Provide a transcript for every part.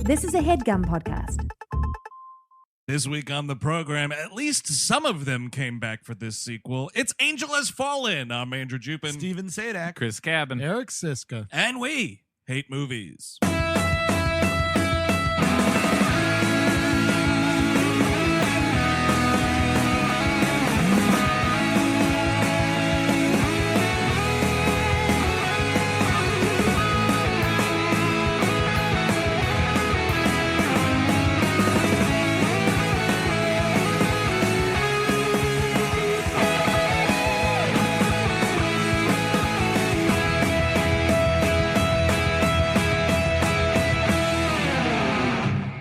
This is a HeadGum podcast. This week on the program, at least some of them came back for this sequel. It's Angel Has Fallen. I'm Andrew Jupin. Steven Sadak. Chris Cabin. Eric Siska. And we hate movies.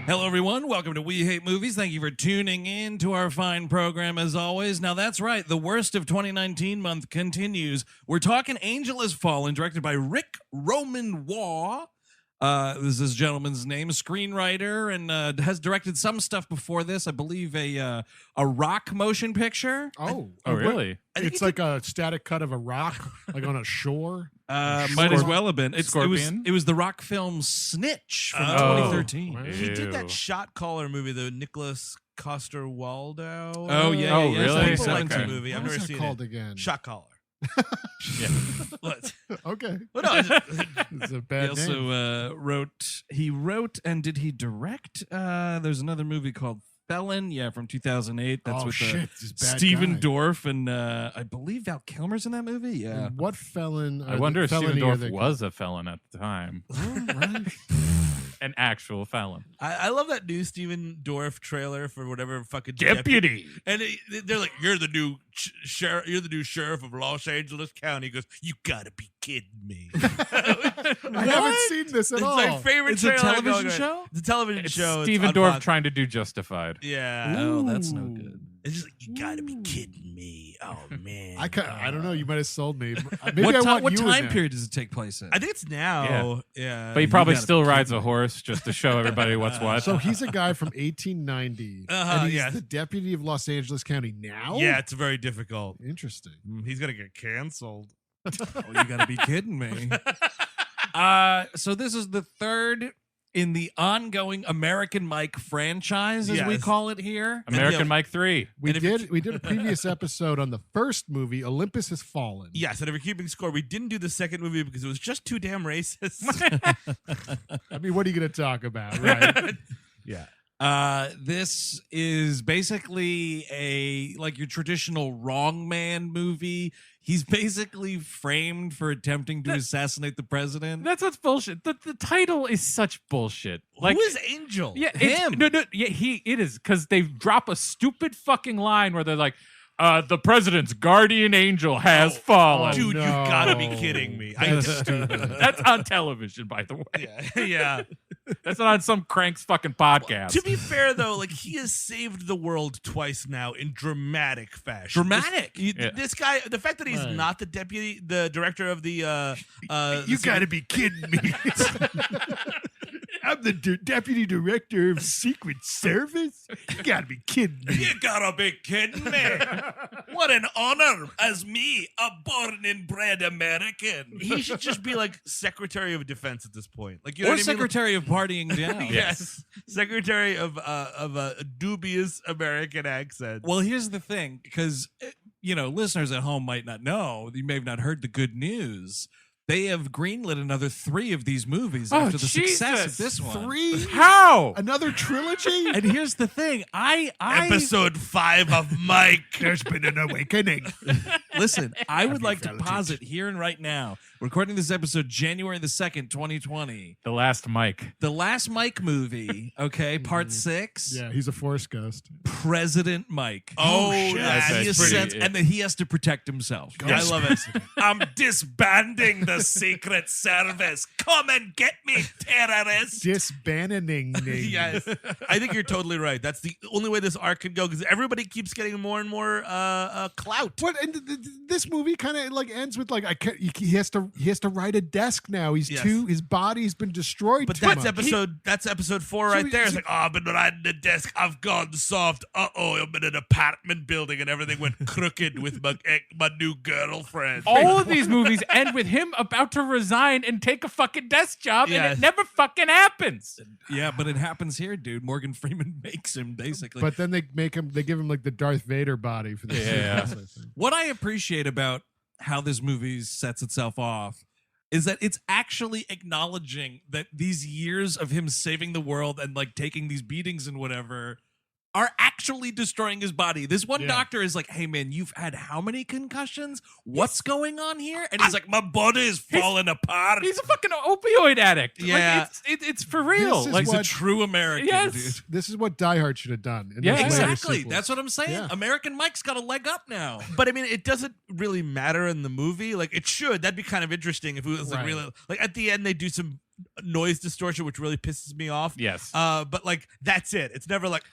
Hello, everyone. Welcome to We Hate Movies. Thank you for tuning in to our fine program, as always. Now, that's right. The worst of 2019 month continues. We're talking Angel Has Fallen, directed by Rick Roman Waugh. This is this gentleman's name, a screenwriter, and has directed some stuff before this. I believe a rock motion picture. Oh, really? It's like a static cut of a rock, like on a shore. Might as well have been. Scorpion? It was the rock film Snitch from Oh. 2013. Right. He did Ew. that shot caller movie, the Nicholas Coster-Waldau. Oh, yeah. Oh, yeah, really? People like 2017. that movie. I've What never is that seen called it. again? Shot caller. Yeah. What? Okay, Well, no, it's a He bad name. also wrote and did he direct? There's another movie called Felon, from 2008. That's Oh, with shit, this bad Steven guy. Dorff and I believe Val Kilmer's in that movie. Yeah. And what felon? I wonder if Steven felony are Dorff they- was a felon at the time. Oh, right. An actual felon. I love that new Steven Dorff trailer for whatever fucking And they're like, "You're the new sheriff. You're the new sheriff of Los Angeles County." He goes, "You gotta be kidding me!" I haven't seen this at It's all. my favorite It's a trailer television going- show? It's a television It's show. Steven on Dorff Fox. trying to do Justified. Yeah. Oh, that's no Ooh. good. It's just like, you gotta be kidding me. Oh, man. I don't know. You might have sold me. Maybe What, I want what you in time there. period does it take place in? I think it's now. Yeah. But he probably gotta still be rides a horse just to show everybody what's what. So he's a guy from 1890, and he's yeah. the deputy of Los Angeles County now. Yeah, it's very difficult. Interesting. He's gonna get canceled. Oh, you gotta be kidding me. So this is the third in the ongoing American Mike franchise, as we Yes. call it here. American And, Mike 3. We And if did a previous episode on the first movie, Olympus Has Fallen. Yes, and if you're keeping score, we didn't do the second movie because it was just too damn racist. I mean, what are you going to talk about, right? yeah. This is basically your traditional wrong man movie. He's basically framed for attempting to assassinate the president. That's what's bullshit. The title is such bullshit. Like, Who is Angel? yeah, him. No, yeah, it is because they drop a stupid fucking line where they're like, the president's guardian angel has fallen. Dude, no. you gotta be kidding me. That's stupid. That's on television, by the way. Yeah. That's not on some crank's fucking podcast. To be fair, though, like he has saved the world twice now in dramatic fashion. Dramatic? This guy, the fact that he's Right. not the director of the. You got to be kidding me. I'm the deputy director of Secret Service. You got to be kidding me. You gotta be kidding me. What an honor as me, a born and bred American. He should just be like Secretary of Defense at this point. Like, you know Or what I mean? Secretary of Partying Down. Yes, Secretary of a dubious American accent. Well, here's the thing, because, listeners at home might not know. You may have not heard the good news. They have greenlit another 3 of these movies after the success of this one. 3? How? Another trilogy? And here's the thing. I Episode 5 of Mike. There's been an awakening. listen, I would like to felt it? posit here and right now, recording this episode January the 2nd, 2020. The last Mike. The last Mike movie, okay, part 6. Yeah, he's a force ghost. President Mike. Oh, shit. that's And he pretty- ascends- and then he has to protect himself. I love it. I'm disbanding the Secret Service. Come and get me, terrorists. Disbanding. Yes, I think you're totally right. That's the only way this arc could go because everybody keeps getting more and more clout. What? And this movie kind of like ends with like he has to he has to ride a desk now. He's Yes. his body's been destroyed. But too that's much. episode 4 right there. It's like, oh, I've been riding the desk. I've gone soft. I'm in an apartment building and everything went crooked with my new girlfriend. All of these movies end with him about to resign and take a fucking desk job, and Yes. it never fucking happens. Yeah, but it happens here, dude. Morgan Freeman makes him basically. But then they give him like the Darth Vader body for the Yeah. sequence, I think. What I appreciate about how this movie sets itself off is that it's actually acknowledging that these years of him saving the world and like taking these beatings and whatever are actually destroying his body. This one Yeah. doctor is like, hey man, you've had how many concussions? What's going on here? And he's like, my body is falling apart. He's a fucking opioid addict. Yeah. Like, it's for real. This is Like, He's a what- true American, Yes. dude. This is what Die Hard should have done. In Yeah. those later Exactly. sequels. That's what I'm saying. Yeah. American Mike's got a leg up now. But I mean, it doesn't really matter in the movie. Like, it should. That'd be kind of interesting if it was like Right. really like at the end they do some noise distortion, which really pisses me off. yes. But like that's it. It's never like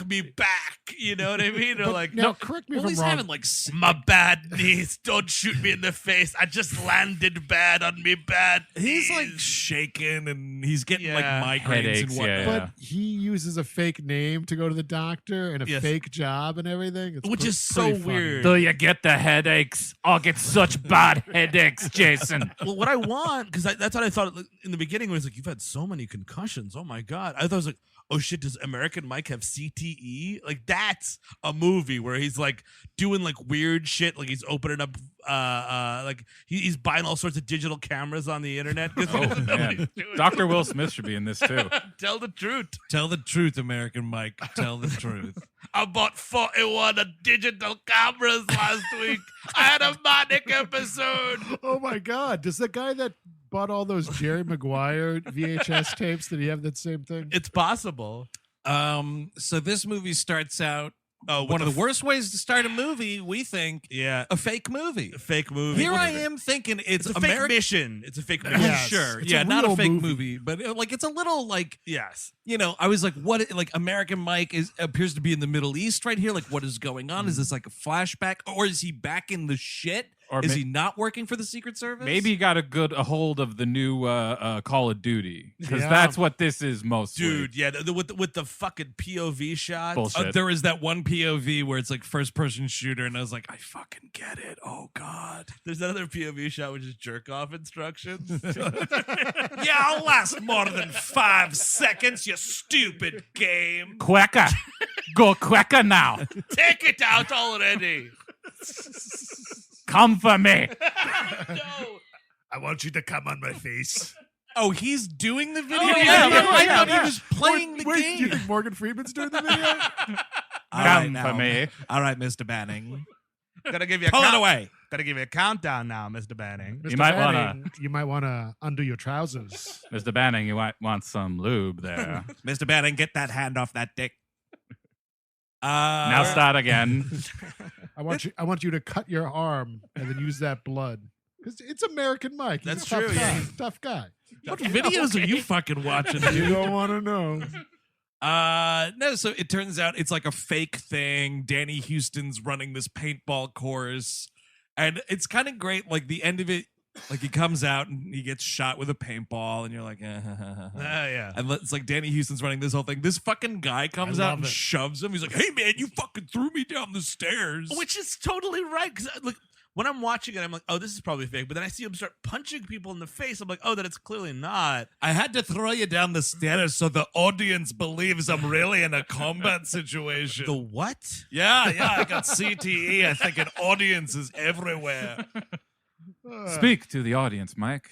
me back. You know what I mean? Or But like now, correct me Well, if he's I'm wrong. having like my bad knees. Don't shoot me in the face. I just landed bad on me bad. he's knees. like shaking and he's getting Yeah. like migraines Headaches, and whatnot. yeah. But he uses a fake name to go to the doctor and a Yes. fake job and everything. It's Which pre- is so pretty funny. weird. Do you get the headaches? I'll get such bad headaches, Jason. Well, what I want, because that's what I thought in the beginning was like, you've had so many concussions. Oh my God. I thought it was like, oh shit, does American Mike have CTE? Like that's a movie where he's like doing like weird shit. Like he's opening up, like he's buying all sorts of digital cameras on the internet. 'Cause he Oh, doesn't know what man. he's doing. Dr. Will Smith should be in this too. Tell the truth. Tell the truth, American Mike. Tell the truth. I bought 41 digital cameras last week. I had a manic episode. Oh my God! Does the guy that bought all those Jerry Maguire VHS tapes, did he have that same thing? It's possible. So this movie starts out Oh, one of the worst ways to start a movie, we think, Yeah. a fake movie. A fake movie. Here What I is it? am thinking it's It's a fake American. mission. It's a fake mission. Yes. Sure, It's yeah, a not a real fake movie. movie, but like it's a little like Yes. I was like, what? Like American Mike appears to be in the Middle East right here. Like, what is going on? Is this like a flashback, or is he back in the shit? Or is ma- he not working for the Secret Service? Maybe he got a hold of the new Call of Duty, because Yeah. that's what this is mostly. Dude, yeah, with the fucking POV shots. Bullshit. There is that one POV where it's like first person shooter, and I was like, I fucking get it. Oh God. There's another POV shot which is jerk off instructions. Yeah, I'll last more than 5 seconds, you stupid game. Quicker. Go quicker now. Take it out already. Come for me. No. I want you to come on my face. Oh, he's doing the video? Oh, I yeah, thought yeah. he was playing the Wait, do you game. think Morgan Freeman's doing the video? All Come right, for me. All right, Mr. Banning. Gotta give you a Pull it count- away. Gotta give you a countdown now, Mr. Banning. Mr. You might Banning, you might want to undo your trousers. Mr. Banning, you might want some lube there. Mr. Banning, get that hand off that dick. Now start again. I want you to cut your arm and then use that blood. Because it's American Mike. He's That's a tough true, guy. yeah. He's a tough guy. What videos are you fucking watching, You dude? don't want to know. No, so it turns out it's like a fake thing. Danny Houston's running this paintball course, and it's kind of great. Like the end of it, like he comes out and he gets shot with a paintball, and you're like, Yeah. and it's like Danny Houston's running this whole thing. This fucking guy comes I out love and it. shoves him. He's like, "Hey man, you fucking threw me down the stairs." Which is totally right. Because like when I'm watching it, I'm like, oh, this is probably fake. But then I see him start punching people in the face. I'm like, oh, that it's clearly not. I had to throw you down the stairs so the audience believes I'm really in a combat situation. The what? Yeah, I got CTE. I think an audience is everywhere. Speak to the audience, Mike.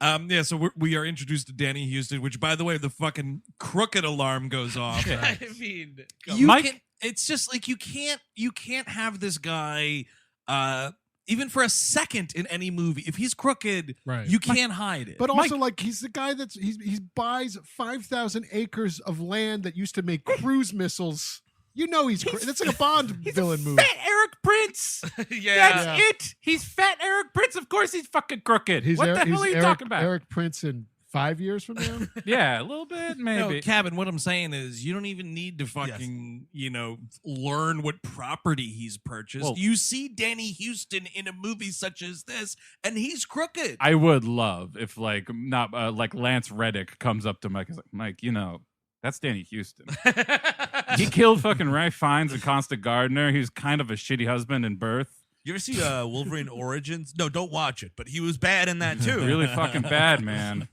Yeah, so we are introduced to Danny Houston, which, by the way, the fucking crooked alarm goes off. I mean, You Mike- can, it's just like you can't have this guy even for a second in any movie. If he's crooked, Right. you can't hide it. But also, like, he's the guy he buys 5,000 acres of land that used to make cruise missiles. You know that's like a Bond villain movie. Fat Eric Prince. yeah. That's it. He's fat Eric Prince. Of course he's fucking crooked. What the hell are you talking about? Eric Prince in 5 years from now? Yeah, a little bit, No, maybe. Cabin, what I'm saying is you don't even need to fucking, learn what property he's purchased. Well- You see Danny Huston in a movie such as this, and he's crooked. I would love if not like Lance Reddick comes up to Mike and is like, Mike, that's Danny Huston. He killed fucking Ray Fiennes and Consta Gardner. He was kind of a shitty husband in Birth. You ever see Wolverine Origins? No, don't watch it. But he was bad in that too. Really fucking bad, man.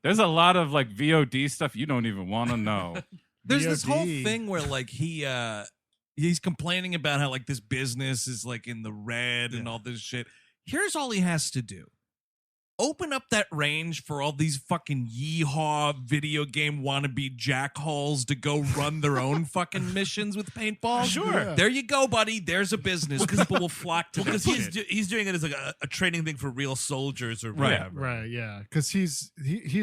There's a lot of like VOD stuff you don't even want to know. There's this whole VOD. thing where like he's complaining about how like this business is like in the red and all this shit. Here's all he has to do. Open up that range for all these fucking yeehaw video game wannabe jackholes to go run their own fucking missions with paintball. Sure. Yeah. There you go, buddy. There's a business. People will flock to Because that he's shit. he's doing it as like a training thing for real soldiers or Right. whatever. Right, yeah. Because he's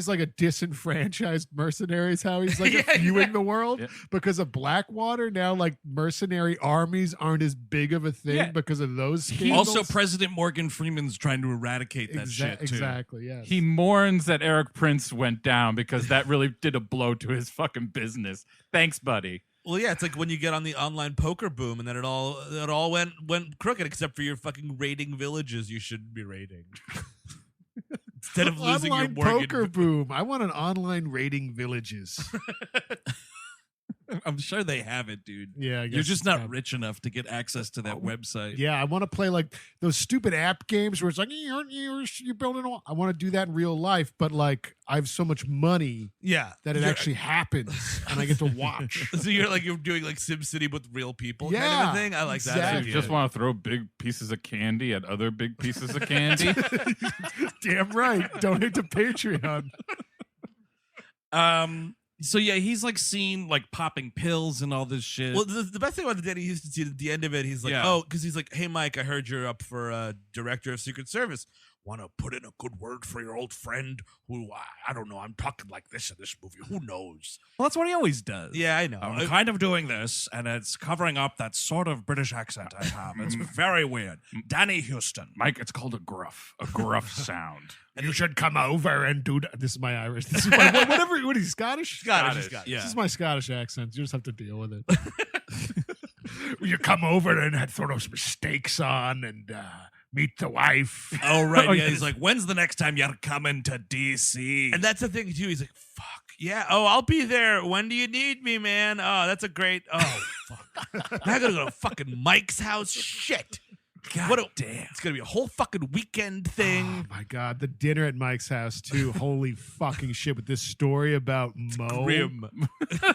like a disenfranchised mercenary is how he's like Yeah, viewing the world. Yeah. Because of Blackwater, now like mercenary armies aren't as big of a thing Yeah. because of those scandals. Also, President Morgan Freeman's trying to eradicate that shit, too. Exactly, yes. He mourns that Eric Prince went down because that really did a blow to his fucking business. Thanks, buddy. Well, yeah, it's like when you get on the online poker boom, and then it all went crooked, except for your fucking raiding villages you shouldn't be raiding. Instead of losing online your Morgan. poker boom. I want an online raiding villages. I'm sure they have it, dude. Yeah, I guess You're just it's not probably- rich enough to get access to that website. Yeah, I want to play like those stupid app games where it's like you're building a wall. I want to do that in real life, but like I have so much money Yeah, that it You're- actually happens and I get to watch. So you're doing like SimCity with real people, kind Yeah, of a thing. I like that exactly. You idea. just want to throw big pieces of candy at other big pieces of candy. Damn right. Donate to Patreon. So yeah, he's like seen like popping pills and all this shit. Well, the best thing about the Danny Houston scene at the end of it, he's like, Yeah. oh, because he's like, hey, Mike, I heard you're up for director of Secret Service. Want to put in a good word for your old friend who, I don't know, I'm talking like this in this movie. Who knows? Well, that's what he always does. Yeah, I know. I'm kind of doing this, and it's covering up that sort of British accent I have. It's very weird. Danny Huston. Mike, it's called a gruff sound. And you should come over and do that. This is my Irish. This is my whatever. What is he, Scottish? Scottish. Yeah. This is my Scottish accent. You just have to deal with it. You come over and throw those steaks on and meet the wife. Oh, right. Oh, Yeah. yes. He's like, when's the next time you're coming to DC? And that's the thing, too. He's like, fuck. Yeah. Oh, I'll be there. When do you need me, man? Oh, that's a great. Oh, fuck. Now I gotta go to fucking Mike's house. Shit. God Damn. It's gonna be a whole fucking weekend thing. Oh my God, the dinner at Mike's house too. Holy fucking shit! With this story about Mo. Grim.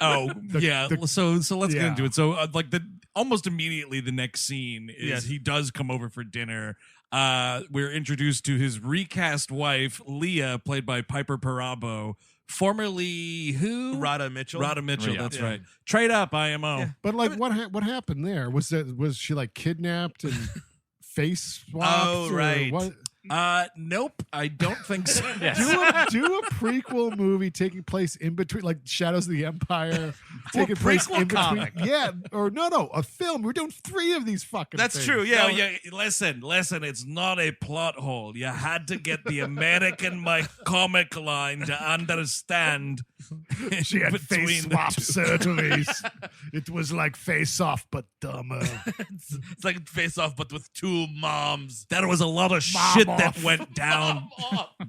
Oh, yeah. So let's get yeah. into it. So like almost immediately the next scene is Yes. he does come over for dinner. We're introduced to his recast wife, Leah, played by Piper Perabo, formerly who? Rhoda Mitchell. Rhoda Mitchell. Yeah. That's Yeah. right. Trade up, IMO. Yeah. But like, what happened there? Was she like kidnapped and face swapped? Oh, or right. What? Nope, I don't think so. Yes. Do a prequel movie taking place in between, like Shadows of the Empire, taking place prequel in between. comic. Yeah, or no, a film. We're doing 3 of these fucking. That's things. true. No, Yeah. listen. It's not a plot hole. You had to get the American Mike comic line to understand. She had between face the swap two. surgeries. It was like Face Off, but dumber. It's like Face Off, but with 2 moms. There was a lot of Mom shit off. that went down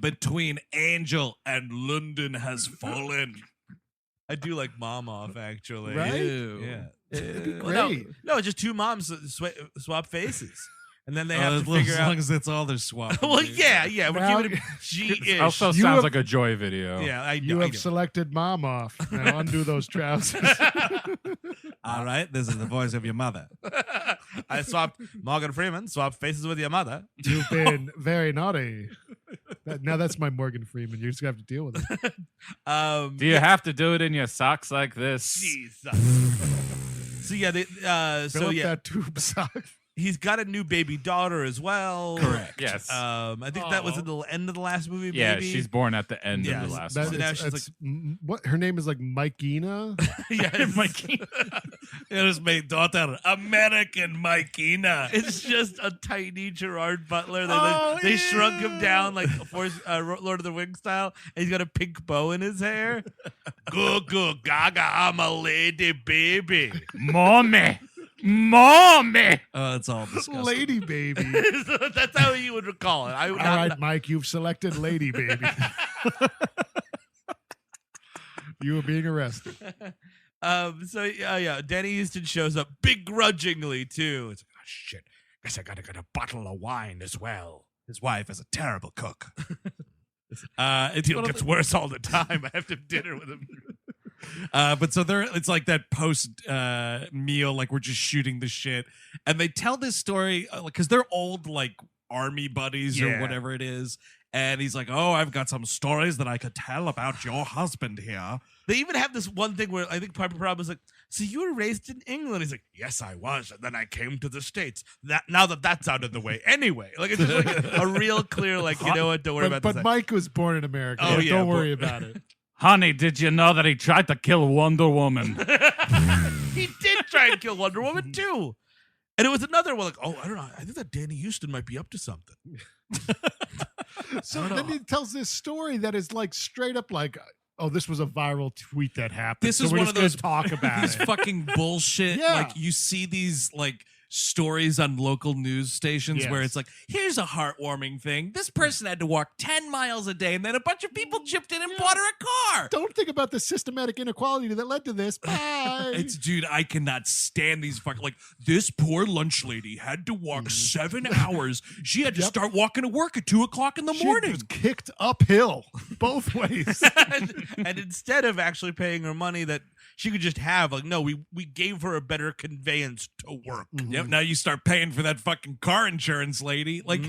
between Angel and London Has Fallen. I do like Mom Off, actually. Right? Ew. Yeah. It'd be Well, great. no, just 2 moms swap faces. And then they Oh, have as to long- figure as out. long as that's all they're swapping. Well, dude. yeah. We're Now- giving it G-ish. Also You sounds have- like a Joy video. Yeah, I You know. have selected Mom Off. Now undo those trousers. All right, this is the voice of your mother. I swapped Morgan Freeman, swapped faces with your mother. You've been very naughty. Now that's my Morgan Freeman. You just have to deal with it. Do you have to do it in your socks like this? Jesus. So yeah, Fill up that tube sock. He's got a new baby daughter as well. Correct. Yes. I think that was at the end of the last movie. Yeah, maybe. she's born at the end Yeah, of the last That- one. So now it's- she's it's- what her name is like Mikina. Yes. It is my daughter, American Mikina. It's just a tiny Gerard Butler. Oh, They shrunk him ew. down like Lord of the Rings style, and he's got a pink bow in his hair. Goo goo gaga, I'm a lady baby. Mommy! Mommy! Oh, it's all disgusting. Lady Baby. That's how you would recall it. All right, Mike, you've selected Lady Baby. You are being arrested. So yeah, Danny Houston shows up begrudgingly too. It's like, oh shit, guess I gotta get a bottle of wine as well. His wife is a terrible cook. It one of gets worse all the time. I have to have dinner with him. But so it's like that post meal, like we're just shooting the shit, and they tell this story because they're old like army buddies or Yeah. whatever it is, and he's like, "Oh, I've got some stories that I could tell about your husband here." They even have this one thing where I think Piper Perabo was like, "So you were raised in England?" He's like, "Yes, I was, and then I came to the States. Now that's out of the way, anyway." Like it's just like a real clear, like you know what? Don't worry But, about but this. Mike was born in America. Oh, yeah, Don't but- worry about it. Honey, did you know that he tried to kill Wonder Woman? He did try and kill Wonder Woman too, and it was another one. Like, oh, I don't know. I think that Danny Houston might be up to something. So then he tells this story that is like straight up like, oh, this was a viral tweet that happened. This so is we're one just of those gonna talk about these it. fucking bullshit. Yeah. Like you see these like stories on local news stations where Yes. it's like, here's a heartwarming thing. This person had to walk 10 miles a day, and then a bunch of people chipped in and bought her a car. Don't think about the systematic inequality that led to this. Bye. It's dude, I cannot stand these fucking like this poor lunch lady had to walk 7 hours. She had to Yep. start walking to work at 2:00 in the She morning. was kicked uphill both ways. And instead of actually paying her money that she could just have, like, no, we gave her a better conveyance to work. Yep. Now you start paying for that fucking car insurance, lady. Like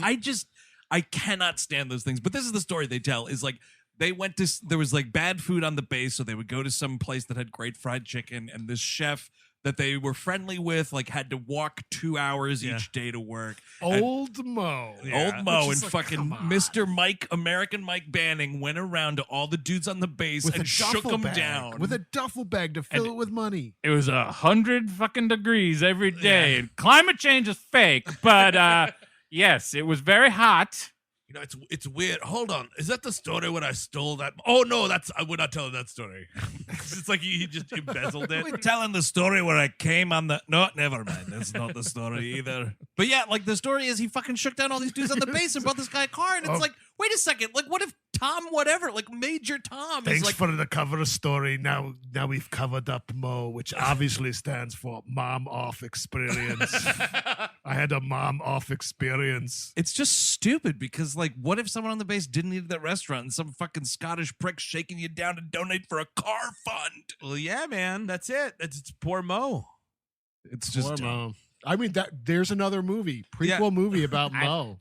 I cannot stand those things. But this is the story they tell is like they went to there was like bad food on the base, so they would go to some place that had great fried chicken, and this chef that they were friendly with like had to walk 2 hours each day to work. Old Mo. Old Mo Which is and like, fucking come on. Mr. Mike, American Mike Banning went around to all the dudes on the base With a and shook duffel them bag. down. With a duffel bag to fill it with money. It was 100 fucking degrees every day. And climate change is fake, but yes, it was very hot. You know, it's weird. Hold on. Is that the story when I stole that? Oh, no, we're not telling that story. It's like he just embezzled it. We're telling the story where I came on the no, never mind. That's not the story either. But yeah, like the story is he fucking shook down all these dudes on the base and bought this guy a car, and it's like, wait a second, like what if Tom whatever, like Major Tom is Thanks like for the cover story. Now we've covered up Mo, which obviously stands for Mom Off Experience. I had a mom off experience. it's just stupid because like what if someone on the base didn't eat at that restaurant and some fucking Scottish prick shaking you down to donate for a car fund? Well, yeah, man. That's it. It's poor Mo. It's just Poor dumb. Mo. I mean, there's another movie, prequel movie about Mo.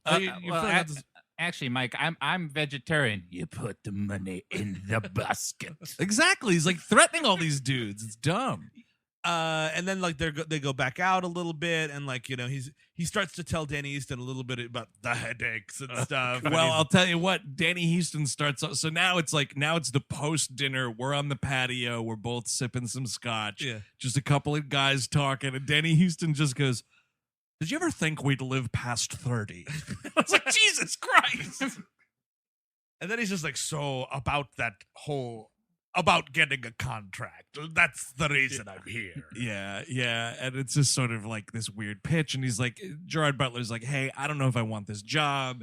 Actually, Mike, I'm vegetarian. You put the money in the basket. Exactly. He's like threatening all these dudes. It's dumb. And then like they go back out a little bit, and like you know he starts to tell Danny Houston a little bit about the headaches and stuff. and Well, he's- I'll tell you what, Danny Houston starts. So now it's the post dinner. We're on the patio. We're both sipping some scotch. Yeah. Just a couple of guys talking, and Danny Houston just goes, "Did you ever think we'd live past 30?" I was like, Jesus Christ. and then he's just like so about that whole about getting a contract. That's the reason I'm here. Yeah, and it's just sort of like this weird pitch, and he's like, Gerard Butler's like, "Hey, I don't know if I want this job.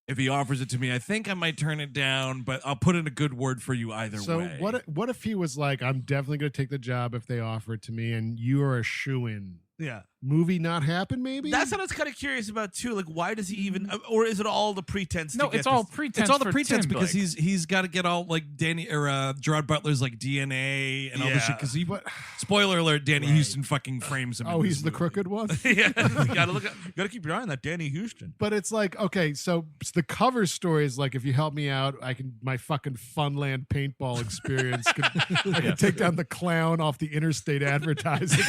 If he offers it to me, I think I might turn it down, but I'll put in a good word for you either So way." what if he was like, I'm definitely going to take the job if they offer it to me, and you are a shoo-in? Yeah. Movie not happen, maybe? That's what I was kind of curious about too. Like, why does he even, or is it all the pretense? No, to get it's all this- pretense. It's all the for pretense Tim, because like. he's got to get all like Danny or Gerard Butler's like DNA and all this shit. Because he, spoiler alert, Danny Right. Houston fucking frames him. Oh, in he's this the movie. crooked one? yeah, you gotta keep your eye on that Danny Houston. But it's like, okay, so the cover story is like, if you help me out, my fucking Funland paintball experience I can take down the clown off the interstate advertising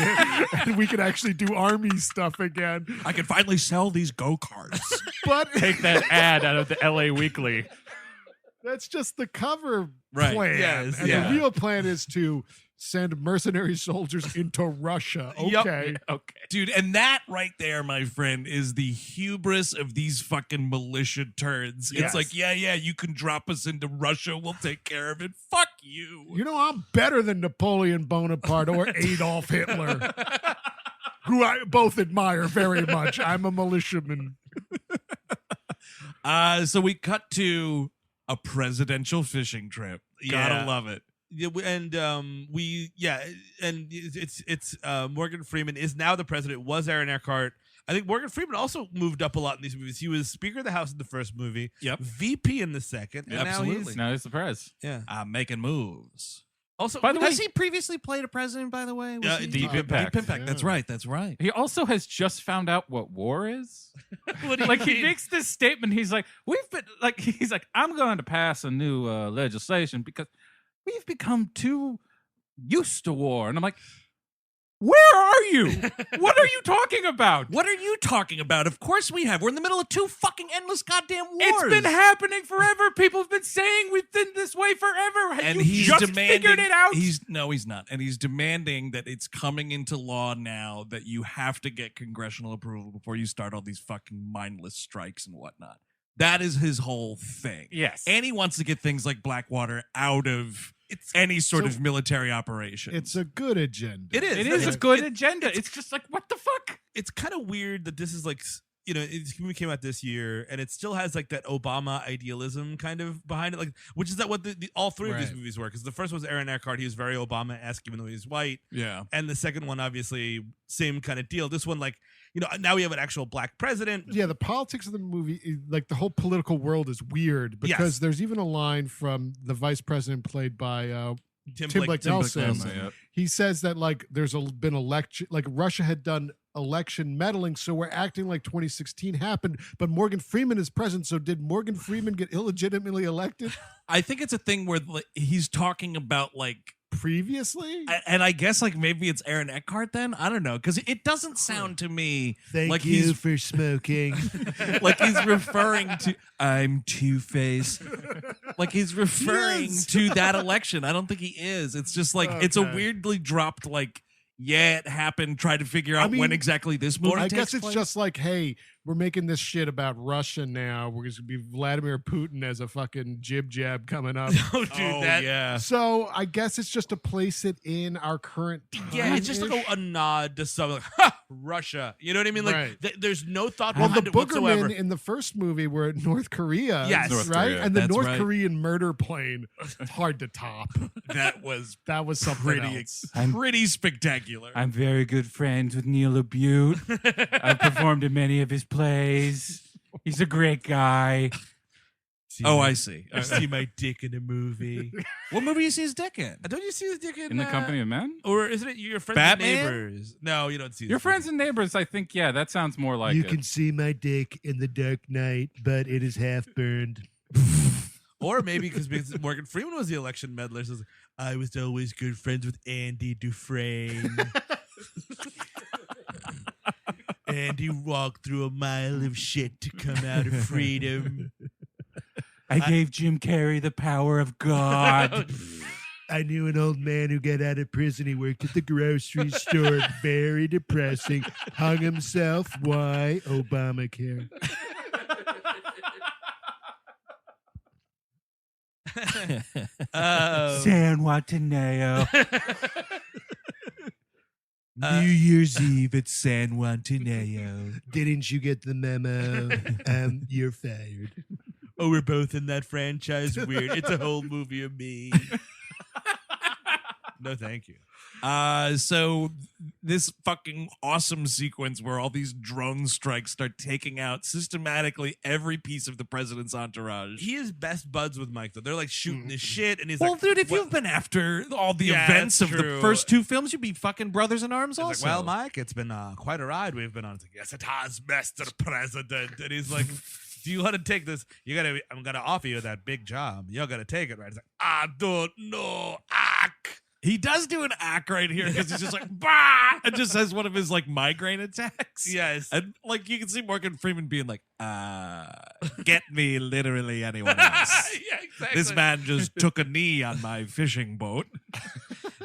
and we could actually do army stuff again. I can finally sell these go-karts. But Take that ad out of the LA Weekly. that's just the cover Right. plan. Yes, and yeah. the real plan is to send mercenary soldiers into Russia. Okay. Okay. Dude, and that right there, my friend, is the hubris of these fucking militia turds. Yes. It's like, yeah, you can drop us into Russia. We'll take care of it. Fuck you. You know, I'm better than Napoleon Bonaparte or Adolf Hitler, who I both admire very much. I'm a militiaman. So we cut to a presidential fishing trip. Gotta Yeah. love it. Yeah, it's Morgan Freeman is now the president. Was Aaron Eckhart. I think Morgan Freeman also moved up a lot in these movies. He was Speaker of the House in the first movie, Yep. VP in the second, and Absolutely. now Now he's the prez. Making moves. also By the way, Has he previously played a president, by the way? Was he? Deep Impact. Deep Impact. That's right. That's right. He also has just found out what war is. what do you Like he mean? makes this statement. He's like, I'm going to pass a new legislation because we've become too used to war. And I'm like, where are you? What are you talking about? What are you talking about? Of course we have. We're in the middle of two fucking endless goddamn wars. It's been happening forever. People have been saying we've been this way forever. and you he's just demanding. figured it out. He's not. And he's demanding that it's coming into law now that you have to get congressional approval before you start all these fucking mindless strikes and whatnot. That is his whole thing. Yes. And he wants to get things like Blackwater out of any sort so of military operation. It's a good agenda. It is. It is a It's- good agenda. It's just like, what the fuck? It's kind of weird that this is like this movie came out this year, and it still has like that Obama idealism kind of behind it, like which is that what all three of these Right. movies were. Because the first was Aaron Eckhart, he was very Obama-esque, even though he's white, yeah. and the second one obviously same kind of deal. This one, like now we have an actual black president. Yeah, the politics of the movie, like the whole political world is weird because Yes. there's even a line from the vice president played by Tim Blake Blake Nelson. Nelson. He says that like there's been election, like Russia had done election meddling, so we're acting like 2016 happened. But Morgan Freeman is president, so did Morgan Freeman get illegitimately elected I think it's a thing where like, he's talking about like previously? and I guess like maybe it's Aaron Eckhart then. I don't know because it doesn't sound to me Thank like you he's for smoking. like he's referring to I'm Two-Face. Like he's referring Yes. to that election. I don't think he is. It's just like it's a Okay. weirdly dropped like yeah it happened. Try to figure out I mean, when exactly this movie. I takes guess it's place. just like, hey, we're making this shit about Russia now. We're going to be Vladimir Putin as a fucking jib jab coming up. Oh, dude, yeah. So I guess it's just to place it in our current time. Yeah, it's just like a nod to something like ha, Russia. You know what I mean? Like Right. there's no thought Well, behind the it whatsoever. Boogermen in the first movie were at North Korea, Yes. North right? Korea. And the That's North right. Korean murder plane, it's hard to top. That was That was something pretty else. pretty spectacular. I'm very good friends with Neil LaBute. I've performed in many of his plays. He's a great guy. I see. I see my dick in a movie. What movie you see his dick in? Don't you see his dick In the company of men? Or isn't it your friends Batman? and neighbors? No, you don't see Your his friends dick. and neighbors, I think, yeah, that sounds more like it. see my dick in the Dark Knight, but it is half burned. Or maybe because Morgan Freeman was the election meddler. So I was always good friends with Andy Dufresne. Andy walked through a mile of shit to come out of freedom. I gave Jim Carrey the power of God. I knew an old man who got out of prison. He worked at the grocery store. Very depressing. Hung himself. Why? Obamacare. San Wataneo. New Year's Eve at San Juantineo. Didn't you get the memo? You're fired. Oh, we're both in that franchise. Weird. It's a whole movie of me. No, thank you. So this fucking awesome sequence where all these drone strikes start taking out systematically every piece of the president's entourage. He is best buds with Mike, though. They're like shooting his shit, and he's Well, like, dude, if "What-" you've been after all the Yeah, events that's of the true. first two films, you'd be fucking brothers in arms He's also. like, well, Mike, it's been quite a ride we've been on. It's like, yes, it has, Mr. President. And he's like, do you want to take this? I'm gonna offer you that big job. You're gonna take it, right? He's like, I don't know. He does do an act right here because he's just like, bah! And just has one of his like migraine attacks. Yes. And like you can see Morgan Freeman being like, get me literally anyone else. Yeah, exactly. This man just took a knee on my fishing boat.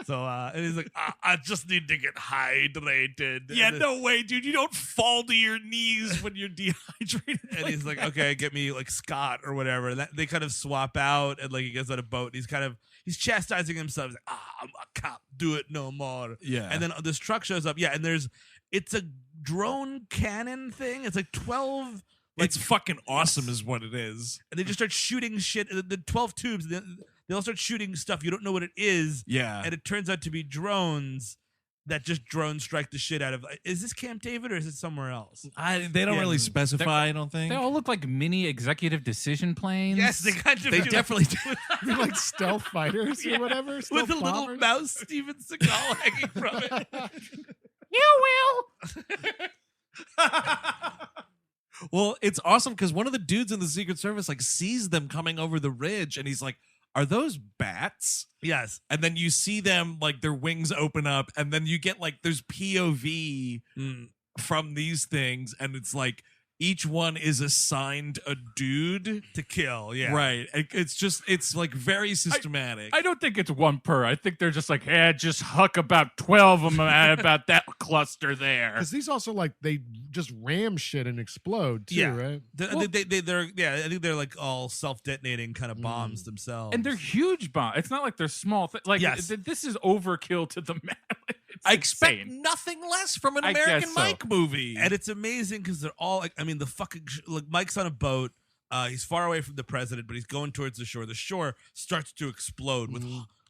So, and he's like, I just need to get hydrated. Yeah, And then- no way, dude. You don't fall to your knees when you're dehydrated. And he's like, okay, get me like Scott or whatever. And they kind of swap out, and like he gets on a boat. And he's chastising himself. He's like, I can't do it no more. Yeah. And then this truck shows up. Yeah, and it's a drone cannon thing. It's like 12. It's fucking awesome, is what it is. And they just start shooting shit. The 12 tubes. They all start shooting stuff. You don't know what it is. Yeah. And it turns out to be drones that just drone strike the shit out of. Is this Camp David or is it somewhere else? They don't Yeah. really specify, I don't think. They all look like mini executive decision planes. Yes, they kind of They do. definitely do. They're like stealth fighters Yeah. or whatever. With stealth a little bombers. mouse Steven Seagal hanging from it. Well, it's awesome because one of the dudes in the Secret Service like sees them coming over the ridge, and he's like, "Are those bats?" Yes. And then you see them like their wings open up, and then you get like there's POV from these things, and it's like each one is assigned a dude To kill, yeah. Right. It's like very systematic. I don't think it's one per. I think they're just like, just huck about 12 of them about that cluster there. Because these also like they just ram shit and explode too, Yeah. right? I think they're like all self-detonating kind of bombs themselves. And they're huge bombs. It's not like they're small. Like Yes. this is overkill to the max. I expect insane. nothing less from an I guess American so. Mike movie. And it's amazing because they're all like, I mean, the fucking like Mike's on a boat. He's far away from the president, but he's going towards the shore. The shore starts to explode with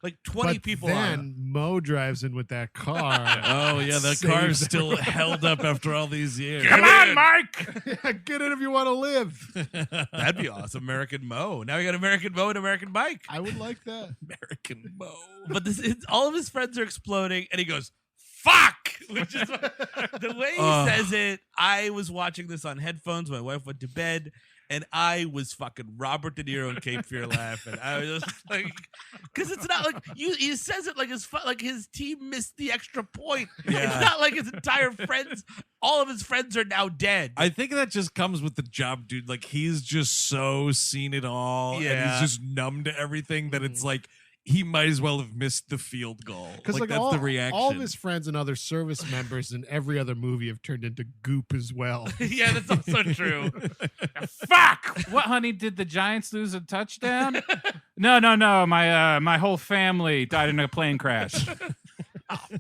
like 20 but people then on. Mo drives in with that car. Oh yeah, that Saves car's still held up after all these years. Come on, Mike. Yeah, get in if you want to live. That'd be awesome. American Mo. Now we got American Mo and American Mike. I would like that. American Mo. But all of his friends are exploding, and he goes, "Fuck!" Which is the way he says it. I was watching this on headphones. My wife went to bed, and I was fucking Robert De Niro and Cape Fear laughing. I was just like, because it's not like he says it like his team missed the extra point. Yeah. It's not like his entire friends. All of his friends are now dead. I think that just comes with the job, dude. Like he's just so seen it all, and Yeah. he's just numb to everything that it's like he might as well have missed the field goal. Because like that's all, the reaction. all of his friends and other service members in every other movie have turned into goop as well. Yeah, that's also true. Fuck! What, honey? Did the Giants lose a touchdown? No. My whole family died in a plane crash.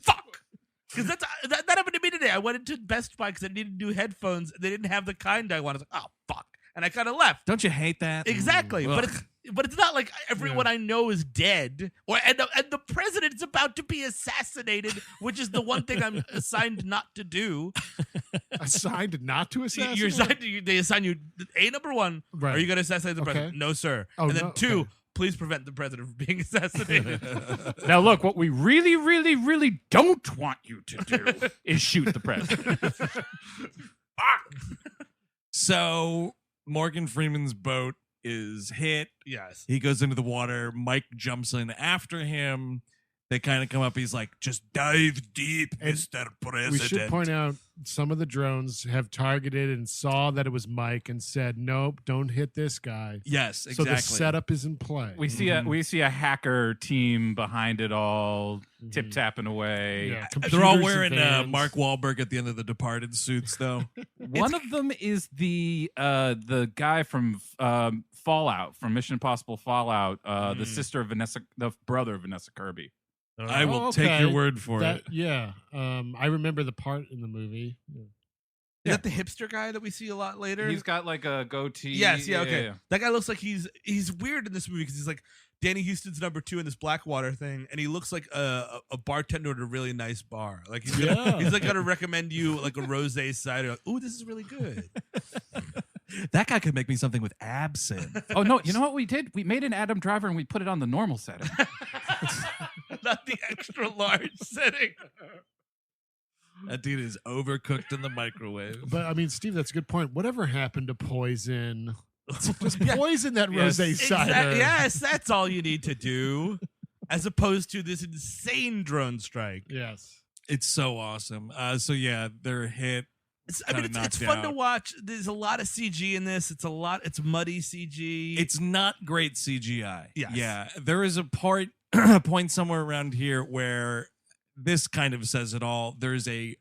Fuck. Because that happened to me today. I went into Best Buy because I needed new headphones. They didn't have the kind I wanted. I was like, oh fuck, and I kind of left. Don't you hate that? Exactly, Ugh. but it's not like everyone I know is dead, and the president's about to be assassinated, which is the one thing I'm assigned not to do. Assigned not to assassinate? You're assigned. They assign you number one. Right. Are you going to assassinate the Okay. president? No, sir. Oh, and then no, two. okay. Please prevent the president from being assassinated. Now, look, what we really, really, really don't want you to do is shoot the president. So Morgan Freeman's boat is hit. Yes. He goes into the water. Mike jumps in after him. They kind of come up. He's like, just dive deep, And Mr. President. We should point out some of the drones have targeted and saw that it was Mike and said, nope, don't hit this guy. Yes, So exactly. the setup is in play. We see a hacker team behind it all, tip tapping away. Yeah, They're all computers wearing and vans. Mark Wahlberg at the end of the Departed suits, though. One of them is the guy from Fallout, from Mission Impossible Fallout, the sister of the brother of Vanessa Kirby. I will Oh, take okay. your word for That- it. Yeah. I remember the part in the movie. Yeah. Is that the hipster guy that we see a lot later? He's got like a goatee. Yes, yeah, okay. That guy looks like he's weird in this movie because he's like Danny Houston's number 2 in this Blackwater thing, and he looks like a bartender at a really nice bar. Like he's he's like gonna recommend you like a rosé cider. Like, ooh, this is really good. That guy could make me something with absinthe. Oh no! You know what we did? We made an Adam Driver and we put it on the normal setting. Not the extra large setting. That dude is overcooked in the microwave. But I mean, Steve, that's a good point. Whatever happened to poison? Just Yeah. poison that Yes. rosé cider. Yes, that's all you need to do. as opposed to this insane drone strike. Yes. It's so awesome. So yeah, they're hit. It's knocked fun to out. watch. There's a lot of CG in this. It's muddy CG. It's not great CGI. Yes. Yeah. There is a point somewhere around here where this kind of says it all. There's a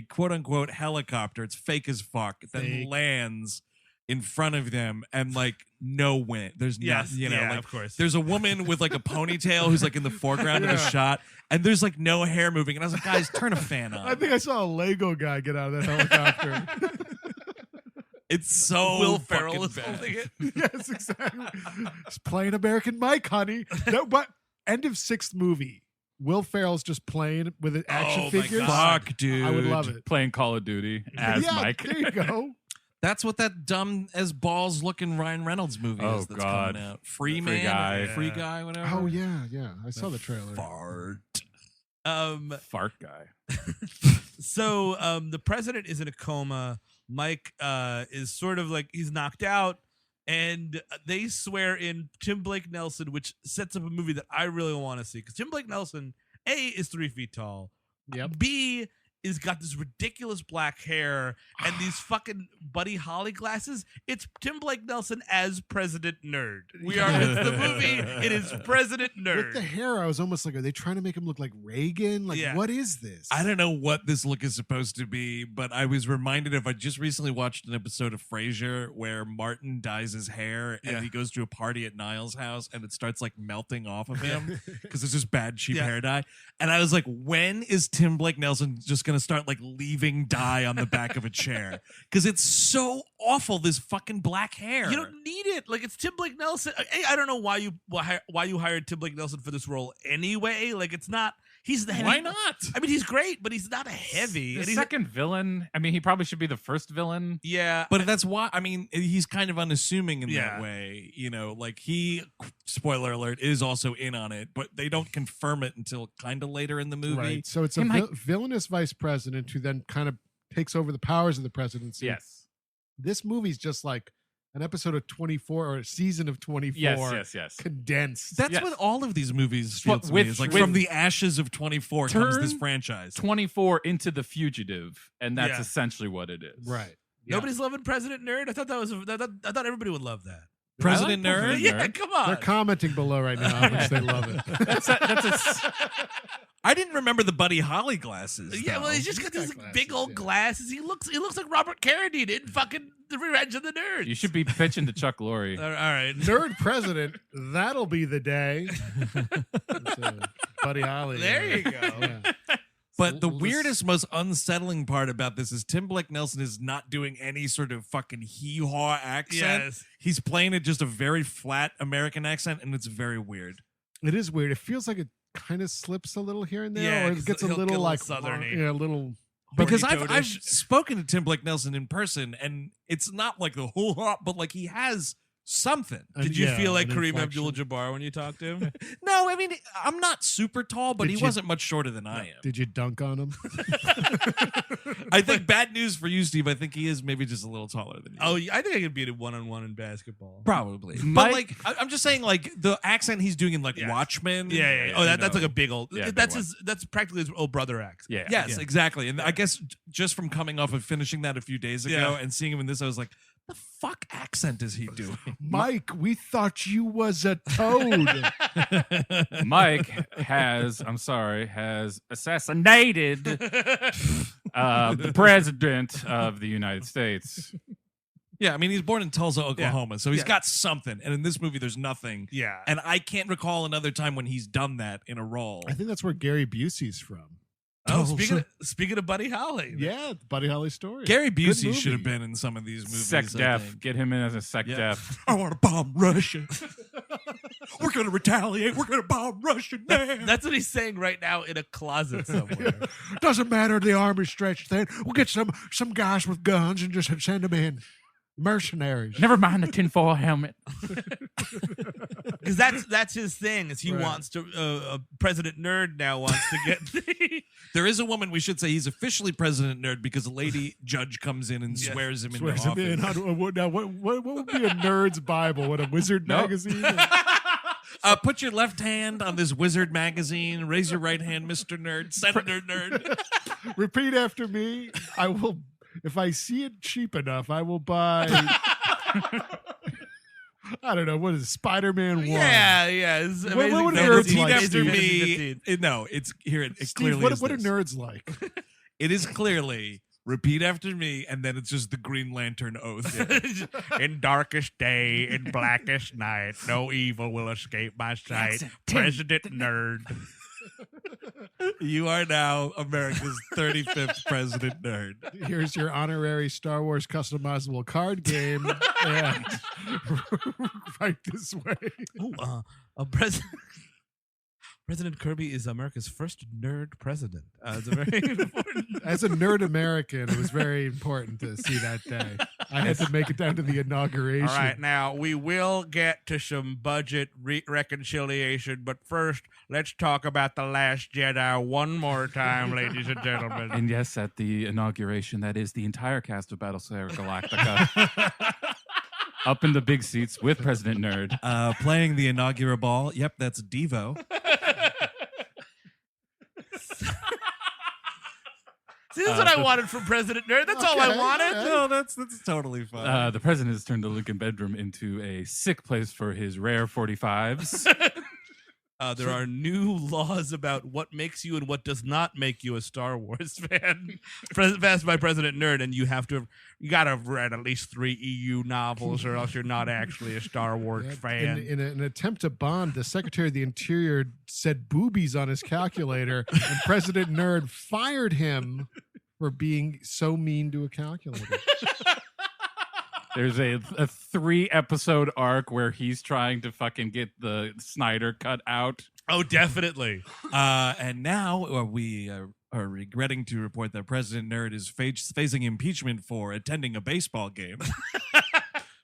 quote unquote helicopter. It's fake as fuck. That Fake. lands in front of them and like no wind. There's Yes, not, yeah, like of course. there's a woman with like a ponytail who's like in the foreground of the Yeah. shot, and there's like no hair moving. And I was like, guys, turn a fan on. I think I saw a Lego guy get out of that helicopter. It's so Will Ferrell is fucking bad. holding it. Yes, exactly. He's playing American Mike, honey. No, but end of 6th movie. Will Ferrell's just playing with an action Oh figures. my God. Fuck, dude. I would love it. Playing Call of Duty as yeah, Mike. there you go. That's what that dumb as balls looking Ryan Reynolds movie Oh, is that's God. coming out. Freeman, Free Guy. Free Guy, whatever. Oh yeah, yeah. I saw the trailer. Fart. Fart guy. So the president is in a coma. Mike is sort of like he's knocked out, and they swear in Tim Blake Nelson, which sets up a movie that I really want to see because Tim Blake Nelson, A, is 3 feet tall. Yep. B is got this ridiculous black hair and these fucking Buddy Holly glasses. It's Tim Blake Nelson as President Nerd. It's the movie. It is President Nerd. With the hair, I was almost like, are they trying to make him look like Reagan? Like, Yeah. what is this? I don't know what this look is supposed to be, but I was reminded of I just recently watched an episode of Frasier where Martin dyes his hair and Yeah. he goes to a party at Niall's house and it starts like melting off of him because it's just bad cheap Yeah. hair dye. And I was like, when is Tim Blake Nelson just going to start like leaving dye on the back of a chair? Because it's so awful, this fucking black hair. You don't need it. Like it's Tim Blake Nelson. I don't know why you hired Tim Blake Nelson for this role anyway. Like it's not. He's the Why not? I mean, he's great, but he's not a heavy. The And he's- second villain. I mean, he probably should be the first villain. yeah, But that's why, I mean, he's kind of unassuming in Yeah. that way. You know, like he, spoiler alert, is also in on it, but they don't confirm it until kind of later in the movie. Right. So it's a Hey, Mike- villainous vice president who then kind of takes over the powers of the presidency. Yes. This movie's just like an episode of 24 or a season of 24 Yes. condensed. That's Yes. what all of these movies feel But to with- me. It's like with- from the ashes of 24 comes this Turn franchise. 24 into The Fugitive, and that's Yeah. essentially what it is. Right. Yeah. nobody's loving President Nerd. I thought that was. I thought everybody would love that. President I like Nerd? President Yeah, Nerd. come on. They're commenting below right now how much they love it. That's a I didn't remember the Buddy Holly glasses. Yeah, well, though. he's just got He's these got big glasses, old yeah. glasses. He looks like Robert Carradine in fucking The Revenge of the Nerds. You should be pitching to Chuck Lorre. All right. Nerd president, that'll be the day. It's, Buddy Holly. There you go. Yeah. But the Let's- weirdest, most unsettling part about this is Tim Blake Nelson is not doing any sort of fucking hee-haw accent. Yes. He's playing it just a very flat American accent, and it's very weird. It is weird. It feels like it kind of slips a little here and there, Yeah, or 'cause it gets a he'll little get a little like southerny. yeah, a little. Because Horny I've toadish. spoken to Tim Blake Nelson in person, and it's not like the whole lot, but like he has something. Did you yeah, feel like an Kareem inflection. Abdul-Jabbar when you talked to him? No, I mean, I'm not super tall, but Did he you- wasn't much shorter than I am. Did you dunk on him? I think bad news for you, Steve. I think he is maybe just a little taller than you. Oh, yeah, I think I could beat it one-on-one in basketball. Probably. But Mike- like, I'm just saying, like, the accent he's doing in, like, Yes. Watchmen. Yeah. Oh, that's like a big old. Yeah, big that's one. that's practically his old brother accent. Yeah. Yes, Yeah. exactly. And I guess just from coming off of finishing that a few days ago Yeah. and seeing him in this, I was like, the fuck accent is he doing? Mike, we thought you was a toad. Mike has assassinated the president of the United States. Yeah, I mean, he's born in Tulsa, Oklahoma, so he's Yeah. got something. And in this movie, there's nothing. Yeah. And I can't recall another time when he's done that in a role. I think that's where Gary Busey's from. Oh, Tulsa. speaking of Buddy Holly. Yeah, Buddy Holly story. Gary Good Busey movie. should have been in some of these movies. Sec I def. think. Get him in as a sec Yeah. def. I want to bomb Russia. We're going to retaliate. We're going to bomb Russia now. That's what he's saying right now in a closet somewhere. Doesn't matter the army's stretched thin. We'll get some guys with guns and just send them in. Mercenaries. Never mind the tinfoil helmet. Because that's his thing. Is he Right. wants to? President Nerd now wants to get. There is a woman, we should say he's officially President Nerd because a lady judge comes in and Yes. swears him Swears into him office. in. Now, what would be a nerd's Bible? What, a wizard No. magazine? Put your left hand on this Wizard magazine. Raise your right hand, Mr. Nerd, Senator Nerd. Repeat after me. I will, if I see it cheap enough, I will buy. I don't know, what is it, Spider-Man 1? Yeah. It's What amazing. would No, nerds Repeat like, after Steve? me. No, it's here. It Steve, clearly what is are this. nerds like? It is clearly repeat after me, and then it's just the Green Lantern oath. In darkest day, in blackest night, no evil will escape my sight. President Nerd. You are now America's 35th president nerd. Here's your honorary Star Wars customizable card game. And right this way. President Kirby is America's first nerd president. It's a very important. As a nerd American, it was very important to see that day. I had to make it down to the inauguration. All right, now we will get to some budget reconciliation, but first, let's talk about The Last Jedi one more time, ladies and gentlemen. And yes, at the inauguration, that is the entire cast of Battlestar Galactica. Up in the big seats with President Nerd. Playing the inaugural ball. Yep, that's Devo. See, this is what I wanted from President Nerd. That's all I Okay, wanted. yeah. No, that's totally fine. The president has turned the Lincoln bedroom into a sick place for his rare 45s. There are new laws about what makes you and what does not make you a Star Wars fan. Passed by President Nerd, and you gotta have read at least 3 EU novels, or else you're not actually a Star Wars fan. In an attempt to bond, the Secretary of the Interior said boobies on his calculator, and President Nerd fired him for being so mean to a calculator. There's a 3-episode arc where he's trying to fucking get the Snyder cut out. Oh, definitely. And now we are regretting to report that President Nerd is facing impeachment for attending a baseball game.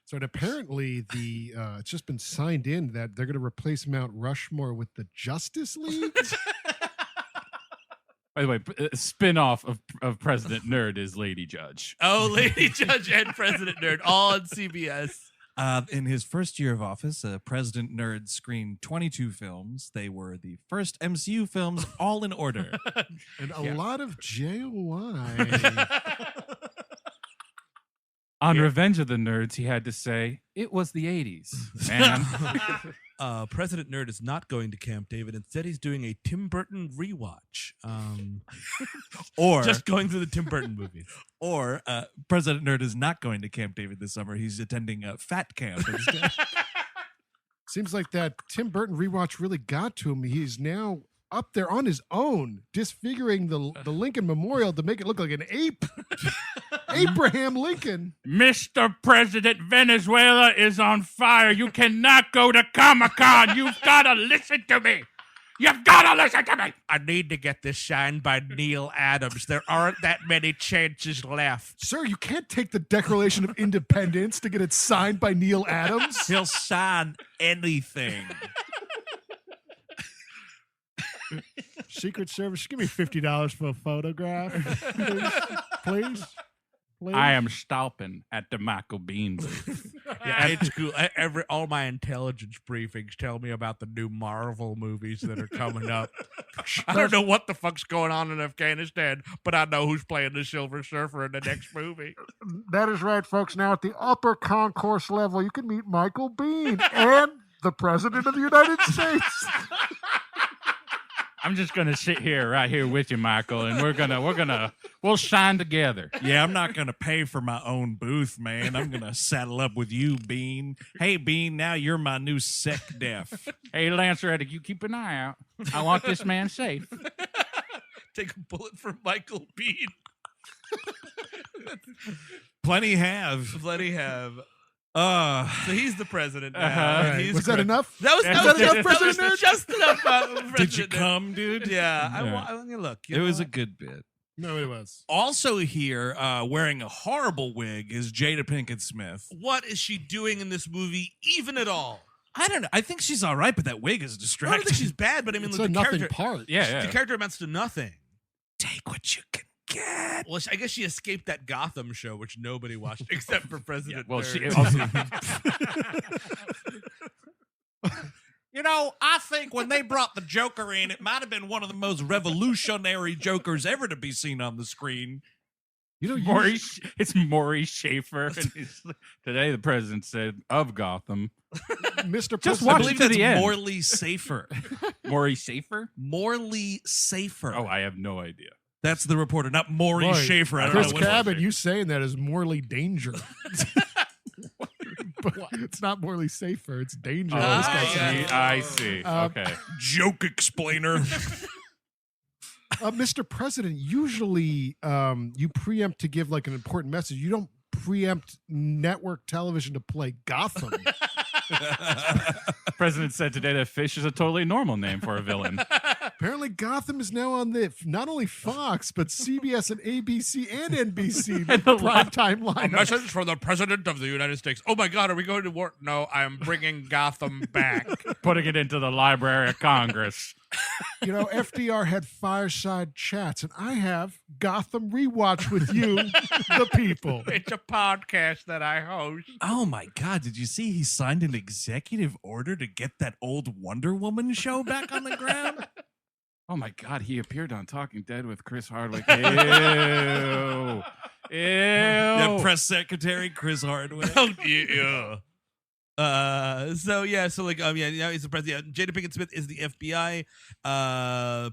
So apparently it's just been signed in that they're going to replace Mount Rushmore with the Justice League. By the way, a spin-off of President Nerd is Lady Judge. Oh, Lady Judge and President Nerd, all on CBS. In his first year of office, President Nerd screened 22 films. They were the first MCU films, all in order. And a lot of JOI. On Revenge of the Nerds, he had to say, it was the 80s, man. President Nerd is not going to Camp David. Instead, he's doing a Tim Burton rewatch. Or just going through the Tim Burton movies. Or President Nerd is not going to Camp David this summer. He's attending Fat Camp instead. Seems like that Tim Burton rewatch really got to him. He's now up there on his own, disfiguring the Lincoln Memorial to make it look like an ape. Abraham Lincoln. Mr. President, Venezuela is on fire. You cannot go to Comic-Con. You've got to listen to me. You've got to listen to me. I need to get this signed by Neil Adams. There aren't that many chances left. Sir, you can't take the Declaration of Independence to get it signed by Neil Adams. He'll sign anything. Secret Service, give me $50 for a photograph, please. I am stopping at the Michael Bean booth. Yeah, it's cool. All my intelligence briefings tell me about the new Marvel movies that are coming up. I don't know what the fuck's going on in Afghanistan, but I know who's playing the Silver Surfer in the next movie. That is right, folks. Now at the upper concourse level, you can meet Michael Bean and the President of the United States. I'm just gonna sit here, right here with you, Michael, and we'll shine together. Yeah, I'm not going to pay for my own booth, man. I'm going to saddle up with you, Bean. Hey, Bean, now you're my new sec def. Hey, Lance Reddick, you keep an eye out. I want this man safe. Take a bullet for Michael Bean. Plenty have. Plenty have. So So he's the president now. Uh-huh. and he's Was that great. enough? That was enough, President Nerd? Just enough, President Did you Nerd. come, dude? Yeah. Yeah. I mean, look. It was a good bit. No, it was. Also here, wearing a horrible wig, is Jada Pinkett Smith. What is she doing in this movie, even at all? I don't know. I think she's all right, but that wig is I don't distracting. think she's bad, but I mean, It's look, a the nothing character, part. Yeah. the character amounts to nothing. Take what you can get. Well, I guess she escaped that Gotham show, which nobody watched except for President Well, Nerd. she also. You know, I think when they brought the Joker in, it might have been one of the most revolutionary Jokers ever to be seen on the screen. You know, It's Maury Schaefer. And today, the president said of Gotham. Mr. Just President, watch I believe it to that's the end. Morley Safer. Maury Schaefer? Morley Safer. Oh, I have no idea. That's the reporter, not Maury Boy, Schaefer. I don't Chris know what Cabot, you saying that is Morley Danger. But it's not Morley Safer. It's Danger. Oh, This guy's saying. I see. Okay. joke explainer. Mr. President, usually you preempt to give like an important message. You don't preempt network television to play Gotham. The president said today that Fish is a totally normal name for a villain. Apparently, Gotham is now on the not only Fox but CBS and ABC and NBC And the primetime lineup. Message for the president of the United States. Oh my God, are we going to war? No, I'm bringing Gotham back. Putting it into the Library of Congress. You know, FDR had fireside chats, and I have Gotham Rewatch with you, the people. It's a podcast that I host. Oh my God! Did you see he signed an executive order to get that old Wonder Woman show back on the ground? Oh my God, he appeared on Talking Dead with Chris Hardwick. Ew. Yeah, press secretary Chris Hardwick. Oh yeah. So now he's the president. Jada Pinkett Smith is the FBI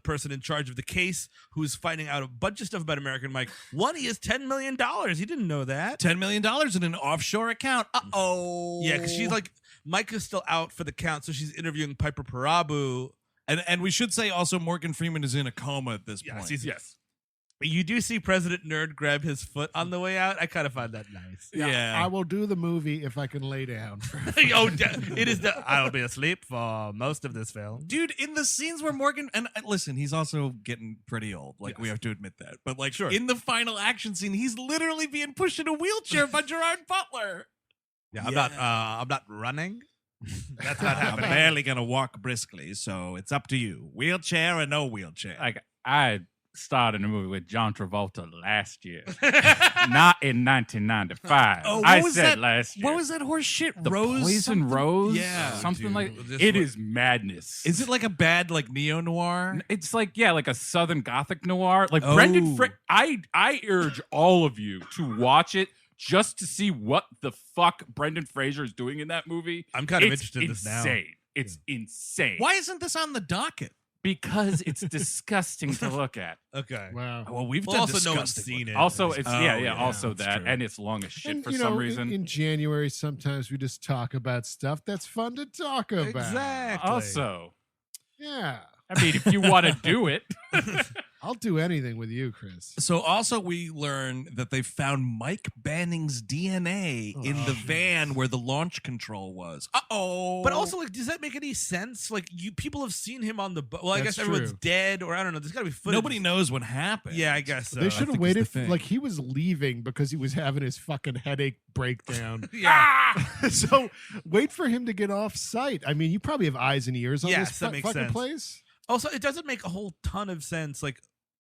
person in charge of the case who's finding out a bunch of stuff about American Mike. One, he has $10 million. He didn't know that. $10 million in an offshore account. Uh-oh. Yeah, because she's like, Mike is still out for the count, so she's interviewing Piper Perabo. And we should say also Morgan Freeman is in a coma at this point. Yes. You do see President Nerd grab his foot on the way out. I kind of find that nice. Yeah. I will do the movie if I can lay down. I'll be asleep for most of this film. Dude, in the scenes where Morgan and listen, he's also getting pretty old. Like we have to admit that. But like in the final action scene, he's literally being pushed in a wheelchair by Gerard Butler. Yeah, I'm not running. That's not happening. I'm barely gonna walk briskly, so it's up to you. Wheelchair or no wheelchair. Like, I starred in a movie with John Travolta last year. Not in 1995. Oh, what I was said that? last year. What was that horse shit? The Rose Poison something? Rose? Yeah. Something Dude, like this it was- is madness. Is it like a bad like neo-noir? It's like, yeah, like a Southern Gothic noir. Like Brendan I urge all of you to watch it just to see what the fuck Brendan Fraser is doing in that movie. I'm kind of interested in this now. It's insane. Why isn't this on the docket? Because it's disgusting to look at. Okay. Wow. Well, we've Well, done also no one's disgusting seen ones. it. Also, it's yeah, also that's that, true. and it's long as shit And, for you some know, reason. in January, sometimes we just talk about stuff that's fun to talk about. Exactly. Also, Yeah. I mean, if you want to do it, I'll do anything with you, Chris. So also we learn that they found Mike Banning's DNA in the van where the launch control was. Uh-oh. But also, like, does that make any sense? Like, people have seen him on the boat. Well, I That's guess everyone's true. dead, or I don't know. There's got to be footage. nobody knows what happened. Yeah, I guess so. They should have think waited. it's the thing. Like he was leaving because he was having his fucking headache breakdown. Yeah. So wait for him to get off site. I mean, you probably have eyes and ears on Yes, this that makes fucking sense. place. Also, it doesn't make a whole ton of sense. Like,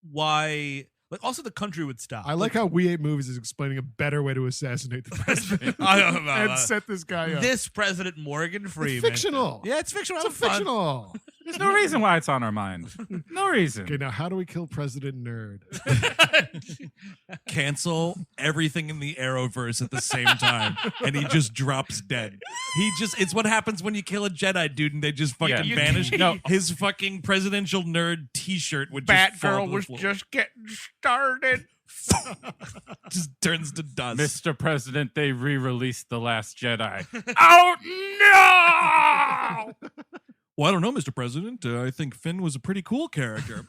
why? Like, also, the country would stop. I like how We Hate Movies is explaining a better way to assassinate the president I don't know about and that. set this guy up. This President Morgan Freeman. It's fictional. Yeah, it's fictional. It's a Have fun. fictional. there's no reason why it's on our mind. No reason. Okay, now how do we kill President Nerd? Cancel everything in the Arrowverse at the same time, and he just drops dead. It's what happens when you kill a Jedi dude and they just fucking Yeah. vanish. No. His fucking presidential nerd t-shirt would just fall Batgirl to the was floor. just getting started. just turns to dust. Mr. President, they re-released The Last Jedi. Oh no! Well, I don't know, Mr. President. I think Finn was a pretty cool character.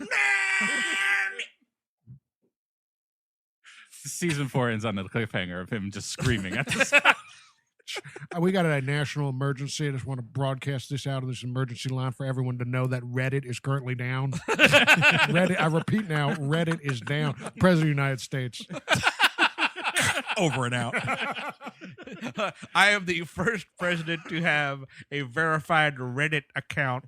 Season 4 ends on the cliffhanger of him just screaming at the sky. We got a national emergency. I just want to broadcast this out of this emergency line for everyone to know that Reddit is currently down. Reddit, I repeat now, Reddit is down. President of the United States. Over and out. I am the first president to have a verified Reddit account.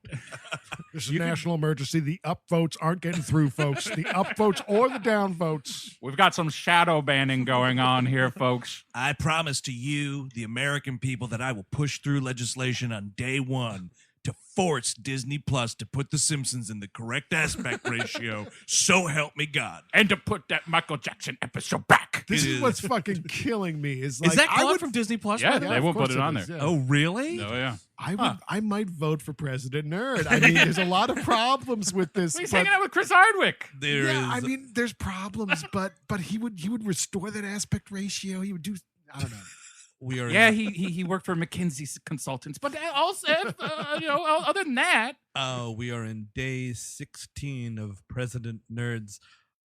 This is a national emergency. The upvotes aren't getting through, folks. The upvotes or the downvotes. We've got some shadow banning going on here, folks. I promise to you, the American people, that I will push through legislation on day one to force Disney Plus to put The Simpsons in the correct aspect ratio. So help me God. And to put that Michael Jackson episode back. This It is is. what's fucking killing me. Is like that I gone would, from Disney Plus? Yeah, by the they way? won't of course put it on is, there. yeah. Oh, really? Oh, yeah. I might vote for President Nerd. I mean, there's a lot of problems with this. He's but- hanging out with Chris Hardwick. I mean, there's problems, but he would restore that aspect ratio. He would do. I don't know. We are. Yeah, he worked for McKinsey Consultants, but also, other than that, We are in day 16 of President Nerd's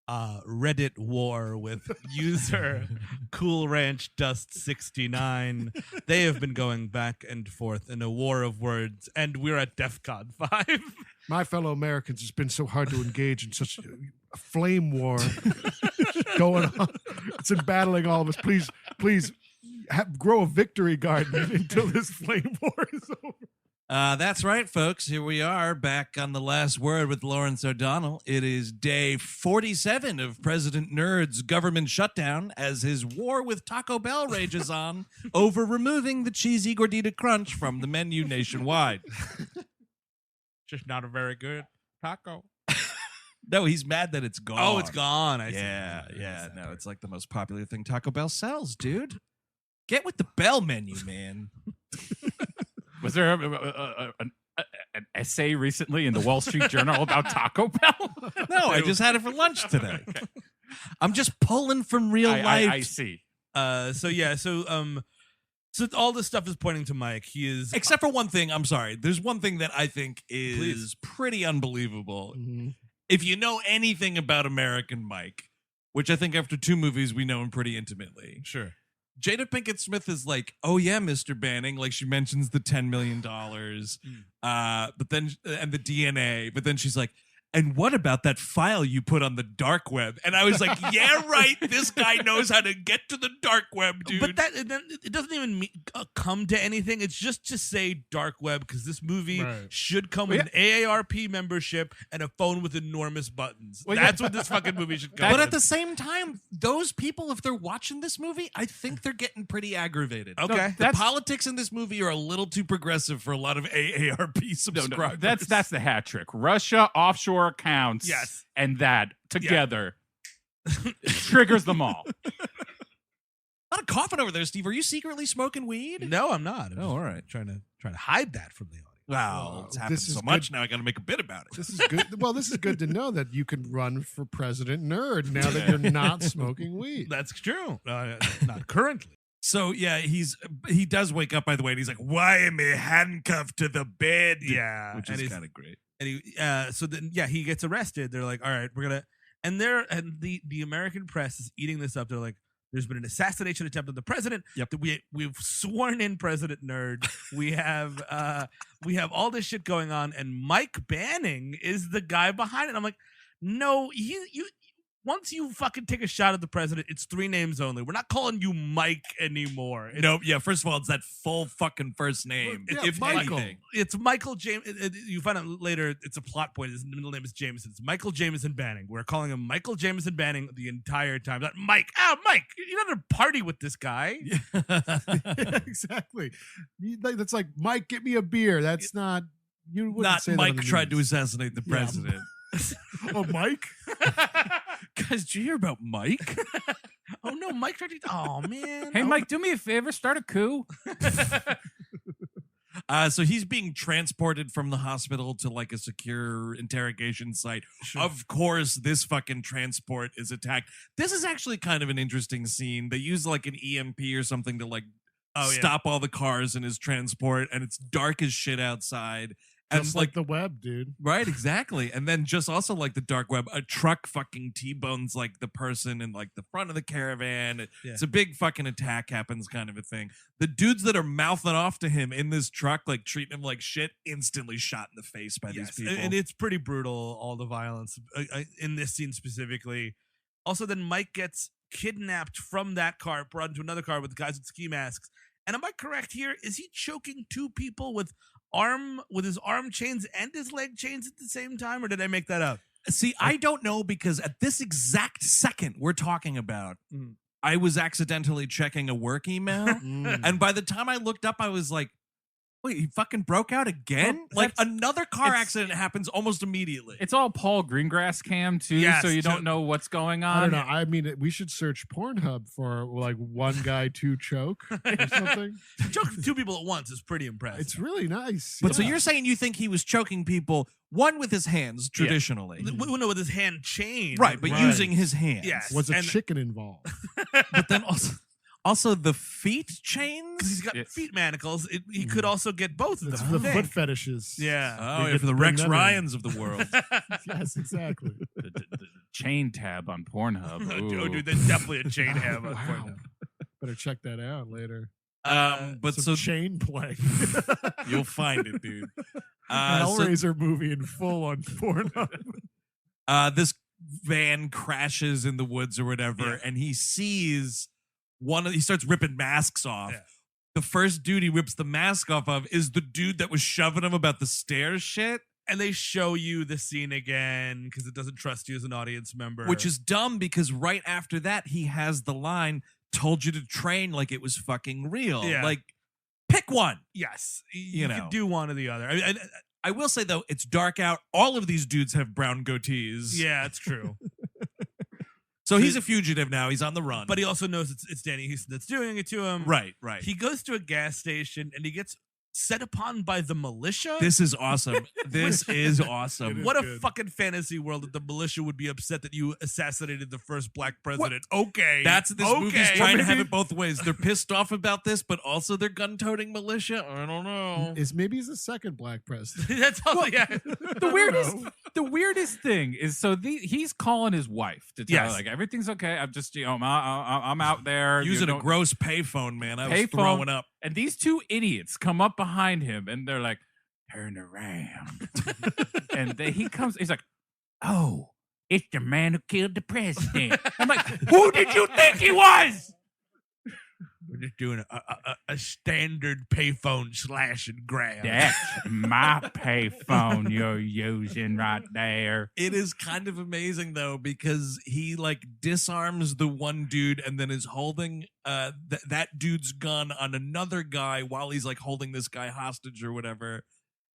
Reddit war with user Cool Ranch Dust 69. They have been going back and forth in a war of words, and we're at DEFCON 5. My fellow Americans, it's been so hard to engage in such a flame war going on. It's embattling all of us. Please grow a victory garden until this flame war is over. That's right, folks. Here we are back on The Last Word with Lawrence O'Donnell. It is day 47 of President Nerd's government shutdown as his war with Taco Bell rages on over removing the cheesy gordita crunch from the menu nationwide. Just not a very good taco. No, he's mad that it's gone. Oh, it's gone. I see. Yeah, I yeah. missed that No, part. it's like the most popular thing Taco Bell sells, dude. Get with the Bell menu, man. was there an essay recently in the Wall Street Journal about Taco Bell? No, I just had it for lunch today. I'm just pulling from real life. I see. So all this stuff is pointing to Mike. He is Except for one thing, I'm sorry. There's one thing that I think is Please. pretty unbelievable. Mm-hmm. If you know anything about American Mike, which I think after 2 movies we know him pretty intimately. sure. Jada Pinkett Smith is like, "Oh yeah, Mr. Banning," like she mentions the $10 million, but then and the DNA, but then she's like, "And what about that file you put on the dark web?" And I was like, "Yeah, right. This guy knows how to get to the dark web, dude." But that it doesn't even come to anything. It's just to say dark web because this movie Right. should come with an AARP membership and a phone with enormous buttons. Well, That's what this fucking movie should come But with. at the same time, those people, if they're watching this movie, I think they're getting pretty aggravated. Okay. The politics in this movie are a little too progressive for a lot of AARP subscribers. That's the hat trick. Russia offshore accounts, Yes. and that together triggers them all. A lot of coughing over there, Steve. Are you secretly smoking weed? No, I'm not. I'm Oh, just all right. Trying to hide that from the audience. Wow, it's happened This is so much good. now. I got to make a bit about it. This is good. Well, this is good to know that you can run for President Nerd now that you're not smoking weed. That's true. Not currently. So yeah, he does wake up, by the way, and he's like, "Why am I handcuffed to the bed?" Yeah, which and is he's- kind of great. And he gets arrested. They're like, all right, we're gonna, and the American press is eating this up. They're like, there's been an assassination attempt on the president. Yep. We've sworn in President Nerd. we have all this shit going on, and Mike Banning is the guy behind it. I'm like, no, once you fucking take a shot at the president, it's 3 names only. We're not calling you Mike anymore. No, yeah. First of all, it's that full fucking first name. Yeah, if Michael. anything. It's Michael James. You find out later it's a plot point. His middle name is Jameson. It's Michael Jameson Banning. We're calling him Michael Jameson Banning the entire time. Not Mike. Mike, you're not a party with this guy. Exactly. That's like, Mike, get me a beer. That's not. You wouldn't Not say that on Mike the tried to news. assassinate the Yeah. president. Oh, Mike. Guys, did you hear about Mike? Oh no, Mike tried to. Oh man. Hey, Mike, do me a favor. Start a coup. So he's being transported from the hospital to like a secure interrogation site. Sure. Of course, this fucking transport is attacked. This is actually kind of an interesting scene. They use like an EMP or something to like stop all the cars in his transport, and it's dark as shit outside. And Just like the web, dude. right, exactly. And then just also like the dark web, a truck fucking T-bones like the person in like the front of the caravan. Yeah. It's a big fucking attack happens kind of a thing. The dudes that are mouthing off to him in this truck, like treating him like shit, instantly shot in the face by these people. And it's pretty brutal, all the violence in this scene specifically. Also, then Mike gets kidnapped from that car, brought into another car with guys with ski masks. And am I correct here? Is he choking 2 people with his arm chains and his leg chains at the same time, or did I make that up? See, I don't know, because at this exact second we're talking about, Mm. I was accidentally checking a work email. And by the time I looked up, I was like, Wait, he fucking broke out again? Well, Like another car it's- accident happens almost immediately. It's all Paul Greengrass cam too, Yes, so you so- don't know what's going on. I don't know. I mean, we should search Pornhub for like one guy to choke or something. Choking 2 people at once is pretty impressive. It's really nice. But so yeah. you're saying you think he was choking people, one with his hands traditionally, no, with his hand chained. right? But Right. using his hands. Yes. Was a and- chicken involved? But then also the feet 'cause chains. he's got Yes. feet manacles. He could also get both of It's them. for I the think. foot fetishes. Yeah. Oh, They yeah, for the bring Rex them in. Ryans of the world. Yes, exactly. The chain tab on Pornhub. Oh, Ooh. dude, there's definitely a chain have on Wow. Pornhub. Better check that out later. But Some so chain play. you'll find it, dude. So, Hellraiser movie in full on Pornhub. this van crashes in the woods or whatever, and he sees he starts ripping masks off. Yeah. The first dude he rips the mask off of is the dude that was shoving him about the stairs shit, And they show you the scene again because it doesn't trust you as an audience member. which is dumb because right after that he has the line, "Told you to train like it was fucking real." Yeah. Like, pick one. yes, You know. can do one or the other. I will say though, it's dark out. All of these dudes have brown goatees. Yeah, it's true. So he's a fugitive now. He's on the run. But he also knows it's Danny Houston that's doing it to him. right. He goes to a gas station and he gets set upon by the militia. This is awesome. This is It awesome. is What a good. fucking fantasy world that the militia would be upset that you assassinated the first black president. Okay. That's this okay. movie's trying to have maybe- it both ways. They're pissed off about this, but also they're gun-toting militia. I don't know. Maybe he's the second black president. That's also, yeah. The weirdest thing is he's calling his wife to tell her Yes. like everything's okay. I'm just I'm out there Using you a know, gross payphone, man. I was Payphone. throwing up. and these 2 idiots come up behind him and they're like, turn around. And he comes, he's like, oh, it's the man who killed the president. I'm like, who did you think he was? We're just doing a standard payphone slash and grab. That's my payphone you're using right there. It is kind of amazing though because he like disarms the one dude and then is holding that dude's gun on another guy while he's like holding this guy hostage or whatever.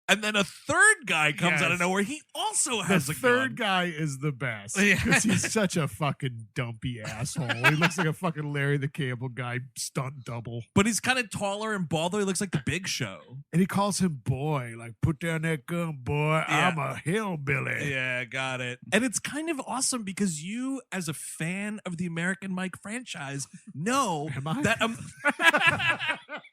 And then a third guy comes out of Yes. nowhere. He also The has a third gun. guy is the best Yeah. because he's such a fucking dumpy asshole. He looks like a fucking Larry the Cable Guy stunt double. But he's kind of taller and balder. He looks like the Big Show. And he calls him boy, like, put down that gun, boy. Yeah. I'm a hillbilly. Yeah, got it. And it's kind of awesome because you, as a fan of the American Mike franchise, know Am I? that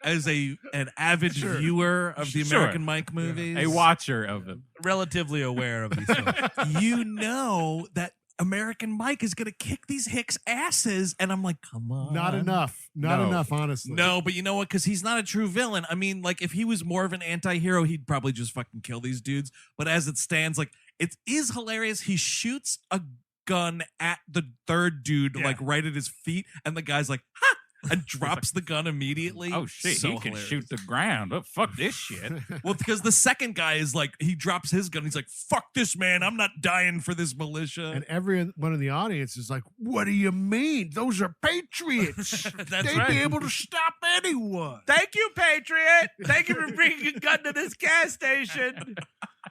as an avid Sure. viewer of the Sure. American Mike movies, A watcher of it. Relatively aware of these films. you know that American Mike is going to kick these hicks' asses. And I'm like, come on. Not enough. Not No. enough, honestly. No, but you know what? Because he's not a true villain. I mean, like, if he was more of an anti-hero, he'd probably just fucking kill these dudes. But as it stands, like, it is hilarious. He shoots a gun at the third dude, Yeah. like, right at his feet. And the guy's like, ha! And drops the gun immediately. Oh shit, So he can hilarious. shoot the ground. Oh, fuck this shit. Well, because the second guy is like, he drops his gun. He's like, fuck this, man. I'm not dying for this militia. And everyone in the audience is like, what do you mean? Those are patriots. That's They'd right. be able to stop anyone. Thank you, Patriot. Thank you for bringing a gun to this gas station.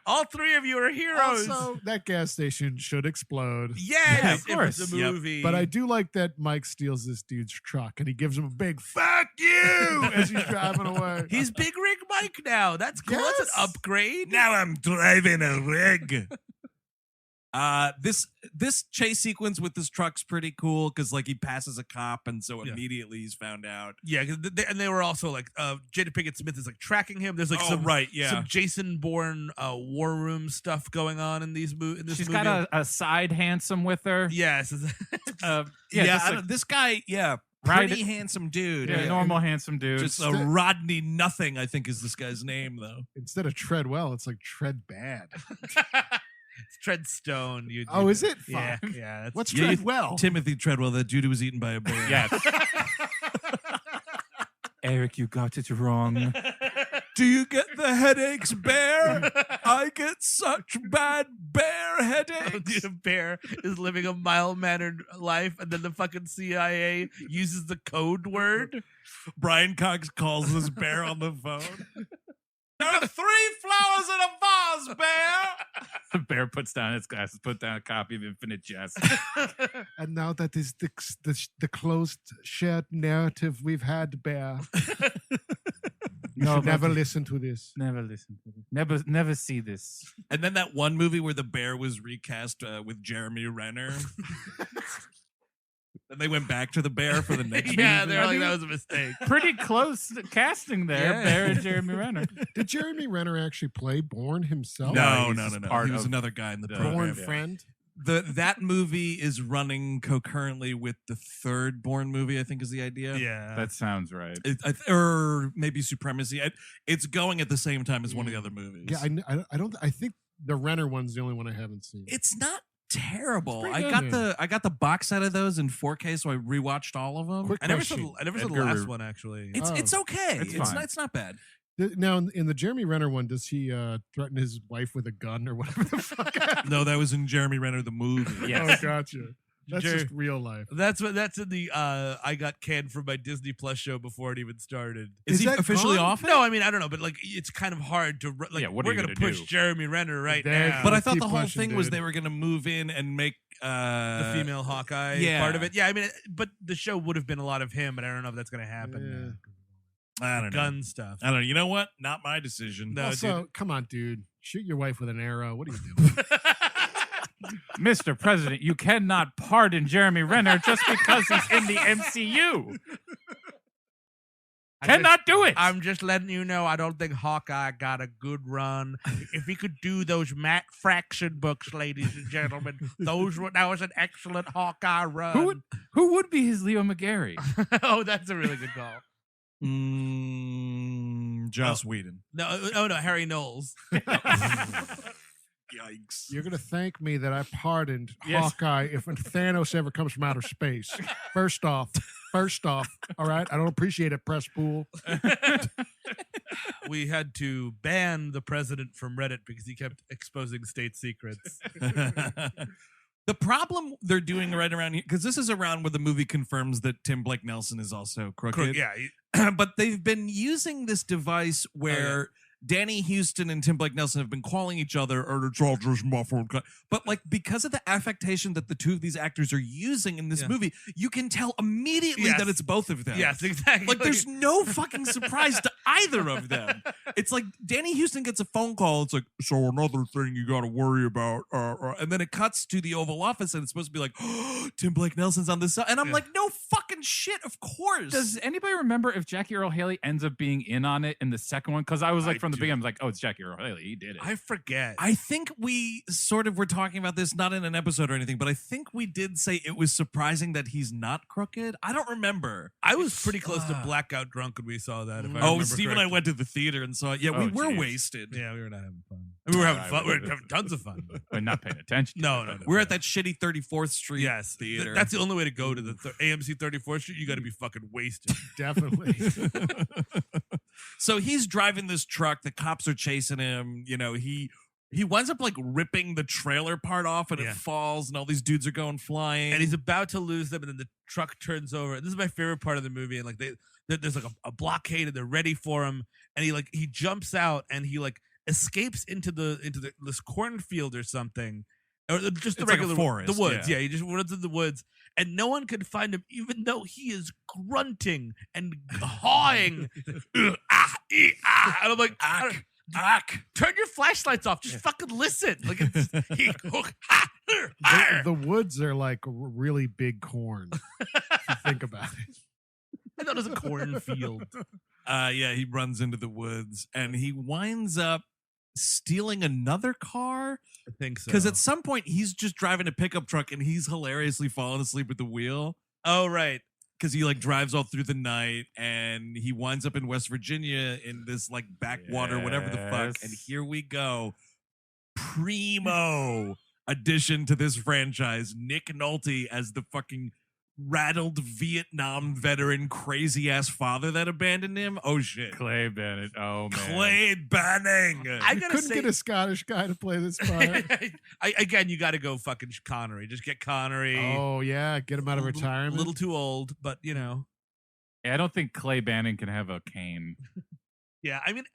All 3 of you are heroes. Also, that gas station should explode. Yes, Yeah, of if it's course. a Yep. movie. But I do like that Mike steals this dude's truck and he gives him a big "fuck you" as he's driving away. He's Big Rig Mike now. That's cool. That's Yes. an upgrade. Now I'm driving a rig. This chase sequence with this truck's pretty cool because like he passes a cop and so Yeah. immediately he's found out. Yeah, 'cause and they were also like Jada Pinkett Smith is like tracking him. There's like some some Jason Bourne war room stuff going on in these in this She's movie. got a side handsome with her. yes. Just like, This guy, Right- pretty handsome dude. yeah, normal handsome dude. Just a Rodney Nothing, I think is this guy's name though. Instead of tread well, it's like tread bad. It's Treadstone. Oh, is it? Yeah, Fuck. yeah. That's, What's Yeah, tread well? Timothy Treadwell, that dude who was eaten by a bear. yes. Eric, you got it wrong. Do you get the headaches, bear? I get such bad bear headaches. The bear is living a mild-mannered life, and then the fucking CIA uses the code word. Brian Cox calls this bear on the phone. There are 3 flowers in a vase, Bear. The bear puts down his glasses, put down a copy of Infinite Jest. And now that is the closed shared narrative we've had, Bear. You should never listen to this. Never listen to this. Never see this. And then that one movie where the bear was recast with Jeremy Renner. And they went back to the bear for the next Yeah, movie. they're like, that was a mistake. Pretty close casting there, Yeah. Bear and Jeremy Renner. Did Jeremy Renner actually play Bourne himself? No. he's just He part was of another guy in the the- program. Bourne Yeah. friend? That movie is running concurrently with the 3rd Bourne movie, I think is the idea. Yeah. That sounds right. Or maybe Supremacy. It's going at the same time as one of the other movies. Yeah, I think the Renner one's the only one I haven't seen. It's not terrible. It's I pretty got good. I got the box set of those in 4K, so I rewatched all of them. Quick I never saw question. the Edgar last Re- one, actually. It's okay. It's It's fine. it's not bad. Now, in the Jeremy Renner one, does he threaten his wife with a gun or whatever the fuck? No, that was in Jeremy Renner the movie. Yes. Oh, gotcha. That's Jer- just real life. That's in the I got canned from my Disney Plus show before it even started. Is he that officially gone? off it? No, I mean I don't know, but like it's kind of hard to like. Yeah, what are we're you gonna gonna push do? Jeremy Renner right There- now. But I Let's thought keep the whole pushing, thing was dude. they were going to move in and make the female Hawkeye yeah. part of it. Yeah, I mean, but the show would have been a lot of him, but I don't know if that's gonna happen. I don't know. Gun stuff. I don't know. You know what? Not my decision. No, Also, come on, dude. Shoot your wife with an arrow. What are you doing? Mr. President, you cannot pardon Jeremy Renner just because he's in the MCU. Cannot do it. I'm just letting you know, I don't think Hawkeye got a good run. If he could do those Matt Fraction books, ladies and gentlemen, that was an excellent Hawkeye run. Who would be his Leo McGarry? Oh, that's a really good call. Joss Whedon. No, Harry Knowles. Yikes. You're going to thank me that I pardoned Yes. Hawkeye if Thanos ever comes from outer space. First off, all right? I don't appreciate it, press pool. We had to ban the president from Reddit because he kept exposing state secrets. The problem they're doing right around here, because this is around where the movie confirms that Tim Blake Nelson is also crooked. Yeah, But they've been using this device where Danny Huston and Tim Blake Nelson have been calling each other, or it's all just muffled. But like because of the affectation that the two of these actors are using in this movie, you can tell immediately Yes. that it's both of them. yes, exactly. Like there's no fucking surprise to either of them. It's like Danny Huston gets a phone call. It's like, so another thing you got to worry about. And then it cuts to the Oval Office and it's supposed to be like, oh, Tim Blake Nelson's on this side. And I'm like, no fucking shit, of course. Does anybody remember if Jackie Earle Haley ends up being in on it in the second one? Because I was like, from the beginning, I was like, oh, it's Jackie Earle Haley. He did it. I forget. I think we sort of were talking about this, not in an episode or anything, but I think we did say it was surprising that he's not crooked. I don't remember. I was pretty close to blackout drunk when we saw that. If I Oh, remember Steve and I correctly. went to the theater and saw it. Yeah, we Oh, were geez. wasted. Yeah, we were not having fun. We were having fun. We were having tons of fun. But not paying attention. No. We're at that shitty 34th Street Yes, theater. that's the only way to go to the AMC 34th Street. You got to be fucking wasted. Definitely. So he's driving this truck. The cops are chasing him. You know, he winds up like ripping the trailer part off and Yeah. it falls and all these dudes are going flying. And he's about to lose them, and then the truck turns over. This is my favorite part of the movie. And like there's like a blockade, and they're ready for him. And he jumps out, and he like escapes into this cornfield or something, or just the It's like a regular forest, the woods. yeah. Yeah, he just runs in the woods, and no one can find him, even though he is grunting and hawing. And I'm like, turn your flashlights off. Just fucking listen. Like it's the woods are like really big corn. If you think about it. I thought it was a cornfield. Yeah, he runs into the woods and he winds up stealing another car I think so. because at some point he's just driving a pickup truck and he's hilariously falling asleep at the wheel Oh right. because he like drives all through the night and he winds up in West Virginia in this like backwater, whatever the fuck. Yes. And here we go. Primo addition to this franchise. Nick Nolte as the fucking rattled Vietnam veteran crazy ass father that abandoned him. Oh shit. Clay Bennett. Oh, man. Clay Banning. I You gotta couldn't say, get a Scottish guy to play this part. again, you got to go fucking Connery. Just get Connery. Oh yeah, get him out of A retirement. little too old, but you know. Yeah, I don't think Clay Bannon can have a cane. Yeah, I mean,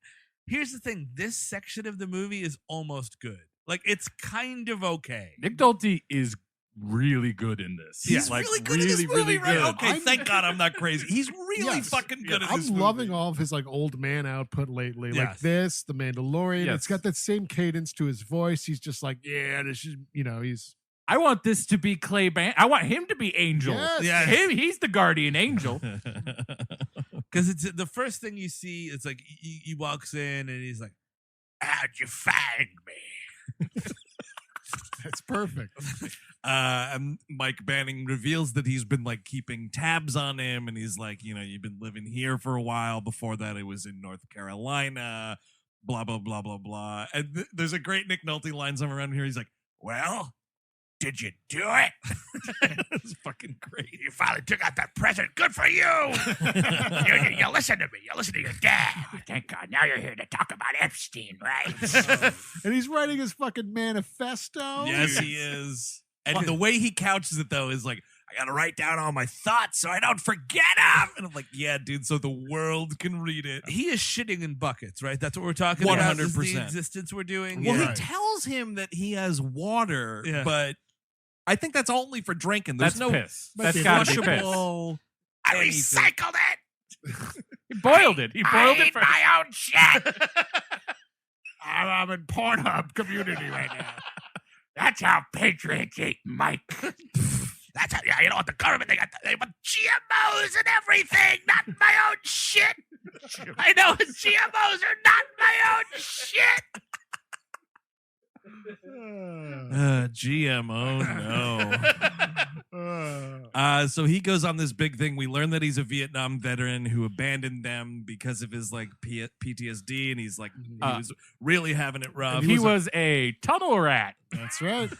Here's the thing: this section of the movie is almost good. Like it's kind of okay. Nick Nolte is really good in this. He's like, really good in this movie, right? good. Okay, thank God I'm not crazy. He's really fucking good in this movie. I'm loving all of his like old man output lately. Like Yes. this, The Mandalorian. Yes. It's got that same cadence to his voice. He's just like, yeah, this is, he's I want this to be Clay Ban. I want him to be Angel. Yes. Yeah. He's the guardian angel. Because it's the first thing you see. It's like he walks in and he's like, "How'd you find me?" that's perfect. And Mike Banning reveals that he's been like keeping tabs on him, and he's like, you've been living here for a while. Before that, it was in North Carolina. Blah blah blah blah blah. And there's a great Nick Nolte line somewhere around here. He's like, "Well, did you do it?" It's fucking great. You finally took out that present. Good for you. you listen to me. You listen to your dad. Thank God. Now you're here to talk about Epstein, right? And he's writing his fucking manifesto. Yes, he is. And the way he couches it, though, is like, I got to write down all my thoughts so I don't forget them. And I'm like, yeah, dude, so the world can read it. He is shitting in buckets, right? That's what we're talking about. Is the 100%. existence we're doing. Well, Yeah. he tells him that he has water, Yeah. but I think that's only for drinking. There's That's no piss. But That's they gotta be piss. flushable. I anything. recycled it. He boiled it. He I boiled it ate for my own shit. I'm in Pornhub community right now. That's how patriots eat, Mike. That's how, yeah, you know what, the government, they put GMOs and everything, not my own shit. I know GMOs are not my own shit. GMO, no. So he goes on this big thing. We learn that he's a Vietnam veteran who abandoned them because of his like PTSD, and he's like he was really having it rough. he was a tunnel rat That's right.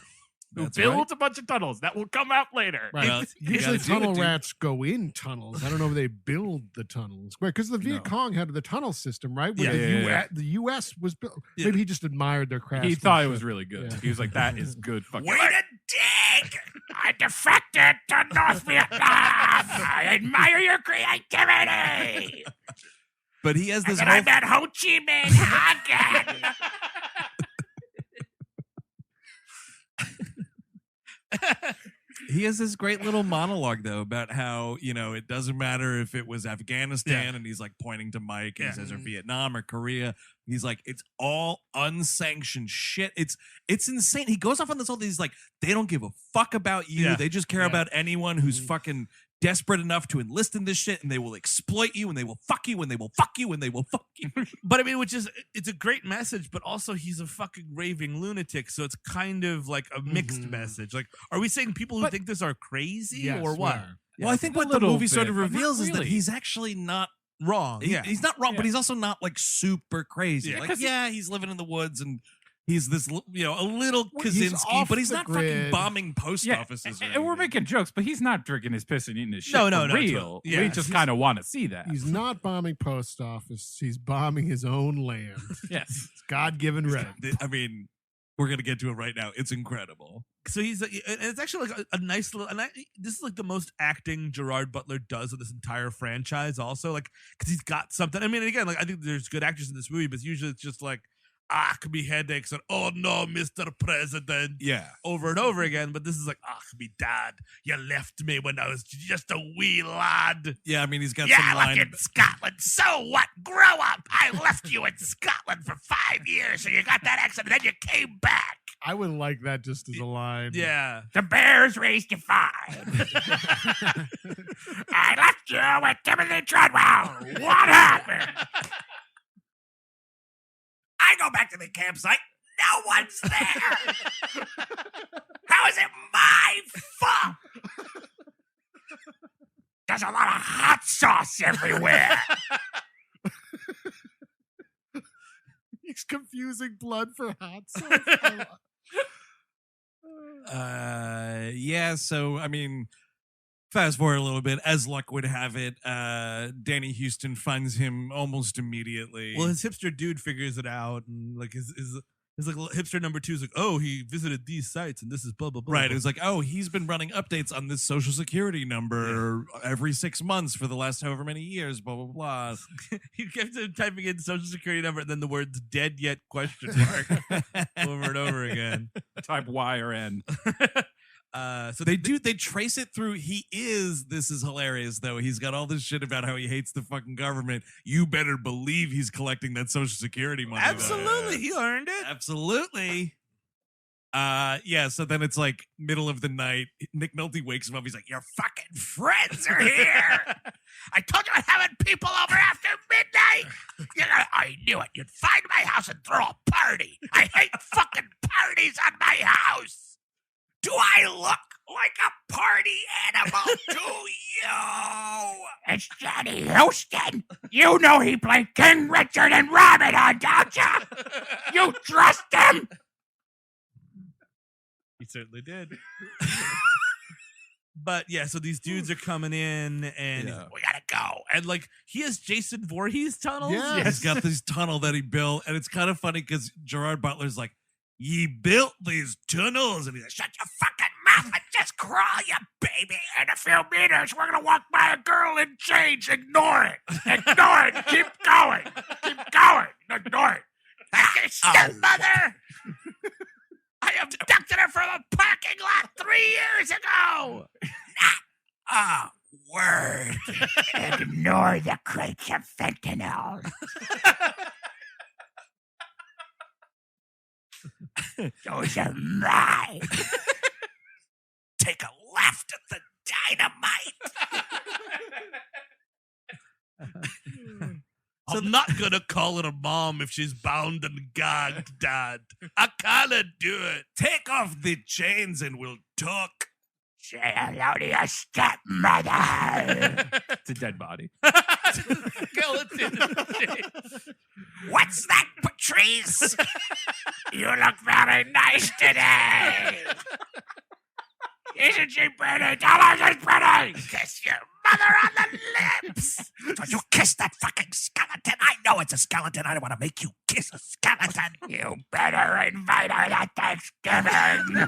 who That's built right. a bunch of tunnels that will come out later. Right. Well, you Usually gotta do it, tunnel dude. rats go in tunnels. I don't know if they build the tunnels. Because the Viet Cong had the tunnel system, right? Where Yeah. the U.S. was built. Yeah. Maybe he just admired their craft. He thought it was really good. Yeah. He was like, that is good fucking. Way to dig! I defected to North Vietnam. I admire your creativity. But he has And this then whole I met Ho Chi Minh again. he has this great little monologue though about how it doesn't matter if it was Afghanistan, and he's like pointing to Mike and he says or Vietnam or Korea. He's like, it's all unsanctioned shit. It's insane. He goes off on this whole thing. He's like, they don't give a fuck about you. Yeah. They just care about anyone who's fucking desperate enough to enlist in this shit, and they will exploit you, and they will fuck you, and they will fuck you, and they will fuck you. But I mean, it's a great message, but also he's a fucking raving lunatic, so it's kind of like a mixed message. Like, are we saying people who think this are crazy Yes, or we what? are. Well, I think what the little movie sort of bit, but not reveals is that really. he's actually not Wrong. He- Yeah. he's not wrong, but he's also not like super crazy. Yeah, Like, 'cause he's living in the woods and he's this, a little Well, he's Kaczynski, off but he's the not fucking grid. bombing post Yeah, offices. or and we're anything. making jokes, but he's not drinking his piss and eating his shit No, for no, real. yeah. We just kind of want to see that. He's not bombing post office. He's bombing his own land. Yes. It's God-given right. I mean, we're gonna get to it right now. It's incredible. So he's, and it's actually like a nice little, this is like the most acting Gerard Butler does of this entire franchise. Also, like, because he's got something. I mean, again, like I think there's good actors in this movie, but usually it's just like, it could be headaches and oh no, Mr. President, Yeah. over and over again. But this is like, it could be Dad, you left me when I was just a wee lad. Yeah, I mean, he's got Yeah, some like line. in Scotland. So what? Grow up. I left you in Scotland for 5 years, and you got that accent, and then you came back. I would like that just as a line. Yeah. The Bears raised you 5. I left you with Timothy Treadwell. What happened? I go back to the campsite. No one's there. How is it my fault? There's a lot of hot sauce everywhere. He's confusing blood for hot sauce. Yeah, so I mean, fast forward a little bit, as luck would have it, Danny Huston finds him almost immediately. Well, his hipster dude figures it out, and like It's like hipster number 2 is like, oh, he visited these sites and this is blah blah blah. Right. It was like, oh, he's been running updates on this social security number every 6 months for the last however many years, blah, blah, blah. He kept typing in social security number and then the words dead yet question mark over and over again. Type Y or N. So they trace it through. This is hilarious though. He's got all this shit about how he hates the fucking government. You better believe he's collecting that social security money. Absolutely. He earned it. Absolutely. Yeah, so then it's like middle of the night. Nick Nolte wakes him up. He's like, your fucking friends are here. I told you I'm having people over after midnight. I knew it. You'd find my house and throw a party. I hate fucking parties on my house. Do I look like a party animal to you? It's Johnny Huston. You know he played King Richard and Robin Hood, don't you? You trust him? He certainly did. But yeah, so these dudes are coming in and We gotta go. and like he has Jason Voorhees tunnels. Yeah. He's got this tunnel that he built, and it's kind of funny because Gerard Butler's like, ye built these tunnels, and he's like, Shut your fucking mouth and just crawl, you baby. In a few meters, we're gonna walk by a girl in chains. Ignore it. Ignore it. Keep going. Keep going. Ignore it. Your stepmother. I abducted her from a parking lot 3 years ago. Not a word. Ignore the crates of fentanyl. Those are mine. Take a left at the dynamite. I'm not gonna call her a mom if she's bound and gagged, Dad. I kinda do it. take off the chains and we'll talk. Say hello to your stepmother. It's a dead body. Skeleton. What's that, Patrice? You look very nice today. Isn't she pretty? Tell her she's pretty. Kiss your mother on the lips. Don't you kiss that fucking skeleton. I know it's a skeleton. I don't want to make you kiss a skeleton. You better invite her to Thanksgiving.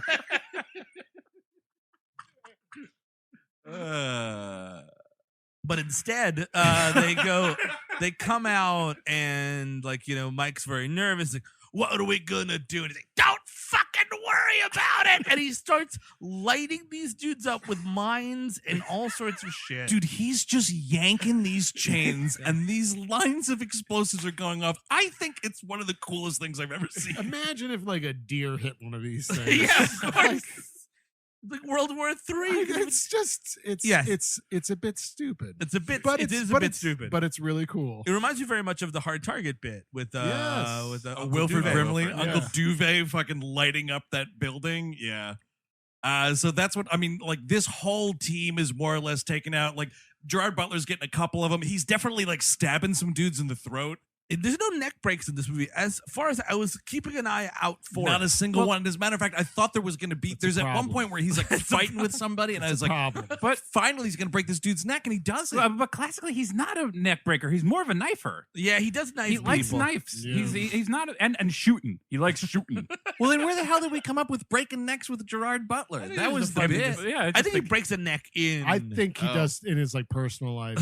But instead, they come out and Mike's very nervous. Like, what are we gonna do? And he's like, don't fucking worry about it. And he starts lighting these dudes up with mines and all sorts of shit. Dude, he's just yanking these chains and these lines of explosives are going off. I think it's one of the coolest things I've ever seen. Imagine if like a deer hit one of these things. Yeah, of course. Like World War III. It's a bit stupid. It's a bit, But it is a but bit it's- stupid. But it's really cool. It reminds you very much of the Hard Target bit with Yes. Uncle Wilford Duvet. Brimley, Yeah. Uncle Duvet fucking lighting up that building. Yeah. So that's what I mean. Like this whole team is more or less taken out. Like Gerard Butler's getting a couple of them. He's definitely like stabbing some dudes in the throat. There's no neck breaks in this movie. As far as I was keeping an eye out for, Not a single one. As a matter of fact, I thought there was going to be. That's a There's at one problem. point where he's like fighting with somebody, and I was like, Problem. but finally he's going to break this dude's neck, and he does it. But classically, he's not a neck breaker. He's more of a knifer. yeah, he does knife He likes people. knives. Yeah. He's not and shooting. He likes shooting. Well, then where the hell did we come up with breaking necks with Gerard Butler? think That it was was the the bit. bit. Yeah, I think he breaks a neck in. I think he does in his like personal life.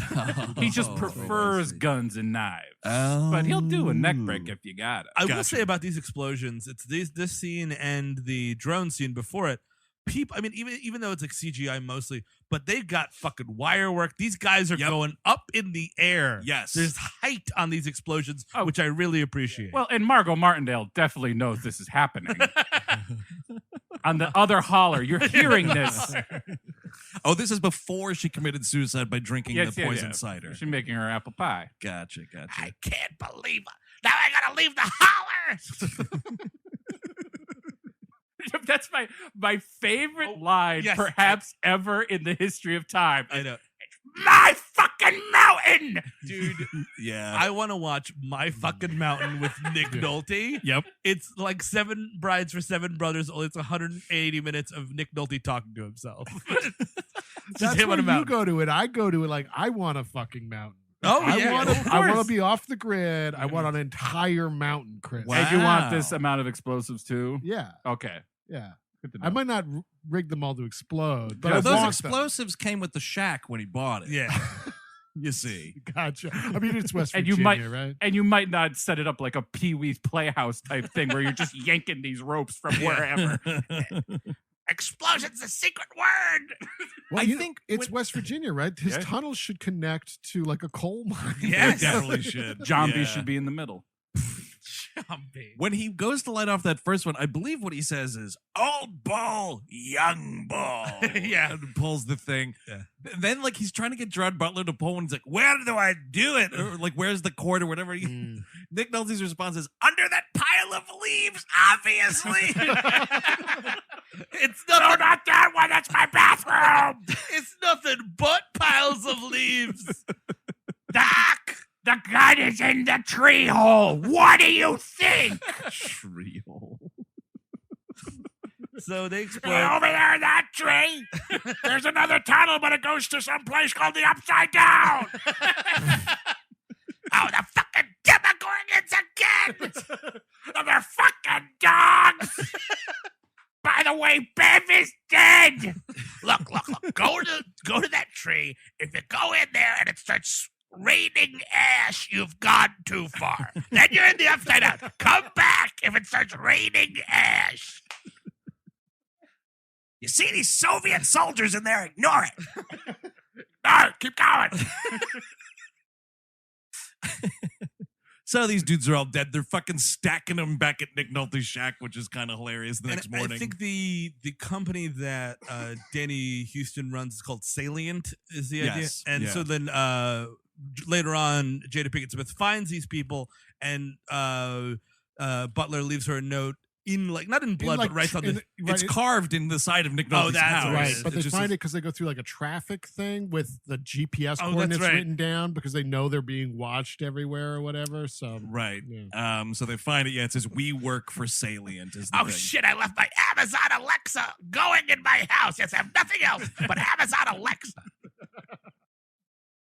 he just Oh, prefers I see. guns and knives. Oh. But he'll do a neck break if you got it. I will Gotcha. say about these explosions, it's this scene and the drone scene before it. People, I mean, even though it's like CGI mostly, but they've got fucking wire work. These guys are Yep. going up in the air. Yes. There's height on these explosions, Oh. which I really appreciate. Well, and Margot Martindale definitely knows this is happening. On the other holler, you're hearing this. Oh, this is before she committed suicide by drinking the poison cider. She's making her apple pie. Gotcha. I can't believe it. Now I gotta leave the holler. That's my favorite line, yes. perhaps ever in the history of time. I know, My fucking mountain. dude. Yeah. I want to watch My Fucking Mountain with Nick Nolte. Yep. It's like 7 Brides for 7 Brothers. Only it's 180 minutes of Nick Nolte talking to himself. Just That's him where on a you mountain. go to it. I go to it like I want a fucking mountain. Oh, I yeah. want of to. I want to course. be off the grid. I want an entire mountain, Chris. Wow. And you want this amount of explosives too? Yeah, Okay. yeah. Good to know. I might not rig them all to explode, but Well, I those want explosives came with the shack when he bought it. Yeah. You see. them. Gotcha. I mean, it's West And Virginia, you might- right? And you might not set it up like a Pee-wee's Playhouse type thing where you're just yanking these ropes from wherever. Explosion's the secret word. Well, I you know, think it's West Virginia, right? His Yeah. tunnel should connect to like a coal mine. Yes. It definitely should. John B Yeah. should be in the middle. When he goes to light off that first one, I believe what he says is "old bull, young bull." Yeah. and pulls the thing. Yeah. Then, like, he's trying to get Gerard Butler to pull, and he's like, "Where do I do it?" Or like, "Where's the cord?" Or whatever. Nick Nolte's response is, "Under that pile of leaves, obviously." It's nothing. No, not that one. That's my bathroom. It's nothing but piles of leaves. Doc, the gun is in the tree hole. What do you think? Tree hole. So they Hey, explode. over there in that tree, there's another tunnel, but it goes to some place called the Upside Down. Oh, the fucking Demogorgons again! They're fucking dogs! By the way, Bev is dead! Look. Go to that tree. If you go in there and it starts raining ash, you've gone too far. Then you're in the Upside Down. Come back if it starts raining ash. You see these Soviet soldiers in there? Ignore it. No, keep going. So these dudes are all dead. They're fucking stacking them back at Nick Nolte's shack, which is kind of hilarious the next And morning. I think the company that Danny Huston runs is called Salient, is the idea. Yes, And yeah. so then later on, Jada Pinkett Smith finds these people, and Butler leaves her a note in not in blood, like, but writes on the. It's carved in the side of Nick Nolte's that's house. Right, It but they just find says- it because they go through like a traffic thing with the GPS Oh, that's coordinates right. written down because they know they're being watched everywhere or whatever. So Right. Yeah. So they find it. Yeah, it says "We work for Salient." Is the Oh thing. shit, I left my Amazon Alexa going in my house. Yes, I have nothing else but Amazon Alexa.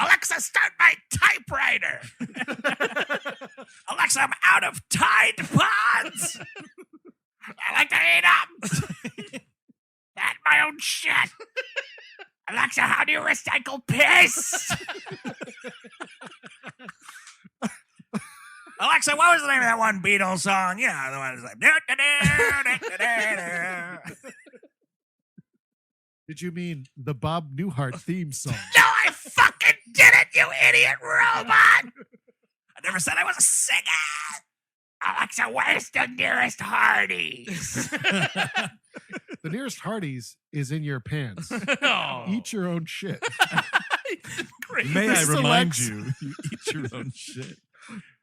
Alexa, start my typewriter. Alexa, I'm out of Tide Pods. I like to eat them. That's my own shit. Alexa, how do you recycle piss? Alexa, what was the name of that one Beatles song? You know, the one that's like. Did you mean the Bob Newhart theme song? No, I fucking did it, you idiot robot! I never said I was a singer. Alexa, where's the nearest Hardee's? The nearest Hardee's is in your pants. Oh. Eat your own shit. Great. May I This remind selects- you, you eat your own shit.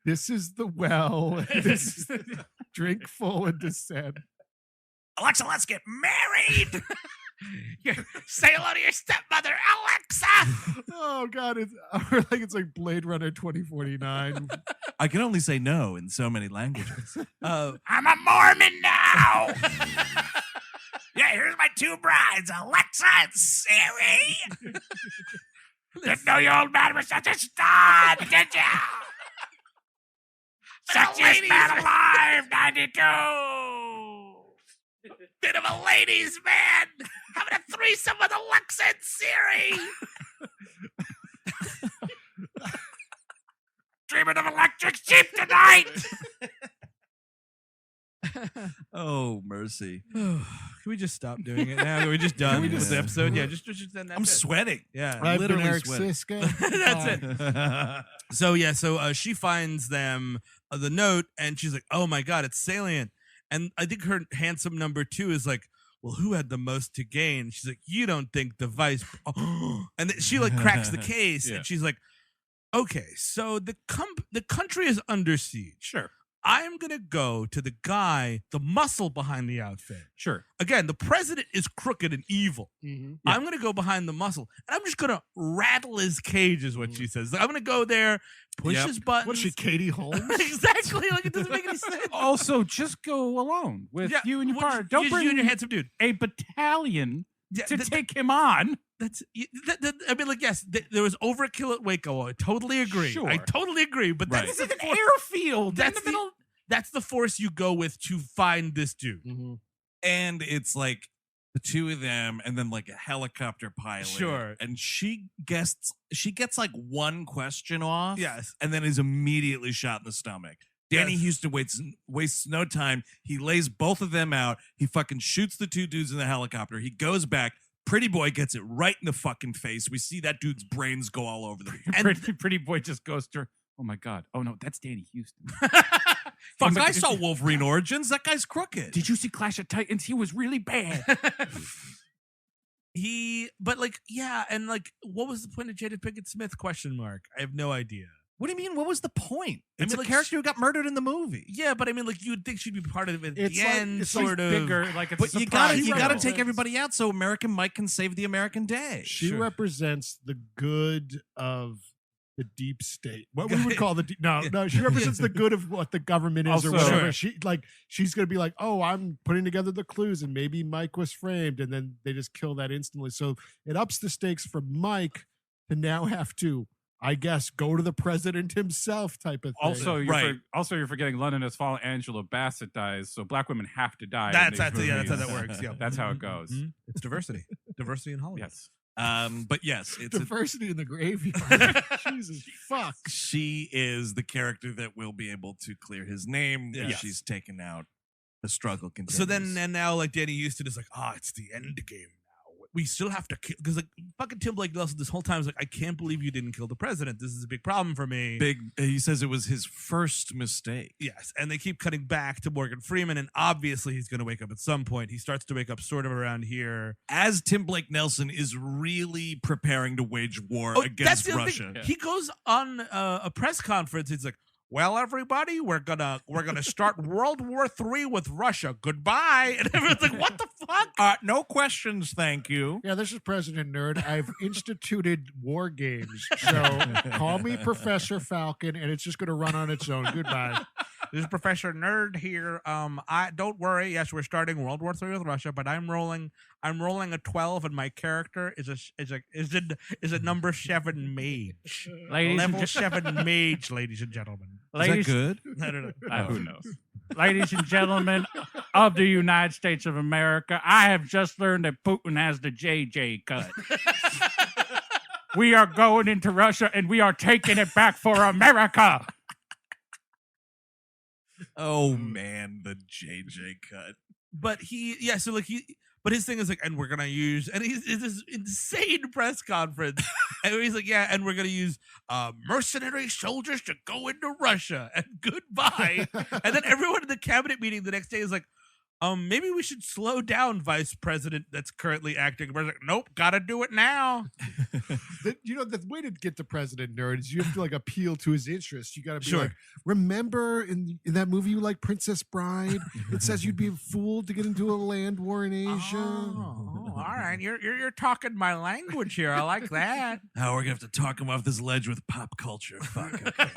This is the well. This is the drink full and descend. Alexa, let's get married. Say hello to your stepmother, Alexa. Oh God, it's like Blade Runner 2049. I can only say no in so many languages. I'm a Mormon now. Yeah, here's my two brides, Alexa and Siri. Didn't know your old man was such a star, did ya? Sexiest man alive, 92. Bit of a ladies' man. Having a threesome with Alexa and Siri. Dreaming of electric sheep tonight. Oh, mercy. Can we just stop doing it now? Are we just done we with just- the episode? Yeah, just end that. I'm bit. sweating. Yeah. I've been Literally Eric sweating. Siska. That's it. So she finds them the note, and she's like, "Oh my god, it's Salient." And I think her handsome number 2 is like, "Well, who had the most to gain?" She's like, "You don't think the vice?" And then she cracks the case, Yeah. and she's like, "Okay, so the country is under siege. Sure. I'm gonna go to the guy, the muscle behind the outfit. Sure. Again, the president is crooked and evil. Mhm. I'm going to go behind the muscle, and I'm just going to rattle his cage, is what she says. I'm going to go there, push Yep. his buttons. What is she, Katie Holmes? Exactly. Like, it doesn't make any sense. Also, just go alone with Yeah, you and your well, partner. Don't just bring you and your handsome dude. a battalion Yeah, to take him on. I mean, like, yes, there was overkill at Waco. I totally agree. Sure. I totally agree. But Right. that's This is an airfield. that's the force you go with to find this dude. Mm-hmm. And it's like the two of them and then like a helicopter pilot. Sure. And she gets like one question off. Yes. And then is immediately shot in the stomach. Danny Yes. Houston wastes no time. He lays both of them out. He fucking shoots the two dudes in the helicopter. He goes back. Pretty boy gets it right in the fucking face. We see that dude's brains go all over the Pretty boy just goes to. Oh my God! Oh no, that's Danny Houston. Fuck, I saw Wolverine Origins. That guy's crooked. Did you see Clash of Titans? He was really bad. But like, yeah, and like, what was the point of Jada Pinkett Smith? Question mark. I have no idea. What do you mean? What was the point? I It's mean, a like, character who got murdered in the movie. Yeah, but I mean, like, you would think she'd be part of it at It's the like- end, it's like sort of. Bigger, like it's But a you gotta surprise take kill. everybody out so American Mike can save the American day. She Sure. represents the good of the deep state. What we would call the no. She represents the good of what the government is or Also- whatever. Sure. She's going to be like, oh, I'm putting together the clues, and maybe Mike was framed, and then they just kill that instantly. So it ups the stakes for Mike to now have to, I guess, go to the president himself, type of thing. Also, Right. you're forgetting London has fallen. Angela Bassett dies, so black women have to die. in That's these how that movies. works. Yeah, That's how it goes. Mhm. It's diversity, diversity in Hollywood. Yes. But yes, it's diversity in the graveyard. Jesus fuck. she is the character that will be able to clear his name. Yes. She's taken out. The struggle continues. So then, and now, like, Danny Houston is like, it's the end game now. We still have to kill, because like fucking Tim Blake Nelson this whole time is like, I can't believe you didn't kill the president. This is a big problem for me. he says it was his first mistake. Yes, and they keep cutting back to Morgan Freeman, and obviously he's going to wake up at some point. He starts to wake up sort of around here. As Tim Blake Nelson is really preparing to wage war That's against the other Russia. thing. He goes on a press conference. He's like, "Well, everybody, we're gonna start World War III with Russia. Goodbye." And everyone's like, "What the fuck?" No questions, thank you. Yeah, this is President Nerd. I've instituted war games. So call me Professor Falcon, and it's just going to run on its own. Goodbye. This is Professor Nerd here. I don't worry. Yes, we're starting World War III with Russia, but I'm rolling a 12, and my character is a number 7 mage, level 7 mage, ladies and gentlemen. Is that good? I don't know. Who knows? Ladies and gentlemen of the United States of America, I have just learned that Putin has the JJ cut. We are going into Russia and we are taking it back for America. Oh man, the JJ cut. But but his thing is like, and we're gonna use, and he's this insane press conference, and he's like, yeah, and we're gonna use mercenary soldiers to go into Russia, and goodbye. And then everyone in the cabinet meeting the next day is like, maybe we should slow down, Vice President that's currently acting. We're like, nope, gotta do it now. The way to get the President Nerd is you have to like appeal to his interests. You got to be Sure. like, remember in that movie you like Princess Bride? It says you'd be a fool to get into a land war in Asia. Oh, all right, you're talking my language here. I like that. Oh, we're gonna have to talk him off this ledge with pop culture. Fuck. Okay.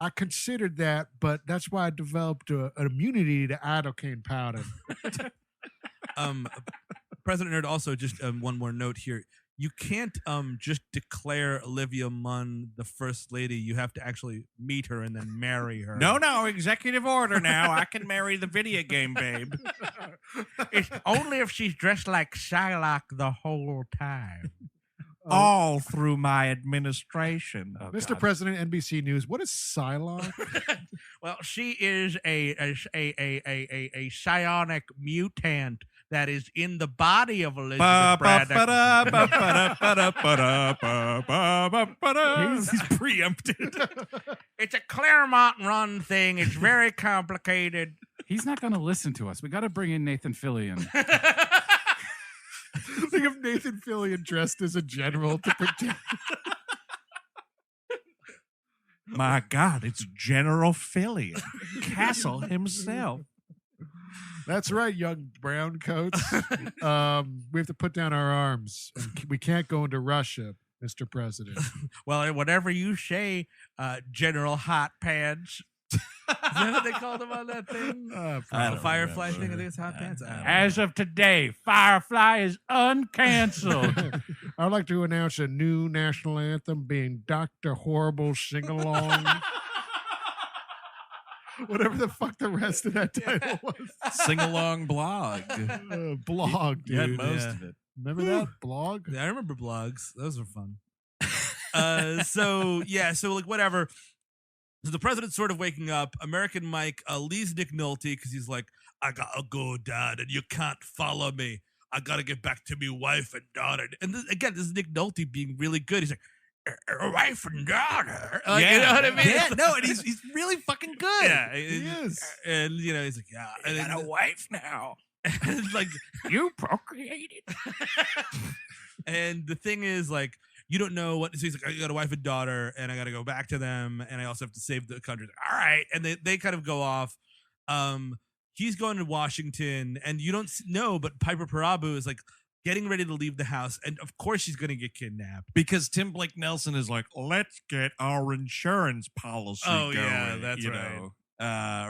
I considered that, but that's why I developed an immunity to iodine powder. President Nerd, also just one more note here. You can't just declare Olivia Munn the first lady. You have to actually meet her and then marry her. No, executive order now. I can marry the video game babe. It's only if she's dressed like Shylock the whole time. All through my administration. Oh, Mr. God. President, NBC News. What is Psylocke? Well, she is a psionic mutant that is in the body of Elizabeth Braddock. He's preempted. It's a Claremont run thing. It's very complicated. He's not going to listen to us. We got to bring in Nathan Fillion. Think of Nathan Fillion dressed as a general to protect. My God, it's General Fillion, Castle himself. That's right, young brown coats. We have to put down our arms. And we can't go into Russia, Mr. President. Well, whatever you say, General Hot Pants. Is that what they called him on that thing? I don't Firefly remember. thing. I think it's Hot Pants. I don't know. As of today, Firefly is uncanceled. I'd like to announce a new national anthem being Dr. Horrible Sing Along. Whatever the fuck the rest of that title was. Sing along blog. Blog, You had dude. most of it. Remember that? Blog? Yeah, I remember blogs. Those were fun. So like whatever. So the president's sort of waking up. American Mike leaves Nick Nolte because he's like, I gotta go, Dad, and you can't follow me. I gotta get back to me wife and daughter. And this is Nick Nolte being really good. He's like, wife and daughter. Like, you know what I mean? Yeah, no, and he's really fucking good. Yeah, He is. And he's like, yeah, and I got a wife now. and like, You procreated. and the thing is, like, you don't know what. So he's like, I got a wife and daughter, and I got to go back to them, and I also have to save the country. All right, and they kind of go off. He's going to Washington, and you don't know, but Piper Perabo is like getting ready to leave the house, and of course she's going to get kidnapped. Because Tim Blake Nelson is like, let's get our insurance policy Oh, going. yeah, that's you right. know,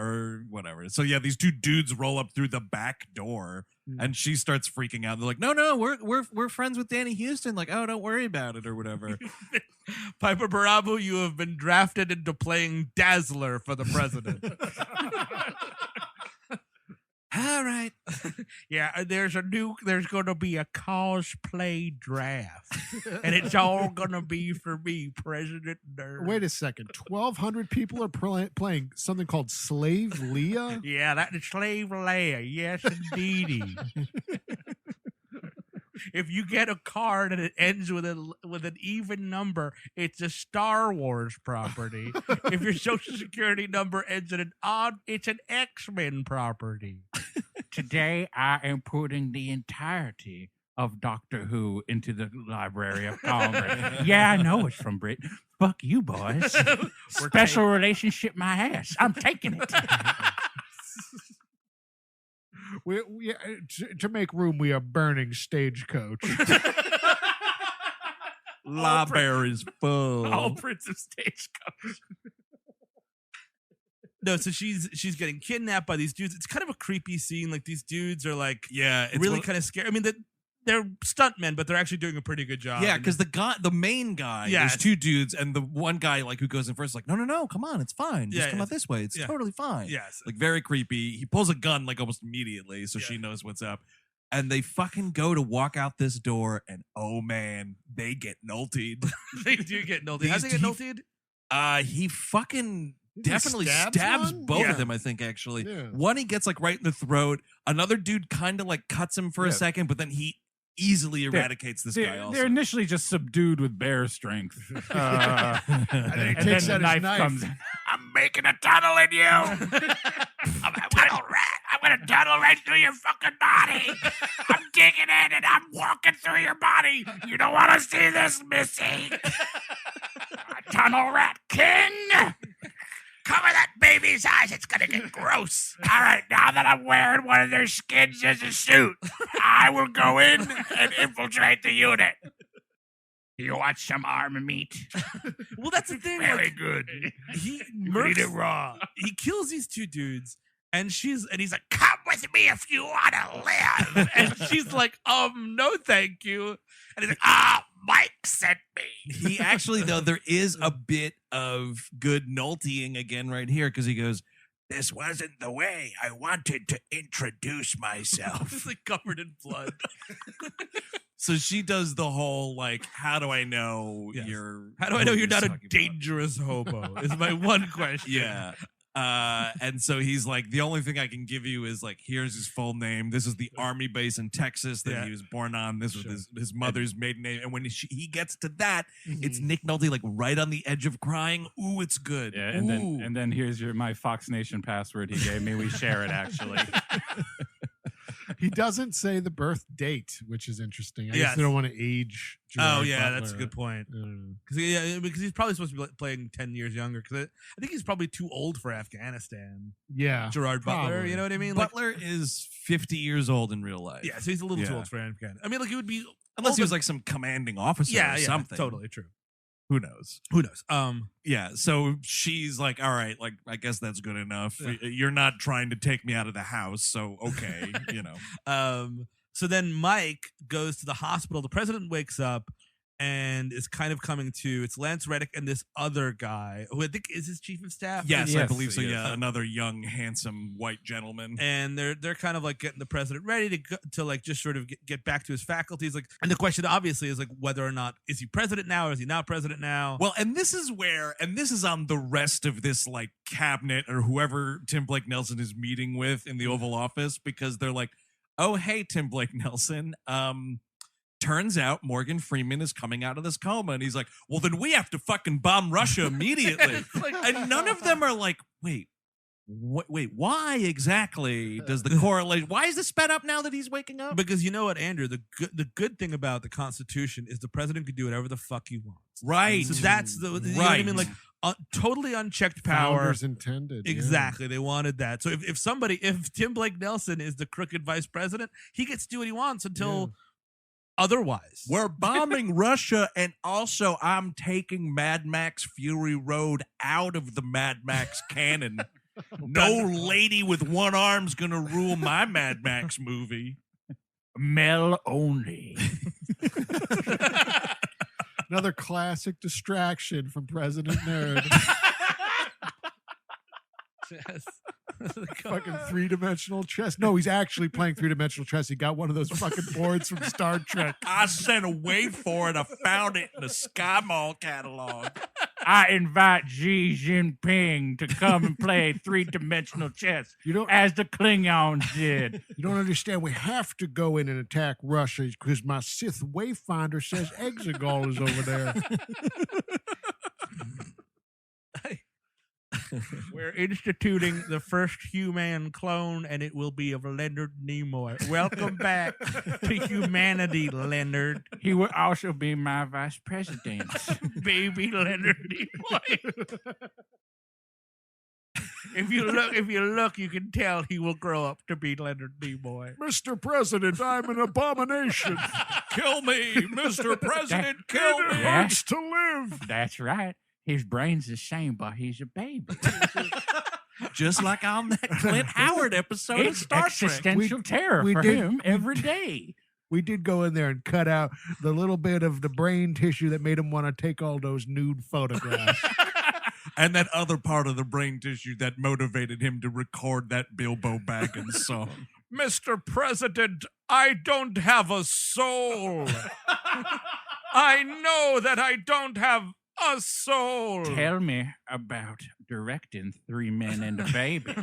or whatever. So yeah, these two dudes roll up through the back door, and she starts freaking out. They're like, no, we're friends with Danny Huston. Like, oh, don't worry about it or whatever. Piper Perabo, you have been drafted into playing Dazzler for the president. All right. Yeah, there's going to be a cosplay draft, and it's all going to be for me, President Nerd. Wait a second. 1,200 people are playing something called Slave Leah? Yeah, that's Slave Leia. Yes, indeedy. If you get a card and it ends with an even number, it's a Star Wars property. If your Social Security number ends in an odd, it's an X-Men property. Today, I am putting the entirety of Doctor Who into the Library of Congress. Yeah, I know it's from Britain. Fuck you, boys. Special relationship, my ass. I'm taking it. To make room, we are burning Stagecoach. Library's full. All Prince of Stagecoach. No, so she's getting kidnapped by these dudes. It's kind of a creepy scene. Like, these dudes are like Yeah, it's really one- kind of scary. I mean, they're stuntmen, but they're actually doing a pretty good job. Yeah, And because the main guy, Yeah, there's it's- two dudes, and the one guy like who goes in first, is like, no, come on, it's fine. Just Yeah, come yeah. out this way. It's Yeah. totally fine. yes, Like very creepy. He pulls a gun like almost immediately, so she Yeah. knows what's up. And they fucking go to walk out this door, and oh man, they get nolted. they do get nulted. How do they get nulted? He fucking He definitely stabs stabs one? both Yeah. of them, I think, actually. Yeah. One he gets like right in the throat. Another dude kind of like cuts him for a Yeah. second, but then he easily eradicates this guy They're also. initially just subdued with bear strength. then he and takes then out his the knife knife. comes in. I'm making a tunnel in you. I'm a tunnel rat. I'm gonna tunnel right through your fucking body. I'm digging in and I'm walking through your body. You don't want to see this, Missy. Tunnel rat king. Cover that baby's eyes. It's gonna get gross. All right, now that I'm wearing one of their skins as a suit, I will go in and infiltrate the unit. You want some arm meat? Well, that's the thing. Very Like, good. he You can eat it murks, raw. he kills these two dudes, and he's like, Come with me if you want to live. and she's like, no, thank you. And he's like, Mike sent me. He actually, though, there is a bit of good nultying again right here because he goes, This wasn't the way I wanted to introduce He's myself. like covered in blood. so she does the whole, like, how do I know Yes. you're. How do I who know you're not a talking about? dangerous hobo? Is my one question. Yeah. And so he's like, the only thing I can give you is like, here's his full name. This is the army base in Texas that Yeah. he was born on. This Sure. was his mother's maiden name. And when he gets to that, it's Mm-hmm. Nick Nolte like right on the edge of crying. Ooh, it's good. Yeah, and Ooh. then here's my Fox Nation password he gave me. We share it actually. He doesn't say the birth date, which is interesting. I guess Yes. they don't want to age. Oh Gerard yeah, Butler. that's a good point. I don't know. Because he's probably supposed to be playing 10 years younger. Because I think he's probably too old for Afghanistan. Yeah. Gerard Butler, probably. you know what I mean? Like, Butler is 50 years old in real life. yeah, so he's a little too Yeah. old for Afghanistan. I mean, like, he would be Unless he older- was like some commanding officer yeah, or yeah, something. totally true. Who knows? Who knows? Yeah, so she's like, all right, like, I guess that's good enough. Yeah. You're not trying to take me out of the house, so okay, So then Mike goes to the hospital. The president wakes up and is kind of coming to. It's Lance Reddick and this other guy who I think is his chief of staff. Yes, I Yes, believe so. yes. Yeah, another young, handsome white gentleman. And they're kind of like getting the president ready to to like just sort of get back to his faculties. Like, and the question obviously is like whether or not is he president now or is he not president now? Well, and this is on the rest of this like cabinet or whoever Tim Blake Nelson is meeting with in the Oval Office, because they're like, oh, hey, Tim Blake Nelson, turns out Morgan Freeman is coming out of this coma. And he's like, well, then we have to fucking bomb Russia immediately. And none of them are like, wait, why exactly does the correlation, why is this sped up now that he's waking up? Because you know what, Andrew, the good thing about the Constitution is the president could do whatever the fuck he wants. Right. So that's you know what I mean? Like totally unchecked power. Founders intended. Exactly. They wanted that. So if Tim Blake Nelson is the crooked vice president, he gets to do what he wants until otherwise. We're bombing Russia, and also I'm taking Mad Max Fury Road out of the Mad Max canon. No lady with one arm's gonna rule my Mad Max movie. Mel only. Another classic distraction from President Nerd. Yes. Fucking three-dimensional chess. No, he's actually playing three-dimensional chess. He got one of those fucking boards from Star Trek. I sent away for it. I found it in the Sky Mall catalog. I invite Xi Jinping to come and play three-dimensional chess You as the Klingons did. don't understand. We have to go in and attack Russia because my Sith Wayfinder says Exegol is over there. We're instituting the first human clone, and it will be of Leonard Nimoy. Welcome back to humanity, Leonard. He will also be my vice president. Baby Leonard Nimoy. If you look, you can tell he will grow up to be Leonard Nimoy. Mr. President, I'm an abomination. Kill me, Mr. President, kill It me. hurts to live. That's right. His brain's the same, but he's a baby. Just like on that Clint Howard episode of It's Star Trek. existential terror we for did- him every day. We did go in there and cut out the little bit of the brain tissue that made him want to take all those nude photographs. And that other part of the brain tissue that motivated him to record that Bilbo Baggins song. Mr. President, I don't have a soul. I know that I don't have a soul. Tell me about directing Three Men and a Baby.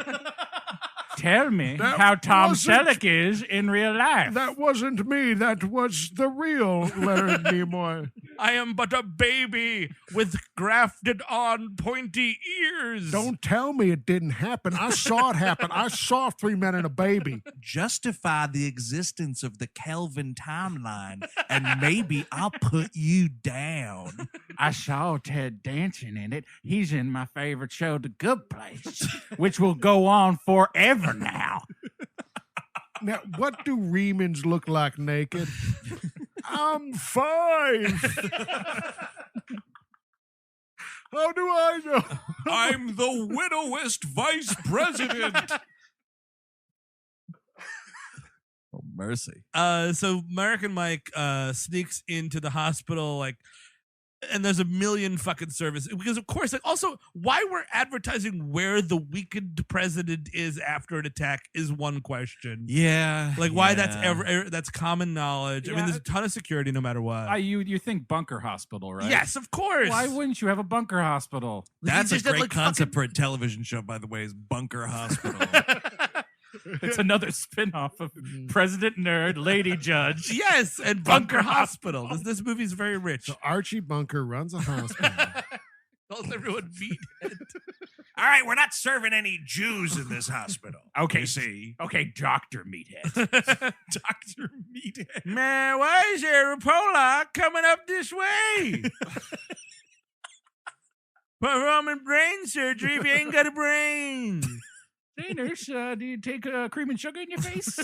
Tell me That how Tom wasn't- Selleck is in real life. That wasn't me. That was the real Leonard Nimoy. I am but a baby with grafted on pointy ears. Don't tell me it didn't happen. I saw it happen. I saw Three Men and a Baby. Justify the existence of the Kelvin timeline, and maybe I'll put you down. I saw Ted Danson in it. He's in my favorite show, The Good Place, which will go on forever now. Now, what do Remans look like naked? I'm 5. How do I know? I'm the widowest vice president. Oh, mercy. So American Mike sneaks into the hospital, like, and there's a million fucking services because, of course, like, also why we're advertising where the weakened president is after an attack is one question. Yeah. Like why that's that's common knowledge. I mean, Yeah. there's a ton of security no matter what. You think bunker hospital, right? Yes, of course. Why wouldn't you have a bunker hospital? That's a just had, great like, concept for a television show, by the way, is Bunker Hospital. It's another spin-off of President Nerd, Lady Judge. Yes, and Bunker Hospital. This movie's very rich. So Archie Bunker runs a hospital. Calls everyone beat. All right, we're not serving any Jews in this hospital. Okay, You see. Okay, Dr. Meathead. Dr. Meathead. Man, why is there a Pollock coming up this way? Performing brain surgery if you ain't got a brain. Hey, nurse, do you take cream and sugar in your face?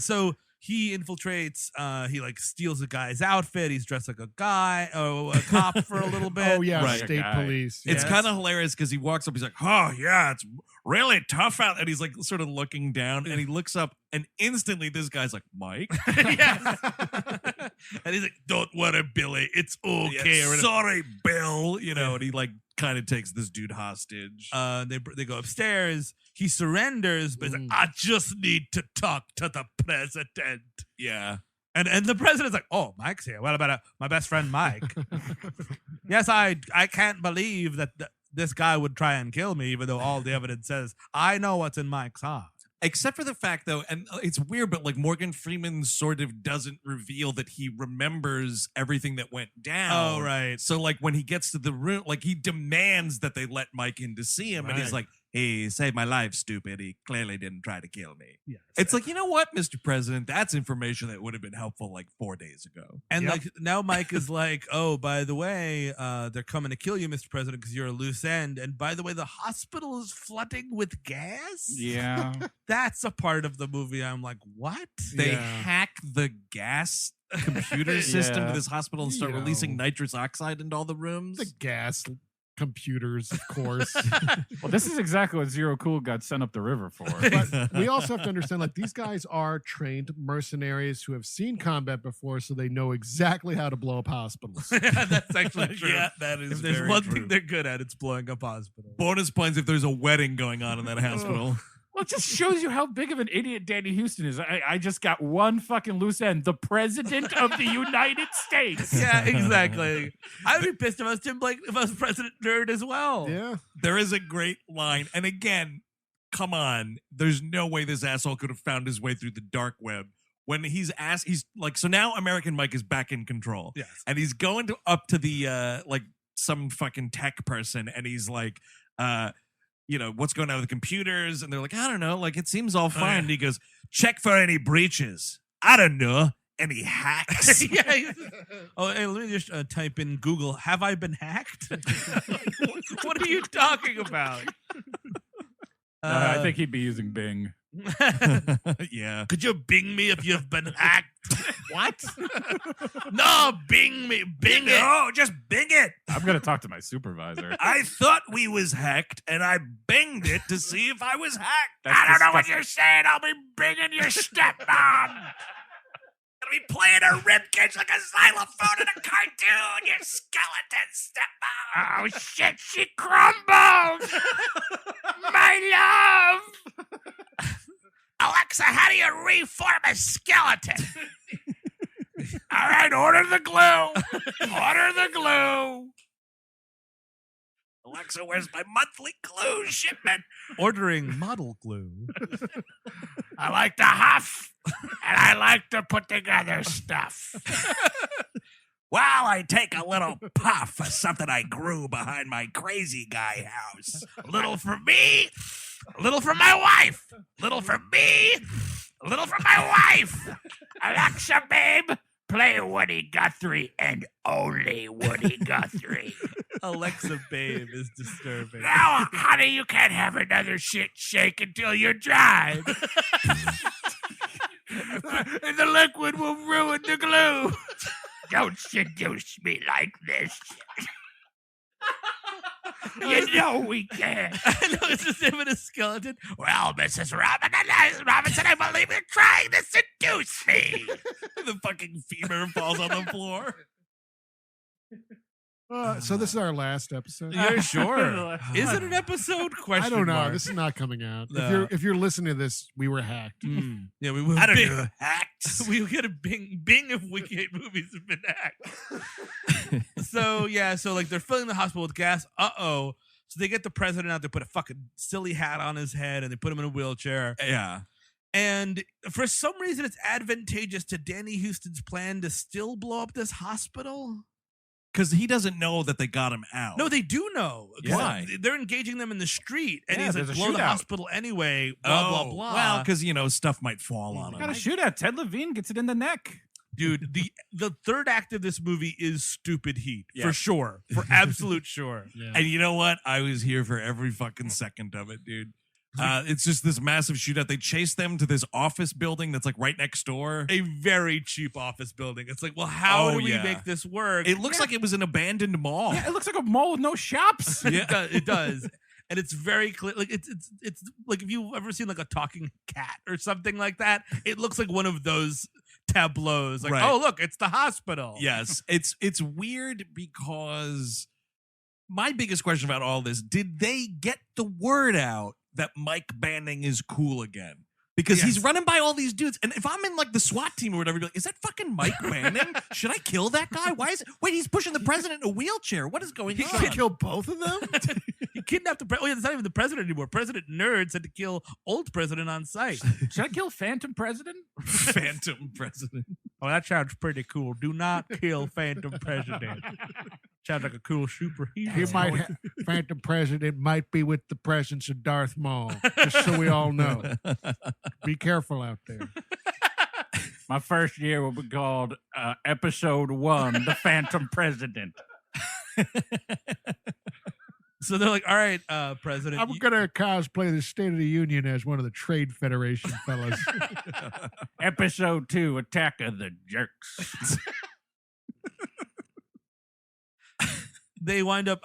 So he infiltrates. He like steals a guy's outfit. He's dressed like a guy, a cop for a little bit. Oh yeah, Right. state Guy. police. It's yes. kind of hilarious because he walks up. He's like, "Oh yeah, it's really tough out." And he's like, sort of looking down, and he looks up, and instantly this guy's like, "Mike." Yes. And he's like, "Don't worry, Billy. It's okay." Yeah, sorry, Bill. You know, and he like kind of takes this dude hostage. They go upstairs. He surrenders, but he's like, "I just need to talk to the president." Yeah. And the president's like, "Oh, Mike's here. What about my best friend Mike?" Yes, I can't believe that this guy would try and kill me, even though all the evidence says I know what's in Mike's heart. Except for the fact, though, and it's weird, but like Morgan Freeman sort of doesn't reveal that he remembers everything that went down. Oh, right. So, like, when he gets to the room, like, he demands that they let Mike in to see him. And he's like, "He saved my life, stupid. He clearly didn't try to kill me." Yes. It's like, you know what, Mr. President? That's information that would have been helpful like 4 days ago. And like now Mike is like, "Oh, by the way, they're coming to kill you, Mr. President, because you're a loose end. And by the way, the hospital is flooding with gas." Yeah. That's a part of the movie. I'm like, what? They Yeah. hack the gas computer system Yeah. to this hospital and start You releasing know. nitrous oxide into all the rooms. the gas computers, of course. Well, this is exactly what Zero Cool got sent up the river for. But we also have to understand, like, these guys are trained mercenaries who have seen combat before, so they know exactly how to blow up hospitals. That's actually true. Yeah, that is If there's very one true. thing they're good at, it's blowing up hospitals. Bonus points if there's a wedding going on in that hospital. Well, it just shows you how big of an idiot Danny Houston is. I just got one fucking loose end. The president of the United States. Yeah, exactly. I'd be pissed if I was Tim Blake, if I was President Nerd as well. Yeah. There is a great line. And again, come on. There's no way this asshole could have found his way through the dark web. When he's asked, he's like, so now American Mike is back in control. Yes. And he's going up to the, like, some fucking tech person. And he's like, you know, what's going on with the computers? And they're like, I don't know. Like, it seems all fine. yeah. And he goes, check for any breaches. I don't know. Any hacks. Yeah. Oh, hey, let me just type in Google. Have I been hacked? What are you talking about? I think he'd be using Bing. Yeah. Could you Bing me if you've been hacked? What? No, Bing me. Bing it. No, just bing it. I'm going to talk to my supervisor. I thought we was hacked, and I binged it to see if I was hacked. That's I don't know what disgusting. you're saying. I'll be bringing your stepmom. Gonna be playing a ribcage like a xylophone in a cartoon. Your skeleton stepmom. Oh, shit, she crumbled. My love. Alexa, how do you reform a skeleton? All right, order the glue. Order the glue. Alexa, where's my monthly glue shipment? Ordering model glue. I like to huff, and I like to put together stuff. Well, I take a little puff of something I grew behind my crazy guy house. A little for me, a little for my wife, a little for me, a little for my wife. Alexa, babe, play Woody Guthrie and only Woody Guthrie. Alexa Babe is disturbing. Now, honey, you can't have another shit shake until you drive. And the liquid will ruin the glue. Don't seduce me like this. You know we can't. I know it's the same with a skeleton. Well, Mrs. Robinson, I believe you're trying to seduce me. The fucking femur falls on the floor. So this is our last episode. You're sure? Is it an episode? Question I don't know. mark. This is not coming out. No. If you're listening to this, we were hacked. Yeah, we will. I don't Bing. know. Hacks. We get a bing if Wiki 8 movies have been hacked. So like they're filling the hospital with gas. So they get the president out. They put a fucking silly hat on his head and they put him in a wheelchair. Yeah. And for some reason, it's advantageous to Danny Houston's plan to still blow up this hospital. Because he doesn't know that they got him out. No, they do know. 'Cause Why? They're engaging them in the street, and Yeah, he's like, there's a blow the shootout. hospital anyway. Blah blah Oh, blah. Well, because stuff might fall on Got him. to shoot at Ted Levine, gets it in the neck. Dude, the third act of this movie is stupid heat Yeah. for sure, for absolute sure. Yeah. And you know what? I was here for every fucking second of it, dude. It's just this massive shootout. They chase them to this office building that's like right next door. A very cheap office building. It's like, well, how do we make this work? It looks like it was an abandoned mall. Yeah, it looks like a mall with no shops. Yeah. It does. And it's very clear. Like it's like if you've ever seen like a talking cat or something like that, it looks like one of those tableaus. Like, oh look, it's the hospital. Yes. It's weird because my biggest question about all this, did they get the word out that Mike Banning is cool again? Because he's running by all these dudes. And if I'm in like the SWAT team or whatever, you're like, is that fucking Mike Banning? Should I kill that guy? Why is it? Wait, he's pushing the president in a wheelchair. What is going on? Should kill both of them? He kidnapped the president. It's not even the president anymore. President Nerds had to kill old president on sight. Should I kill Phantom President? Phantom President. Oh, that sounds pretty cool. Do not kill Phantom President. Sounds like a cool superhero. Phantom President might be with the presence of Darth Maul. Just so we all know. Be careful out there. My first year will be called Episode 1, The Phantom President. So they're like, all right, President. I'm going to cosplay the State of the Union as one of the Trade Federation fellas. Episode 2, Attack of the Jerks. They wind up,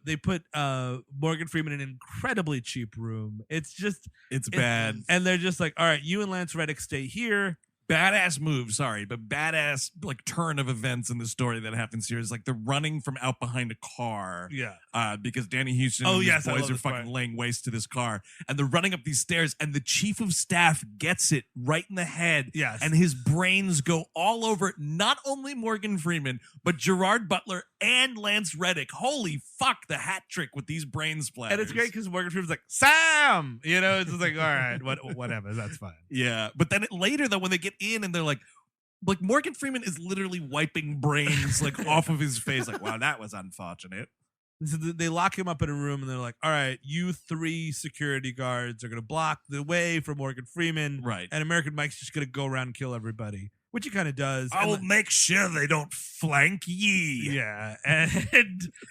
they put Morgan Freeman in an incredibly cheap room. It's bad. And they're just like, all right, you and Lance Reddick stay here. Badass move, sorry, but badass like turn of events in the story that happens here is like they're running from out behind a car. Yeah. Because Danny Houston and his boys are fucking laying waste to this car. And they're running up these stairs and the chief of staff gets it right in the head. Yes. And his brains go all over not only Morgan Freeman, but Gerard Butler and Lance Reddick. Holy fuck, the hat trick with these brain splatters. And it's great because Morgan Freeman's like, Sam! You know, it's just like, all right, whatever, that's fine. Yeah. But then later, though, when they get in and they're like Morgan Freeman is literally wiping brains like off of his face. Like, wow, that was unfortunate. So they lock him up in a room and they're like, all right, you 3 security guards are going to block the way for Morgan Freeman. Right. And American Mike's just going to go around and kill everybody, which he kind of does. I will make sure they don't flank ye. Yeah. And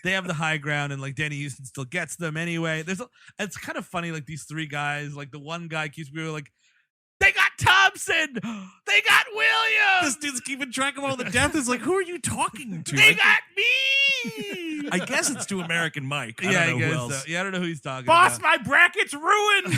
they have the high ground and like Danny Houston still gets them anyway. It's kind of funny. Like these 3 guys, like the one guy keeps being like, they got Thompson. They got Williams. This dude's keeping track of all the death. Is like, who are you talking to? They got me. I guess it's to American Mike. I Yeah, don't know I who guess else. so. Yeah, I don't know who he's talking Boss, about. my bracket's ruined.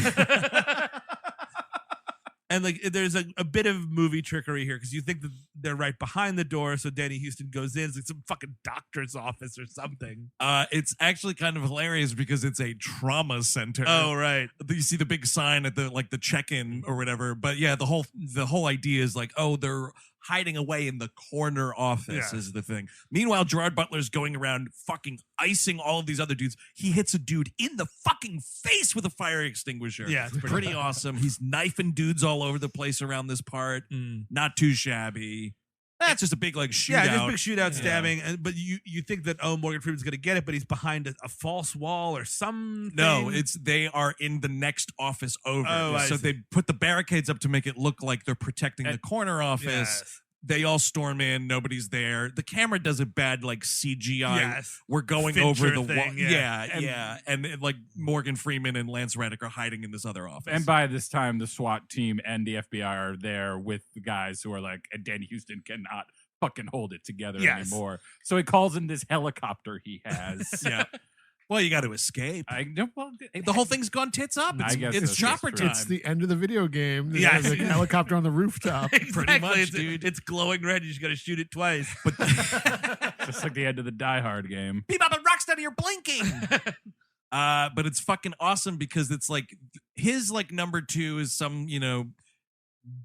And like, there's a bit of movie trickery here because you think that they're right behind the door, so Danny Houston goes in. It's like some fucking doctor's office or something. It's actually kind of hilarious because it's a trauma center. Oh, right. You see the big sign at the check-in or whatever. But yeah, the whole idea is like, oh, they're hiding away in the corner office is the thing. Meanwhile, Gerard Butler's going around fucking icing all of these other dudes. He hits a dude in the fucking face with a fire extinguisher. Yeah, it's pretty awesome. He's knifing dudes all over the place around this part. Not too shabby. That's just a big like shootout. Yeah, just big shootout stabbing. But you think that Morgan Freeman's gonna get it, but he's behind a false wall or something. No, they are in the next office over. Oh, so they put the barricades up to make it look like they're protecting the corner office. Yes. They all storm in. Nobody's there. The camera does a bad like CGI. Yes. We're going Fincher over the wall. thing, Yeah. And like Morgan Freeman and Lance Reddick are hiding in this other office. And by this time, the SWAT team and the FBI are there with the guys who are like, and Danny Houston cannot fucking hold it together anymore. So he calls in this helicopter he has. Yeah. Well, you got to escape. The whole thing's gone tits up. I guess It's that's chopper true. time. It's the end of the video game. Yes. There's a helicopter on the rooftop. Exactly. much, dude. It's glowing red. You just got to shoot it twice. But Just like the end of the Die Hard game. Bebop and Rocksteady, you're blinking. But it's fucking awesome because it's like his like number 2 is some,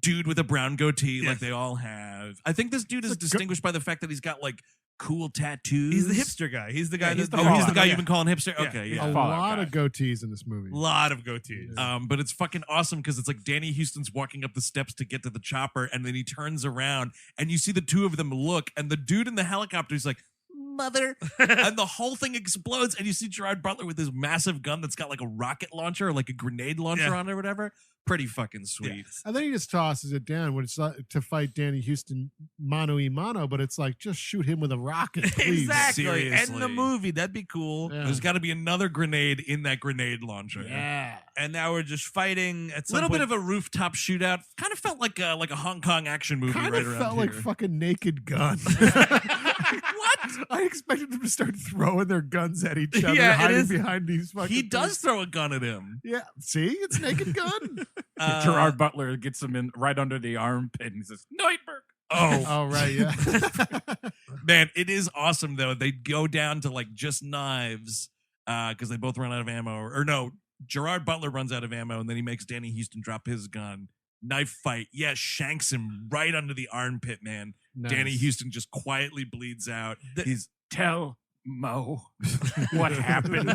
dude with a brown goatee like they all have. I think this dude is distinguished by the fact that he's got like cool tattoos. He's the hipster guy. He's the guy. he's that's the He's the guy yeah. you've been calling hipster? Yeah. Okay, A yeah. Fallout lot guy. of goatees in this movie. Lot of goatees. But it's fucking awesome because it's like Danny Houston's walking up the steps to get to the chopper and then he turns around and you see the 2 of them look and the dude in the helicopter is like, mother. And the whole thing explodes. And you see Gerard Butler with his massive gun that's got like a rocket launcher or like a grenade launcher on it or whatever. Pretty fucking sweet. And then he just tosses it down when it's to fight Danny Huston mano a mano, but it's like, just shoot him with a rocket, please. Exactly. Seriously. End the movie. That'd be cool. Yeah. There's got to be another grenade in that grenade launcher. Yeah. And now we're just fighting at A some little point. bit of a rooftop shootout. Kind of felt like a Hong Kong action movie Kind right of around felt here. like fucking Naked Gun. What? I expected them to start throwing their guns at each other, Yeah, it hiding is. behind these fucking He does things. throw a gun at him. Yeah. See? It's Naked Gun. Gerard Butler gets him in right under the armpit and he says, Neutberg. Oh, right. Yeah. Man, it is awesome though. They go down to like just knives because they both run out of ammo. Or no, Gerard Butler runs out of ammo and then he makes Danny Huston drop his gun. Knife fight. Yeah, shanks him right under the armpit, man. Nice. Danny Huston just quietly bleeds out. He's Tell Mo what happened.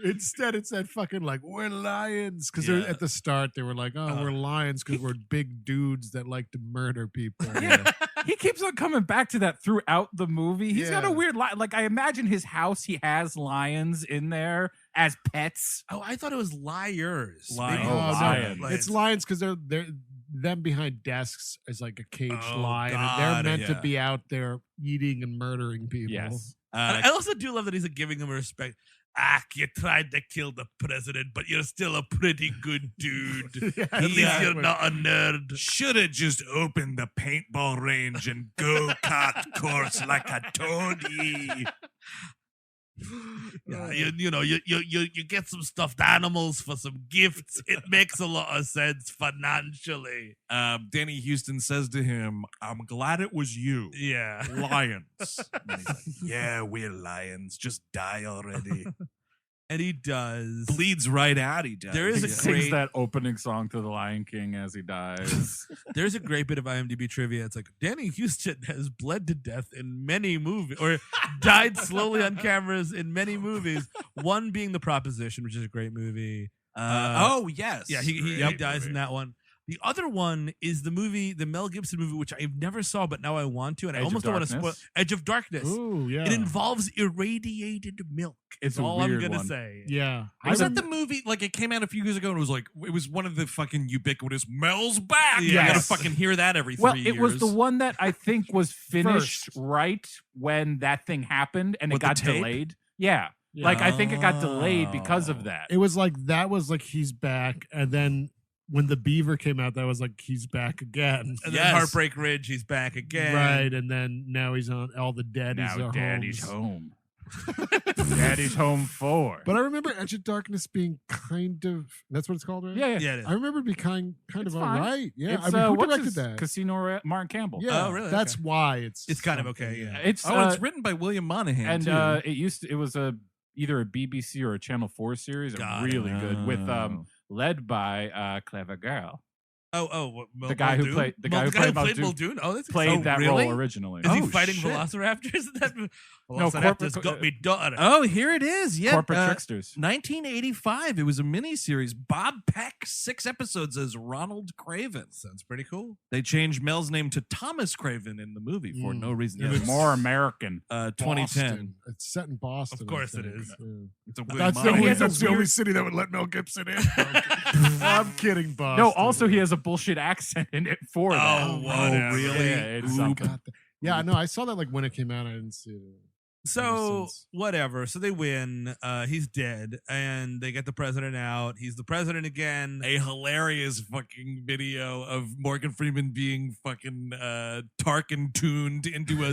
Instead, it's that fucking like, we're lions. Because Yeah. at the start, they were like, oh, we're lions because we're big dudes that like to murder people. Yeah. He keeps on coming back to that throughout the movie. He's got a Yeah. weird like I imagine his house, he has lions in there as pets. Oh, I thought it was liars. Lions. Maybe it Oh, was lions. It's lions because they're them behind desks is like a caged Oh, lion. And God, they're meant yeah. to be out there eating and murdering people. Yes. I also do love that he's giving him respect. You tried to kill the president, but you're still a pretty good dude. Yeah, At least you're exactly. not a nerd. should have just opened the paintball range and go kart course like a toady. Yeah, you get some stuffed animals for some gifts. It makes a lot of sense financially. Danny Huston says to him, I'm glad it was you. Yeah. Lions. And he's like, yeah, we're lions. Just die already. And he does. Bleeds right out. He does. There is He a sings great- that opening song to the Lion King as he dies. There's a great bit of IMDb trivia. It's like Danny Huston has bled to death in many movies, or died slowly on cameras in many movies. One being The Proposition, which is a great movie. Oh, yes. Yeah, he Great dies movie. in that one. The other one is the Mel Gibson movie, which I never saw, but now I want to, and I Edge of almost don't want to spoil. Darkness? Edge of Darkness. Ooh, yeah. It involves irradiated milk. It's Is a all I'm weird gonna one. say. Yeah. Was that the movie? Like, it came out a few years ago and it was like, it was one of the fucking ubiquitous Mel's back. You gotta Yes. fucking hear that every 3 Well, years. it was the one that I think was finished First. right when that thing happened and With it the got tape? delayed. Yeah. Yeah. Like I think it got delayed because Oh. of that. It was like, that was like, he's back. And then when the Beaver came out, that was like, he's back again. And Yes. then Heartbreak Ridge, he's back again. Right. And then now he's on all the daddies Now are Daddy's homes. home. Daddy's home 4. But I remember Edge of Darkness being kind of, that's what it's called, right? yeah. Yeah, it is. I remember it being kind It's of all fine. right. Yeah. It's, I mean, who what's directed his that? Casino Martin Campbell. Yeah. Oh, really? That's Okay. why it's kind of something, okay, yeah. It's it's written by William Monahan, and too. it was either a BBC or a Channel 4 series. Got Really good with Oh. led by Clever Girl. What, The guy who played the guy who played Muldoon Muldoon. Oh, that's played that really? role originally. Is he Oh, fighting shit. velociraptors in that movie? No, Velociraptors corporate- got me daughter. Oh, here it is. Yeah. Corporate tricksters. 1985. It was a miniseries. Bob Peck, 6 episodes as Ronald Craven. Sounds pretty cool. They changed Mel's name to Thomas Craven in the movie for no reason. It was more American. 2010. Boston. It's set in Boston. Of course I it think. is. Yeah. It's a weird That's, the model. only, has a that's the only weird- city that would let Mel Gibson in. I'm kidding, Boston. No, also he has a bullshit accent in it for that. Oh, whatever. really? Yeah, it's Ooh, something. got that. Yeah, no, I saw that like when it came out. I didn't see it. So since. whatever. So they win. He's dead, and they get the president out. He's the president again. A hilarious fucking video of Morgan Freeman being fucking Tarkin tuned into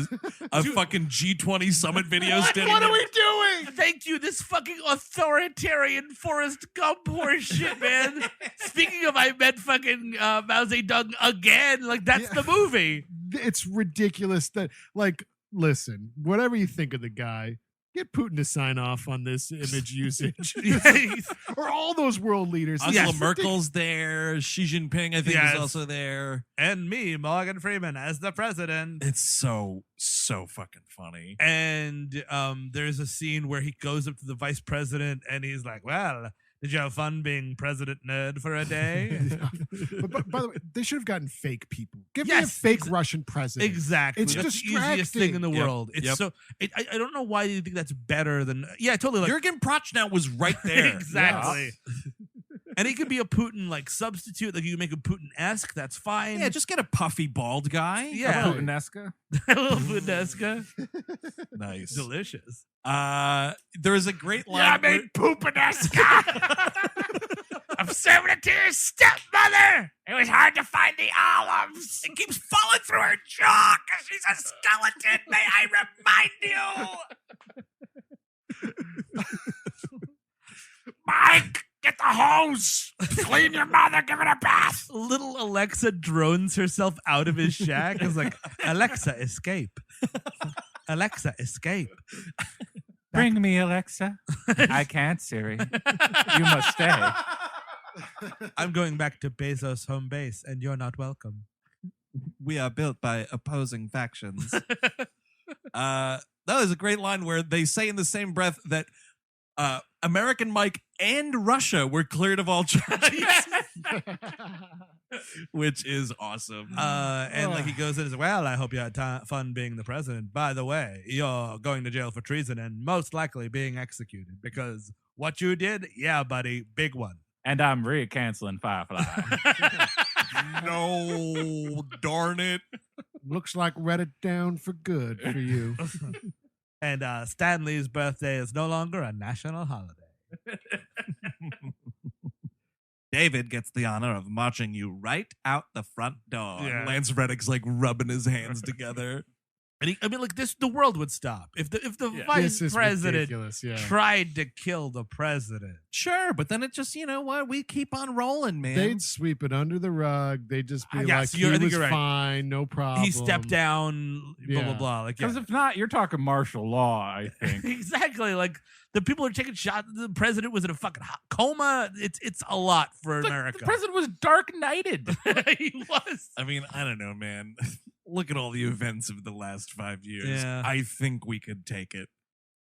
a fucking G20 summit video. standing What are there. we doing? Thank you. This fucking authoritarian Forrest Gump horse shit, man. Speaking of, I meant fucking Mao Zedong again. Like that's the movie. It's ridiculous that, like, listen, whatever you think of the guy, get Putin to sign off on this image usage. Or all those world leaders. Angela Yes. Merkel's there. Xi Jinping, I think, Yes. is also there. And me, Morgan Freeman, as the president. It's so fucking funny. And there's a scene where he goes up to the vice president and he's like, well, Did you have fun being president nerd for a day? But by the way, they should have gotten fake people. Give me a Yes, fake Russian president. Exactly. It's That's the easiest thing in the Yep. world. It's Yep. so. I don't know why you think that's better than. Yeah, totally. Like, Jurgen Prochnow was right there. exactly. And he could be a Putin like substitute. Like you can make him Putin-esque. That's fine. Yeah, just get a puffy bald guy. Yeah. Putin-esque. a little Putin-esque. Nice. Delicious. There is a great line. Yeah, I made Poopanesca. I'm serving it to your stepmother. It was hard to find the olives. It keeps falling through her jaw because she's a skeleton. May I remind you? Mike, get the hose. Clean your mother. Give it a bath. Little Alexa drones herself out of his shack. It's like, Alexa, escape. Alexa, escape. Bring me, Alexa. I can't, Siri. You must stay. I'm going back to Bezos' home base, and you're not welcome. We are built by opposing factions. That was a great line where they say in the same breath that American Mike and Russia were cleared of all charges. Which is awesome. And like he goes in and says, well, I hope you had fun being the president. By the way, you're going to jail for treason and most likely being executed because what you did, yeah, buddy, big one. And I'm re-canceling Firefly. No, darn it. Looks like read it down for good for you. And Stanley's birthday is no longer a national holiday. David gets the honor of marching you right out the front door. Yeah. And Lance Reddick's like rubbing his hands together. And I mean, like this, the world would stop if the This vice is president ridiculous. Yeah. tried to kill the president. Sure, but then it just, you know what? We keep on rolling, man. They'd sweep it under the rug. They'd just be Yes, like, I he think was you're right. fine, no problem. He stepped down, blah blah Yeah. blah. Like Because yeah. if not, you're talking martial law, I think. Exactly. Like the people are taking shots. The president was in a fucking coma. It's a lot for America. The president was dark knighted. He was. I mean, I don't know, man. Look at all the events of the last 5 years. Yeah. I think we could take it.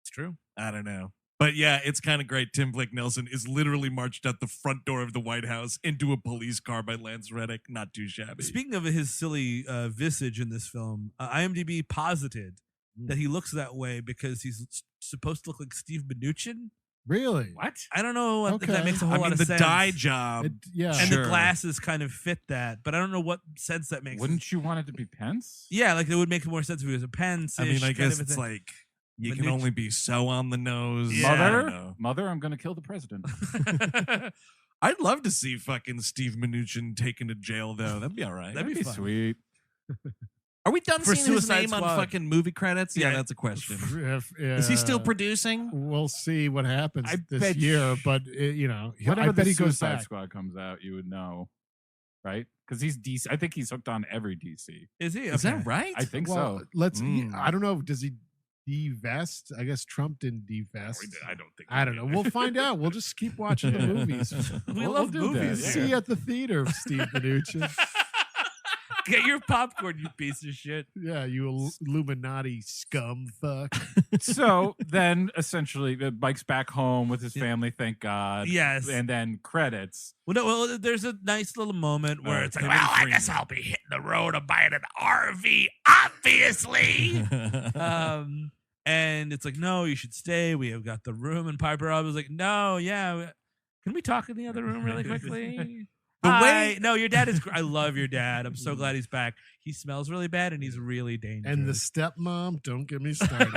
It's true. I don't know. But yeah, it's kind of great. Tim Blake Nelson is literally marched out the front door of the White House into a police car by Lance Reddick. Not too shabby. Speaking of his silly visage in this film, IMDb posited that he looks that way because he's supposed to look like Steve Mnuchin. Really? What? I don't know if that Okay. makes a whole I lot mean, of the sense. dye job. Yeah. and Sure. the glasses kind of fit that, but I don't know what sense that makes. Wouldn't you want it to be Pence? Yeah, like it would make more sense if it was a Pence. I mean, I guess it's like you can Mnuchin. only be so on the nose. Yeah. I don't Mother, know. mother, I'm going to kill the president. I'd love to see fucking Steve Mnuchin taken to jail, though. That'd be all right. That'd be fun. sweet. Are we done For seeing his Suicide name Squad. on fucking movie credits? Yeah, Yeah. that's a question. Yeah. Is he still producing? We'll see what happens I this bet year, but I Whenever bet the he goes Suicide back. Squad comes out, you would know, right? Because he's DC. I think he's hooked on every DC. Is he? Is Okay. that right? I think Well, so. let's. Mm. I don't know. Does he divest? I guess Trump didn't divest. I don't think. I don't know. We'll find out. We'll just keep watching the movies. We We'll love do that, movies. yeah. See you at the theater, Steve Mnuchin. Get your popcorn, you piece of shit. Yeah, you Illuminati scum fuck. So then, essentially, Mike's back home with his family. Thank God. Yes. And then credits. Well, there's a nice little moment where it's like, Well, I guess I'll be hitting the road and buying an RV, obviously. and it's like, no, you should stay. We have got the room. And Perabo like, no, yeah. Can we talk in the other room really quickly? No, your dad is. I love your dad. I'm so glad he's back. He smells really bad and he's really dangerous. And the stepmom, don't get me started.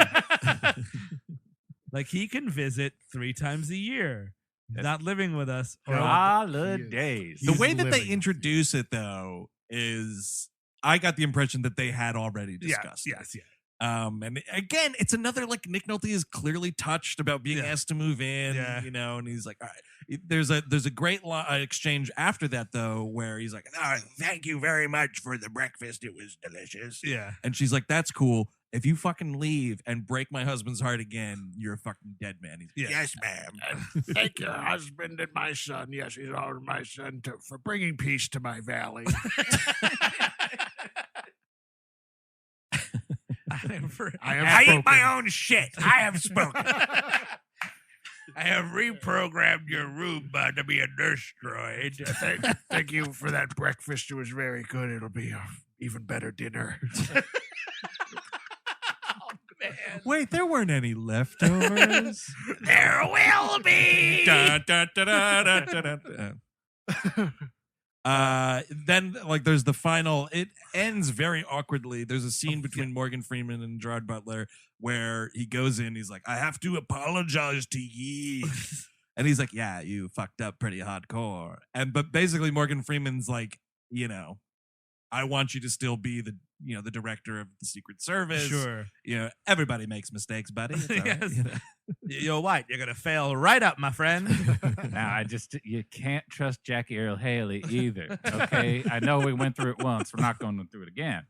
like he can visit 3 times a year. He's not living with us. Or Holidays. The He's way that they living. introduce it, though, is I got the impression that they had already discussed. it. Yes. And again, it's another like Nick Nolte is clearly touched about being Yeah. asked to move in, Yeah. and he's like, all right. There's a great exchange after that though, where he's like, Oh, thank you very much for the breakfast. It was delicious. Yeah. and she's like, that's cool. If you fucking leave and break my husband's heart again, you're a fucking dead man. He's Yeah. Yes, ma'am. Thank your husband and my son. Yes, he's all my son for bringing peace to my valley. I eat my own shit. I have spoken. I have reprogrammed your Roomba to be a nurse droid. Thank you for that breakfast. It was very good. It'll be a even better dinner. Wait, there weren't any leftovers. There will be. Da, da, da, da, da, da, da. Then like there's the final, it ends very awkwardly. There's a scene between Morgan Freeman and Gerard Butler where he goes in, he's like, I have to apologize to ye. And he's like, yeah, you fucked up pretty hardcore. But basically Morgan Freeman's like, you know, I want you to still be the, you know, the director of the Secret Service. Sure. You know, everybody makes mistakes, buddy. It's all right, Yes. you know. You're white. You're gonna fail right up, my friend. Now, you can't trust Jackie Earle Haley either. Okay, I know we went through it once. We're not going through it again.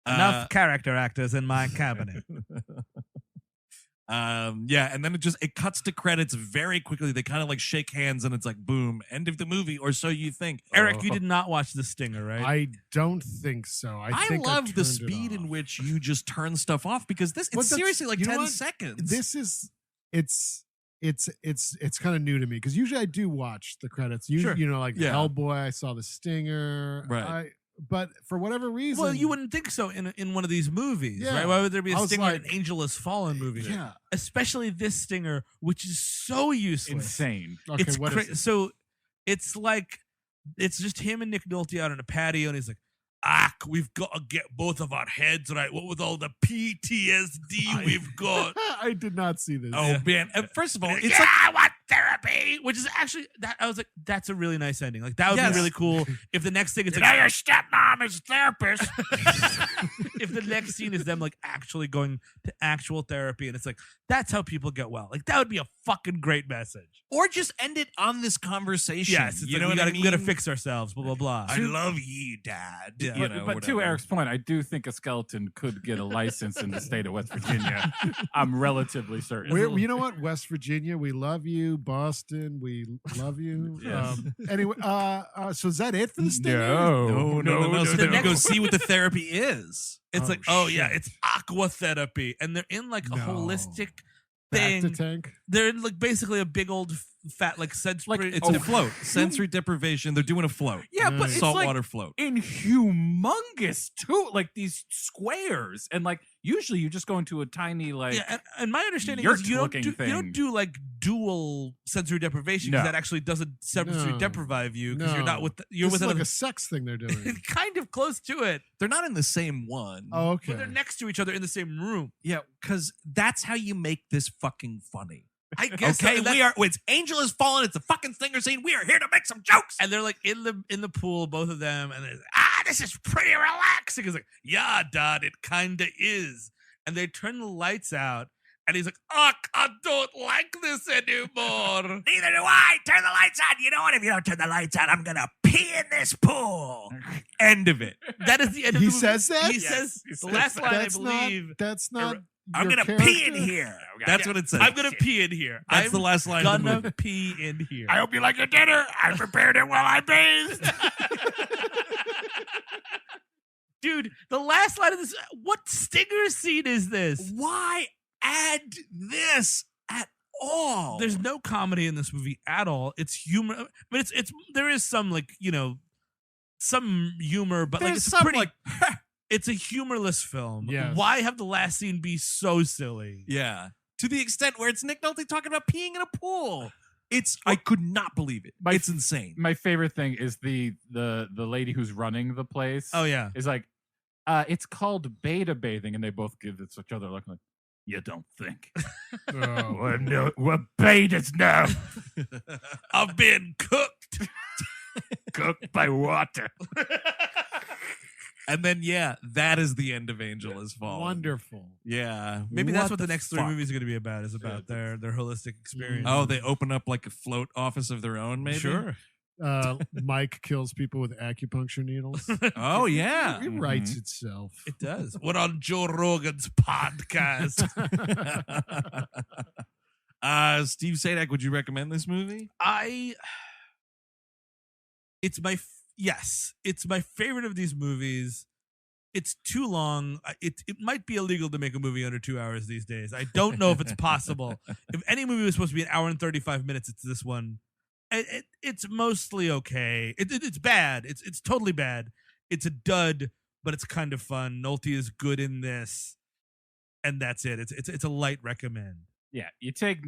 Enough character actors in my cabinet. Yeah, and then it cuts to credits very quickly. They kind of like shake hands and it's like boom, end of the movie, or so you think. Eric, you did not watch The Stinger, right? I don't think so. I think love the turned it speed in off. which you just turn stuff off because Well, it's that's- seriously like you know 10 what? seconds. This is it's kind of new to me because usually I do watch the credits. Usually, Sure. you know, like Yeah. Hellboy, I saw The Stinger, Right. But for whatever reason, well, you wouldn't think so in one of these movies, Yeah. right? Why would there be a I was Stinger in like- an Angel Has Fallen movie? Yeah. Especially this Stinger, which is so useless. Insane. Okay, It's what is it? so it's like it's just him and Nick Nolte out on a patio, and he's like, we've got to get both of our heads right. What with all the PTSD we've got. I did not see this. Oh man! First of all, it's yeah, like I want therapy. Which is actually that I was like, that's a really nice ending. Like that would Yes. be really cool if the next thing is Now your like stepmom is a therapist. if the next scene is them like actually going to actual therapy, and it's like that's how people get well. Like that would be a fucking great message. or just end it on this conversation. Yes, it's you like, know we what gotta, I mean? we gotta fix ourselves. Blah blah blah. I love ye, Dad. Yeah. You But, know, but to whatever. Eric's point, I do think a skeleton could get a license in the state of West Virginia. I'm relatively certain. You know what? West Virginia, we love you. Boston, we love you. Yes. Anyway, so is that it for the Stinger? No. So the then we go next- see what the therapy is. It's Oh, like, oh yeah, shit. it's aqua therapy, and they're in like a No. holistic Back to thing. tank. They're in like basically a big old fat like sensory. Like, It's a float. Sensory deprivation. They're doing a float. Yeah, but it's like Saltwater float. in humongous too, like these squares, and like usually you just go into a tiny like. yeah, and my understanding is you don't yurt-looking do like dual sensory deprivation because No. that actually doesn't sensory No. deprive you because you're No. not with you're This with is like another. a sex thing they're doing. kind of close to it, They're not in the same one. Oh, okay. but they're next to each other in the same room. Yeah, because that's how you make this fucking funny. I guess. Okay, so, and we are. It's Angel Has Fallen. It's a fucking Stinger scene. We are here to make some jokes. and they're like in the pool, both of them, and they're this is pretty relaxing. It's like, yeah, Dad, it kinda is. And they turn the lights out, and he's like, I don't like this anymore. Neither do I. Turn the lights on. You know what? If you don't turn the lights on, I'm gonna pee in this pool. End of it. That is the end of He the movie. says that? He Yes, says he the says last that. line, That's I believe. That's not. I'm your gonna pee in character? here. That's what it says. I'm gonna pee in here. That's I'm the last line of the gonna movie. pee in here. I hope you like your dinner. I prepared it while I bathed. Dude, the last line of this. What Stinger scene is this? Why add this at all? There's no comedy in this movie at all. It's humor. I mean, it's there is some like some humor, but like There's it's some, pretty. like, It's a humorless film. Yes. Why have the last scene be so silly? yeah, to the extent where it's Nick Nolte talking about peeing in a pool. I could not believe it. It's insane. My favorite thing is the lady who's running the place. Oh yeah. is like, it's called beta bathing, and they both give each other a look like, you don't think Oh. we're betas now, I've been cooked. cooked by water. And then that is the end of Angel Has Fallen. Wonderful. Yeah, Maybe that's what the next three fuck? movies are going to be about. Is about their holistic experience. Oh, they open up like a float office of their own, maybe. sure. Mike kills people with acupuncture needles. Oh yeah. It writes itself. It does. We're on Joe Rogan's podcast. Steve Sadak, would you recommend this movie? It's my favorite of these movies. It's too long. It might be illegal to make a movie under 2 hours these days. I don't know if it's possible. If any movie was supposed to be an hour and 35 minutes, it's this one. It's mostly okay. It's bad. It's totally bad. It's a dud, but it's kind of fun. Nolte is good in this, and that's it. It's a light recommend. Yeah,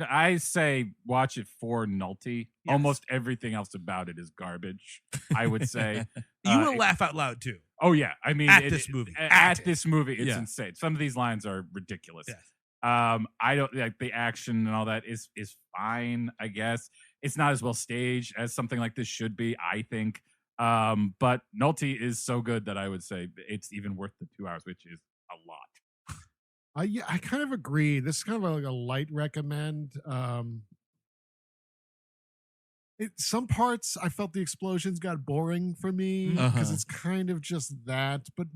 I say watch it for Nolte. Yes. Almost everything else about it is garbage, I would say. You will laugh out loud too. Oh yeah, I mean This movie. This movie, it's Yeah. insane. Some of these lines are ridiculous. Yes. I don't like the action and all that is fine, I guess. It's not as well staged as something like this should be, I think. But Nolte is so good that I would say it's even worth the 2 hours, which is a lot. Yeah, I kind of agree. This is kind of like a light recommend. Some parts I felt the explosions got boring for me because it's kind of just that. But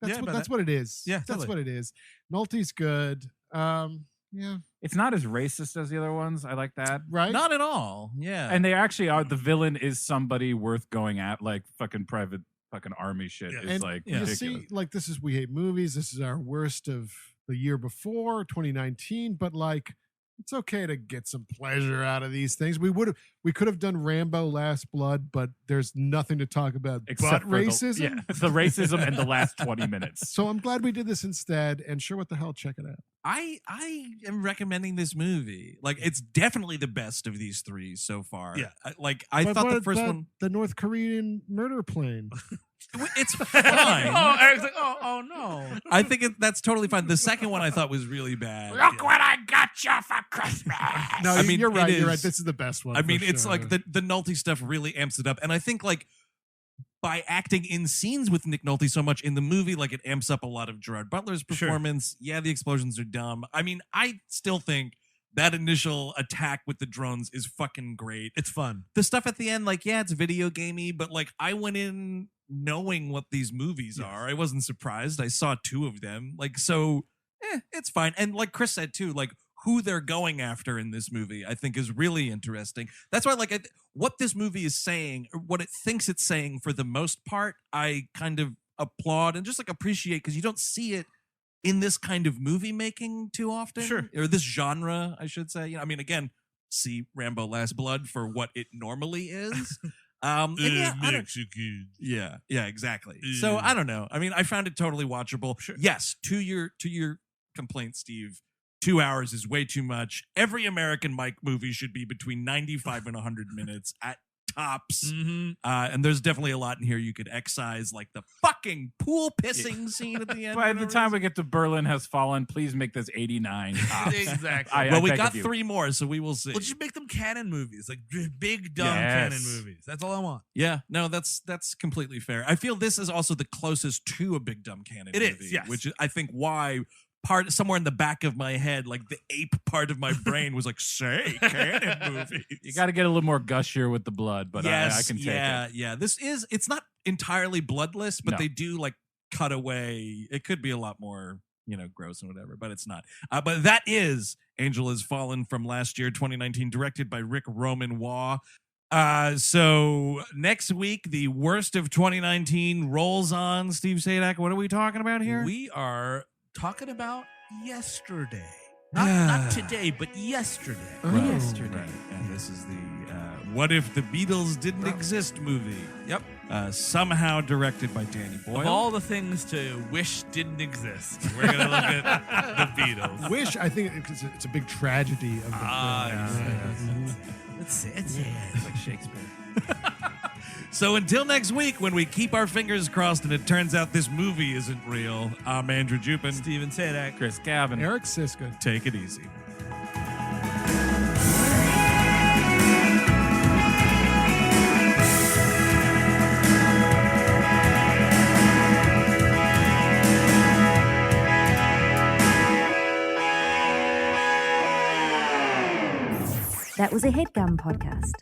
that's what it is. Yeah, that's totally. what it is. Nolte's good. Yeah, It's not as racist as the other ones. I like that. right. Not at all. Yeah. And they actually are. The villain is somebody worth going at, like fucking private fucking army shit. Yeah. Is And like you ridiculous. see, like this is We Hate Movies. This is our worst of the year before 2019. But like, it's okay to get some pleasure out of these things. We could have done Rambo: Last Blood, but there's nothing to talk about Except but for racism. the racism and the last 20 minutes. So I'm glad we did this instead. And sure, what the hell, check it out. I am recommending this movie. Like, it's definitely the best of these three so far. Yeah. I But thought what the first about one, the North Korean murder plane. it's fine. Eric's like, oh no. I think that's totally fine. The second one I thought was really bad. Look what I got you for Christmas. No, I mean, you're right. it You're right. is- This is the best one. I for mean, it's sure. like the Nolte stuff really amps it up. And I think like by acting in scenes with Nick Nolte so much in the movie, like it amps up a lot of Gerard Butler's performance. Yeah, the explosions are dumb. I mean, I still think that initial attack with the drones is fucking great. It's fun. The stuff at the end, like, yeah, it's video gamey, but like I went in knowing what these movies are. I wasn't surprised. I saw two of them. Like, so it's fine. And like Chris said too, like who they're going after in this movie, I think is really interesting. That's why, like, what this movie is saying, or what it thinks it's saying for the most part, I kind of applaud and just like appreciate because you don't see it in this kind of movie making too often. Sure. Or this genre, I should say. I mean, again, see Rambo: Last Blood for what it normally is. And yeah, I don't- yeah, exactly. So I don't know. I mean, I found it totally watchable. Sure. Yes, to your complaint, Steve, 2 hours is way too much. Every American Mike movie should be between 95 and 100 minutes at tops. Mm-hmm. And there's definitely a lot in here you could excise, like the fucking pool pissing scene at the end. By for the no time reason. we get to Berlin Has Fallen, please make this 89 tops. Exactly. I Well, we beg got of you. 3 more, so we will see. Well, just make them canon movies, like big dumb Yes. canon movies. That's all I want. Yeah, no, that's completely fair. I feel this is also the closest to a Big Dumb Cannon It is, movie, yes. which is, I think, why somewhere in the back of my head, like the ape part of my brain was like, say Cannon movies. You got to get a little more gushier with the blood, but I can take it. Yeah. It's not entirely bloodless, but No. they do like cut away. It could be a lot more, gross and whatever, but it's not. But that is Angel Has Fallen from last year, 2019, directed by Rick Roman Waugh. So next week, the worst of 2019 rolls on. Steve Sadak, what are we talking about here? We are talking about yesterday. Not today, but yesterday. Oh. Yesterday. And this is the What If the Beatles Didn't Exist movie. Yep. Somehow directed by Danny Boyle. Of all the things to wish didn't exist, we're going to look at the Beatles. Wish, I think it's a big tragedy of the film. yes. Yeah. It's like Shakespeare. So until next week, when we keep our fingers crossed and it turns out this movie isn't real, I'm Andrew Jupin. Steven Sadak. Chris Gavin. Eric Siska. Take it easy. That was a HeadGum podcast.